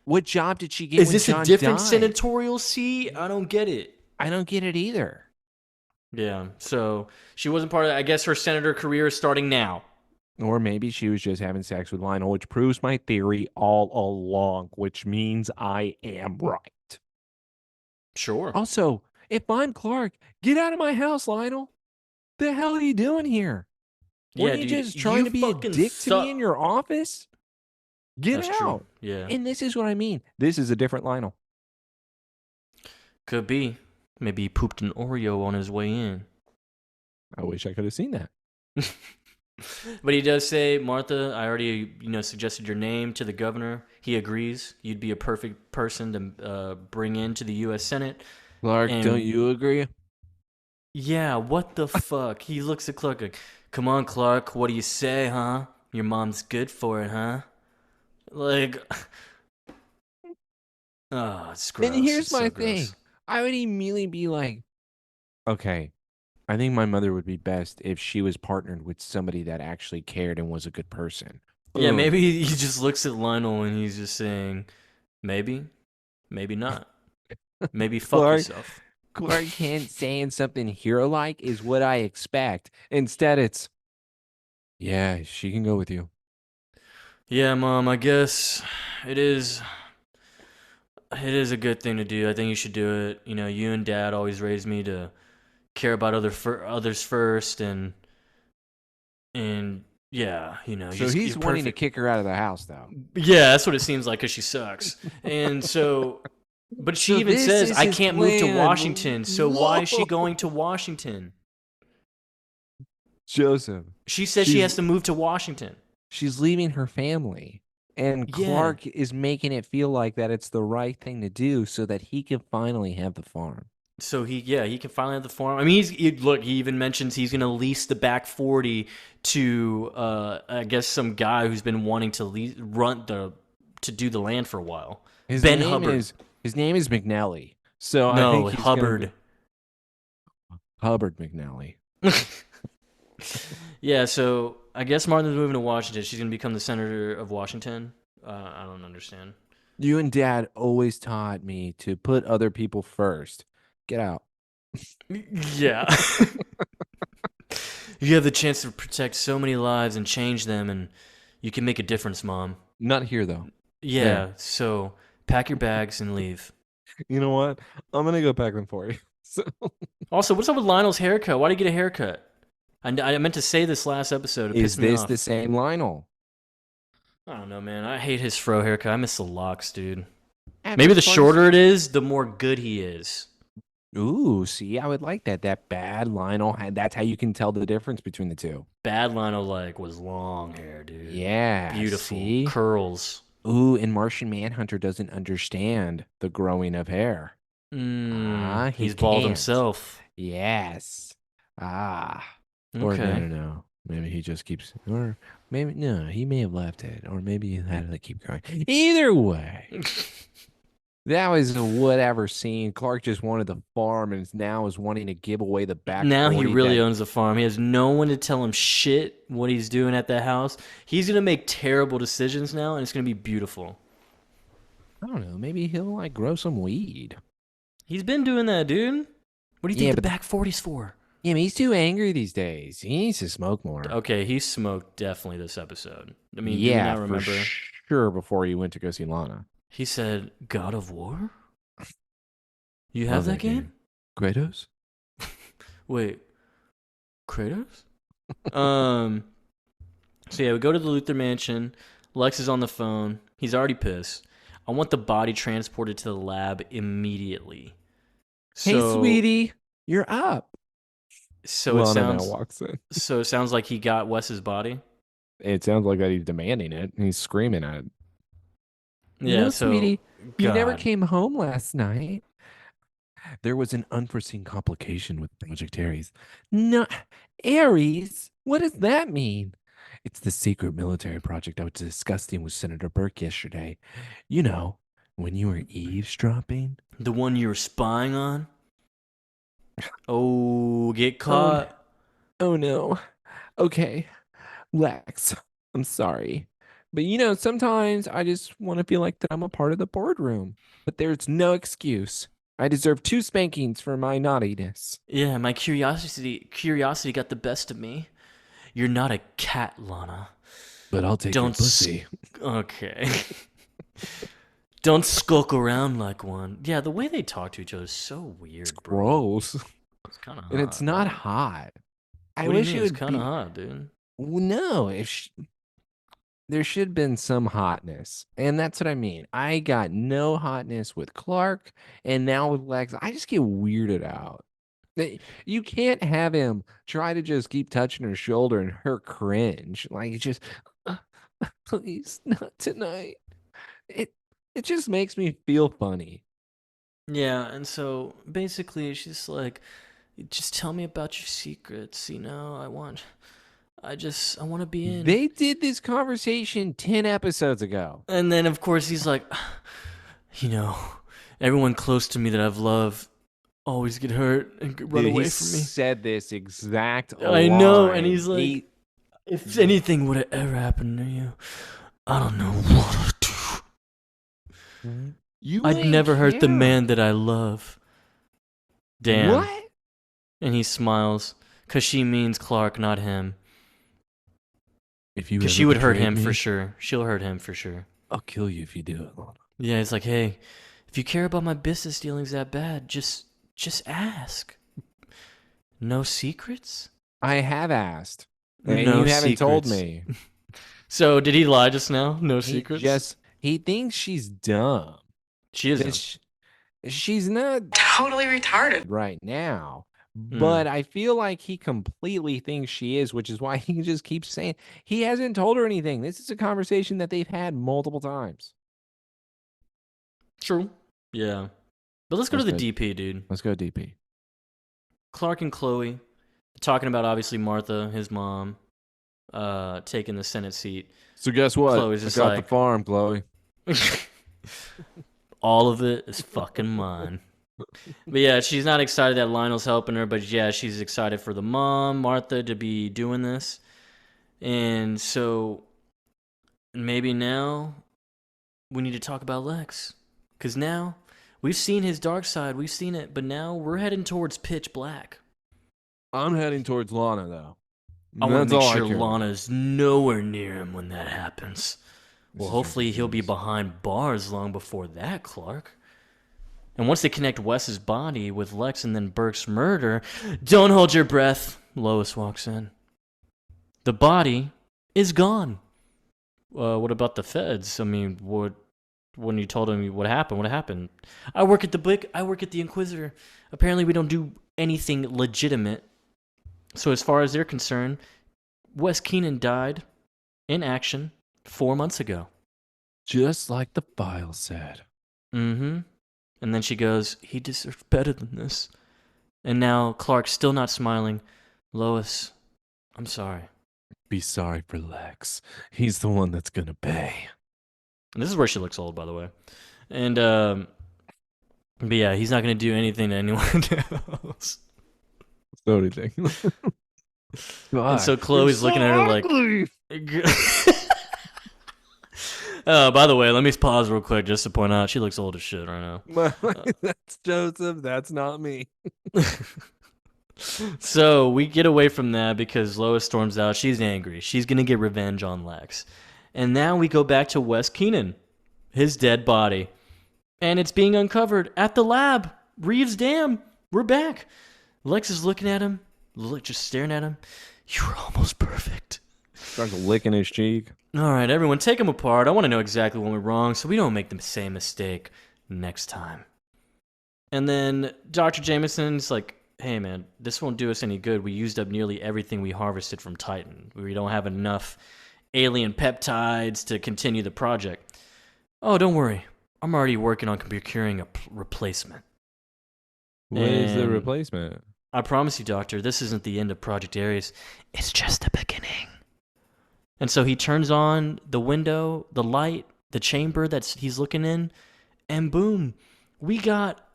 What job did she get? Is this a different senatorial seat? I don't get it. I don't get it either. Yeah, so she wasn't part of that. I guess her senator career is starting now. Or maybe she was just having sex with Lionel, which proves my theory all along, which means I am right. Sure. Also, if I'm Clark, get out of my house, Lionel. The hell are you doing here? Were you just trying to be a dick to me in your office? Get out. True. Yeah. And this is what I mean. This is a different Lionel. Could be. Maybe he pooped an Oreo on his way in. I wish I could have seen that. But he does say, Martha, I already, suggested your name to the governor. He agrees. You'd be a perfect person to bring into the U.S. Senate. Clark, don't you agree? Yeah, what the fuck? He looks at Clark like, come on, Clark, what do you say, huh? Your mom's good for it, huh? Like, oh, it's gross. And here's my thing. I would immediately be like, okay, I think my mother would be best if she was partnered with somebody that actually cared and was a good person. Yeah, maybe he just looks at Lionel and he's just saying, maybe not. Maybe fuck yourself. Clark Kent saying something hero-like is what I expect. Instead, it's, yeah, she can go with you. Yeah, Mom, I guess it is a good thing to do. I think you should do it. You and Dad always raised me to care about others first, and And yeah, So he's you're wanting to perfect. kick her out of the house, though. Yeah, that's what it seems like because she sucks. And so, but she So even this says, is I his can't move to plan. Washington. So why is she Whoa, going to Washington? Joseph. She says she She's has to move to Washington. she's leaving her family, and Yeah. Clark is making it feel like that it's the right thing to do so that he can finally have the farm. So he can finally have the farm. I mean, look, he even mentions he's going to lease the back 40 to, I guess, some guy who's been wanting to to do the land for a while. His Ben name Hubbard. is his name is McNally. So I No, think he's gonna Hubbard. be Hubbard McNally. Yeah, so I guess Martha's moving to Washington. She's going to become the senator of Washington. I don't understand. You and Dad always taught me to put other people first. Get out. Yeah. You have the chance to protect so many lives and change them, and you can make a difference, Mom. Not here though. Yeah, There. so pack your bags and leave. You know what? I'm gonna go pack them for you. So Also, what's up with Lionel's haircut? Why did he get a haircut? I meant to say this last episode. It is pissed me this off. the same Lionel? I don't know, man. I hate his fro haircut. I miss the locks, dude. At Maybe this the part shorter it is, the more good he is. Ooh, see, I would like that. That bad Lionel that's how you can tell the difference between the two. Bad Lionel was long hair, dude. Yeah, Beautiful see? curls. Ooh, and Martian Manhunter doesn't understand the growing of hair. He He's bald can't. himself. Yes. Ah. Or Okay. no. Maybe he just keeps, or maybe no, he may have left it, or maybe he had to keep growing. Either way, that was a whatever scene. Clark just wanted the farm, and now is wanting to give away the back. Now he 40 really that- owns the farm. He has no one to tell him shit what he's doing at the house. He's gonna make terrible decisions now, and it's gonna be beautiful. I don't know. Maybe he'll like grow some weed. He's been doing that, dude. What do you think Yeah, the but- back 40's for? Yeah, but he's too angry these days. He needs to smoke more. Okay, he smoked definitely this episode. I mean, do you Yeah, not remember? for sure. Before he went to go see Lana. He said, "God of War." You have Love that game? Kratos? Wait, Kratos? So yeah, we go to the Luthor mansion. Lex is on the phone. He's already pissed. I want the body transported to the lab immediately. Hey, sweetie, you're up. So Lana now walks in. So it sounds like he got Wes's body. It sounds like that he's demanding it. He's screaming at it. Yeah, Sweetie, you never God. came home last night. There was an unforeseen complication with Project Ares. No, Ares? What does that mean? It's the secret military project I was discussing with Senator Burke yesterday. You know, when you were eavesdropping. The one you were spying on? Oh, get caught. Oh no. Okay, Lex, I'm sorry. But you know, sometimes I just want to feel like that I'm a part of the boardroom. But there's no excuse. I deserve 2 spankings for my naughtiness. Yeah, my curiosity got the best of me. You're not a cat, Lana. But I'll take your pussy. Okay. Don't skulk around like one. Yeah, the way they talk to each other is so weird, bro. Gross. It's kind of hot. And it's not hot. I What do you wish mean? it It's would kind be. of hot, dude. Well, no, there should have been some hotness. And that's what I mean. I got no hotness with Clark, and now with Lex, I just get weirded out. You can't have him try to just keep touching her shoulder and her cringe. Like, just, please, not tonight. It just makes me feel funny. Yeah, and so basically she's like, just tell me about your secrets, I want to be in. They did this conversation 10 episodes ago. And then of course he's like, everyone close to me that I've loved always get hurt and run Dude, away he from me. said this exact I know, line. and he's like, if anything would have ever happened to you, I don't know what I'd do. I'd never hurt the man that I love. Damn. What? And he smiles, because she means Clark, not him. Because she would hurt him for sure. She'll hurt him for sure. I'll kill you if you do it. Yeah, it's like, hey, if you care about my business dealings that bad, just ask. No secrets? I have asked. And No you haven't told secrets. me. So did he lie just now? No He secrets? he thinks she's dumb. She is That him. she's not totally retarded right now. Mm. But I feel like he completely thinks she is, which is why he just keeps saying he hasn't told her anything. This is a conversation that they've had multiple times. True. Yeah. But let's go to the DP, dude. Let's go DP. Clark and Chloe talking about obviously Martha, his mom, taking the Senate seat. So guess what? Chloe's just I got like, the farm, Chloe. all of it is fucking mine. But yeah, she's not excited that Lionel's helping her, but yeah, she's excited for the mom, Martha, to be doing this. And so maybe now we need to talk about Lex. Because now we've seen his dark side, we've seen it, but now we're heading towards pitch black. I'm heading towards Lana, though. I want to make sure Lana's nowhere near him when that happens. Well, hopefully he'll be behind bars long before that, Clark. And once they connect Wes's body with Lex and then Burke's murder, don't hold your breath. Lois walks in. The body is gone. What about the feds? I mean, when you told him what happened, what happened? I work at the Blick. I work at the Inquisitor. Apparently, we don't do anything legitimate. So as far as they're concerned, Wes Keenan died in action 4 months ago. Just like the file said. Mm-hmm. And then she goes, he deserves better than this. And now Clark's still not smiling. Lois, I'm sorry. Be sorry for Lex. He's the one that's gonna pay. And this is where she looks old, by the way. And, but yeah, he's not going to do anything to anyone else. So do you think? And so Chloe's looking at her like... by the way, let me pause real quick just to point out she looks old as shit right now. That's Joseph. That's not me. So we get away from that because Lois storms out. She's angry. She's going to get revenge on Lex. And now we go back to Wes Keenan, his dead body. And it's being uncovered at the lab. Reeves Dam. We're back. Lex is looking at him, just staring at him. You were almost perfect. Starts licking his cheek. All right, everyone, take them apart. I want to know exactly what went wrong so we don't make the same mistake next time. And then Dr. Jameson's like, hey, man, this won't do us any good. We used up nearly everything we harvested from Titan. We don't have enough alien peptides to continue the project. Oh, don't worry. I'm already working on procuring a replacement. What is the replacement? I promise you, Doctor, this isn't the end of Project Ares. It's just the beginning. And so he turns on the window, the light, the chamber that he's looking in, and boom, we got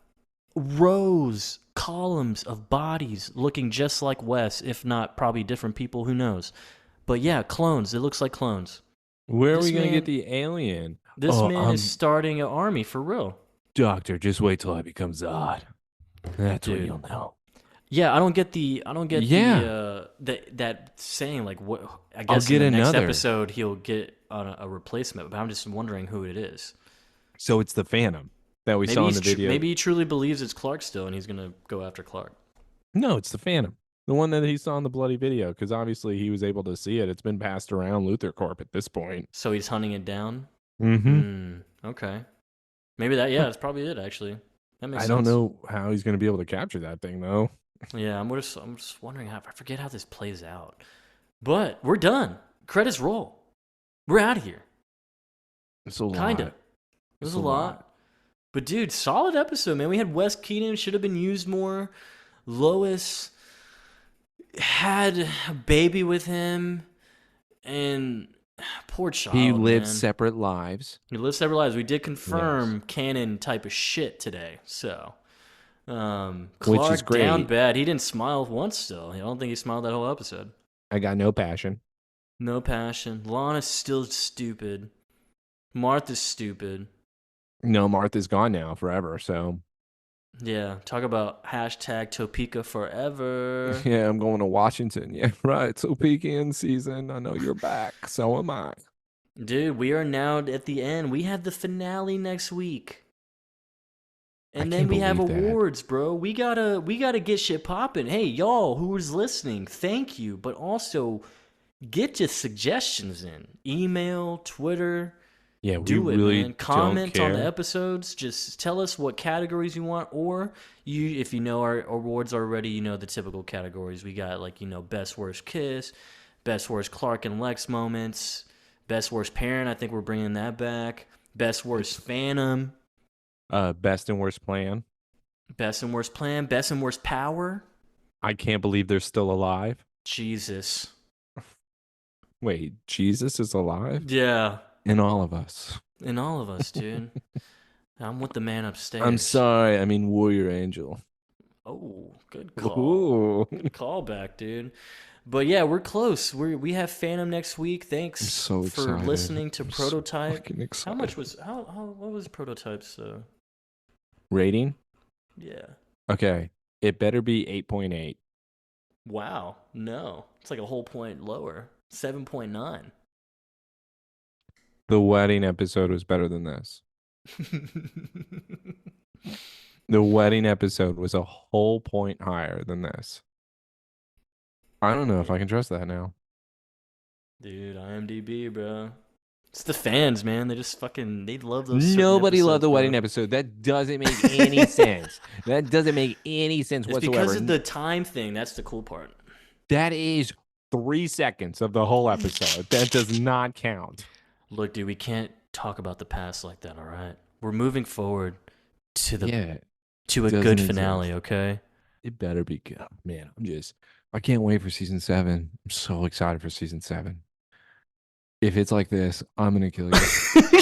rows, columns of bodies looking just like Wes, if not probably different people, who knows. But yeah, clones. It looks like clones. Where are we going to get the alien? This man is starting an army for real. Doctor, just wait till I become Zod. That's when you'll know. Yeah, I don't get that saying like what. I guess in the next episode he'll get a replacement, but I'm just wondering who it is. So it's the Phantom that we saw in the video. Maybe he truly believes it's Clark still, and he's gonna go after Clark. No, it's the Phantom, the one that he saw in the bloody video, because obviously he was able to see it. It's been passed around Luthor Corp at this point. So he's hunting it down. Okay, maybe that. Yeah, that's probably it. Actually, that makes sense. I don't know how he's going to be able to capture that thing though. Yeah, I'm just wondering how. I forget how this plays out. But we're done. Credits roll. We're out of here. It's a lot. Kinda. It was a lot. But dude, solid episode, man. We had Wes Keenan, should have been used more. Lois had a baby with him, and poor child. He lived separate lives. He lived separate lives. We did confirm canon type of shit today, so. Clark, which is great. Down bad. He didn't smile once still. I don't think he smiled that whole episode. I got no passion. No passion. Lana's still stupid. Martha's stupid. No, Martha's gone now forever, so. Yeah, talk about hashtag Topeka forever. Yeah, I'm going to Washington. Yeah, right. Topeka in season. I know you're back. So am I. Dude, we are now at the end. We have the finale next week. And then we have awards, bro. We gotta get shit popping. Hey, y'all who is listening, thank you. But also, Get your suggestions in. Email, Twitter. Yeah, we Do it, really man. don't Comment on the care. episodes. Just tell us what categories you want, or if you know our awards already, you know the typical categories. We got like best worst kiss, best worst Clark and Lex moments, best worst parent. I think we're bringing that back. Best worst Phantom, Best and worst plan. best and worst plan, best and worst power. I can't believe they're still alive. Jesus, Wait, Jesus is alive? yeah, In all of us. in all of us, dude. I'm with the man I'm upstairs. sorry, I mean Warrior Angel. Oh, good call. Ooh. Good call back, dude. But yeah, we're close. We have Phantom next week. I'm Thanks so for excited. listening to I'm so Prototype. fucking excited. How much was how what was Prototype's Rating? yeah. Okay. It better be 8.8. Wow. No. It's like a whole point lower. 7.9. The wedding episode was better than this. The wedding episode was a whole point higher than this. I don't know if I can trust that now. Dude, IMDb, bro. It's the fans, man. They just fucking they love those certain Nobody episodes, loved the bro. wedding episode. That doesn't make any sense. That doesn't make any sense It's whatsoever. because of the time thing. That's the cool part. That is 3 seconds of the whole episode. That does not count. Look, dude, we can't talk about the past like that, all right? We're moving forward to Yeah, to a doesn't good exist. finale, okay? It better be good. Man, I can't wait for season 7. I'm so excited for season 7. If it's like this, I'm gonna kill you.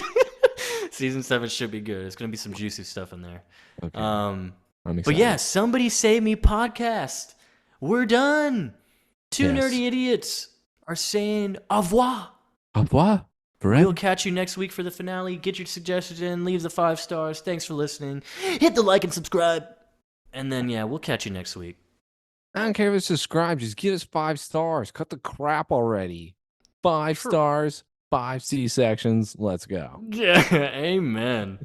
Season 7 should be good. It's gonna be some juicy stuff in there. Okay, I'm excited. But yeah, Somebody Save Me podcast. We're done. Two Yes. nerdy idiots are saying au revoir. Au revoir. Forever. We'll catch you next week for the finale. Get your suggestions in. Leave the 5 stars. Thanks for listening. Hit the like and subscribe. And then, yeah, we'll catch you next week. I don't care if it's subscribed. Just give us 5 stars. Cut the crap already. 5 True. stars, 5 C sections. Let's go. Yeah, amen.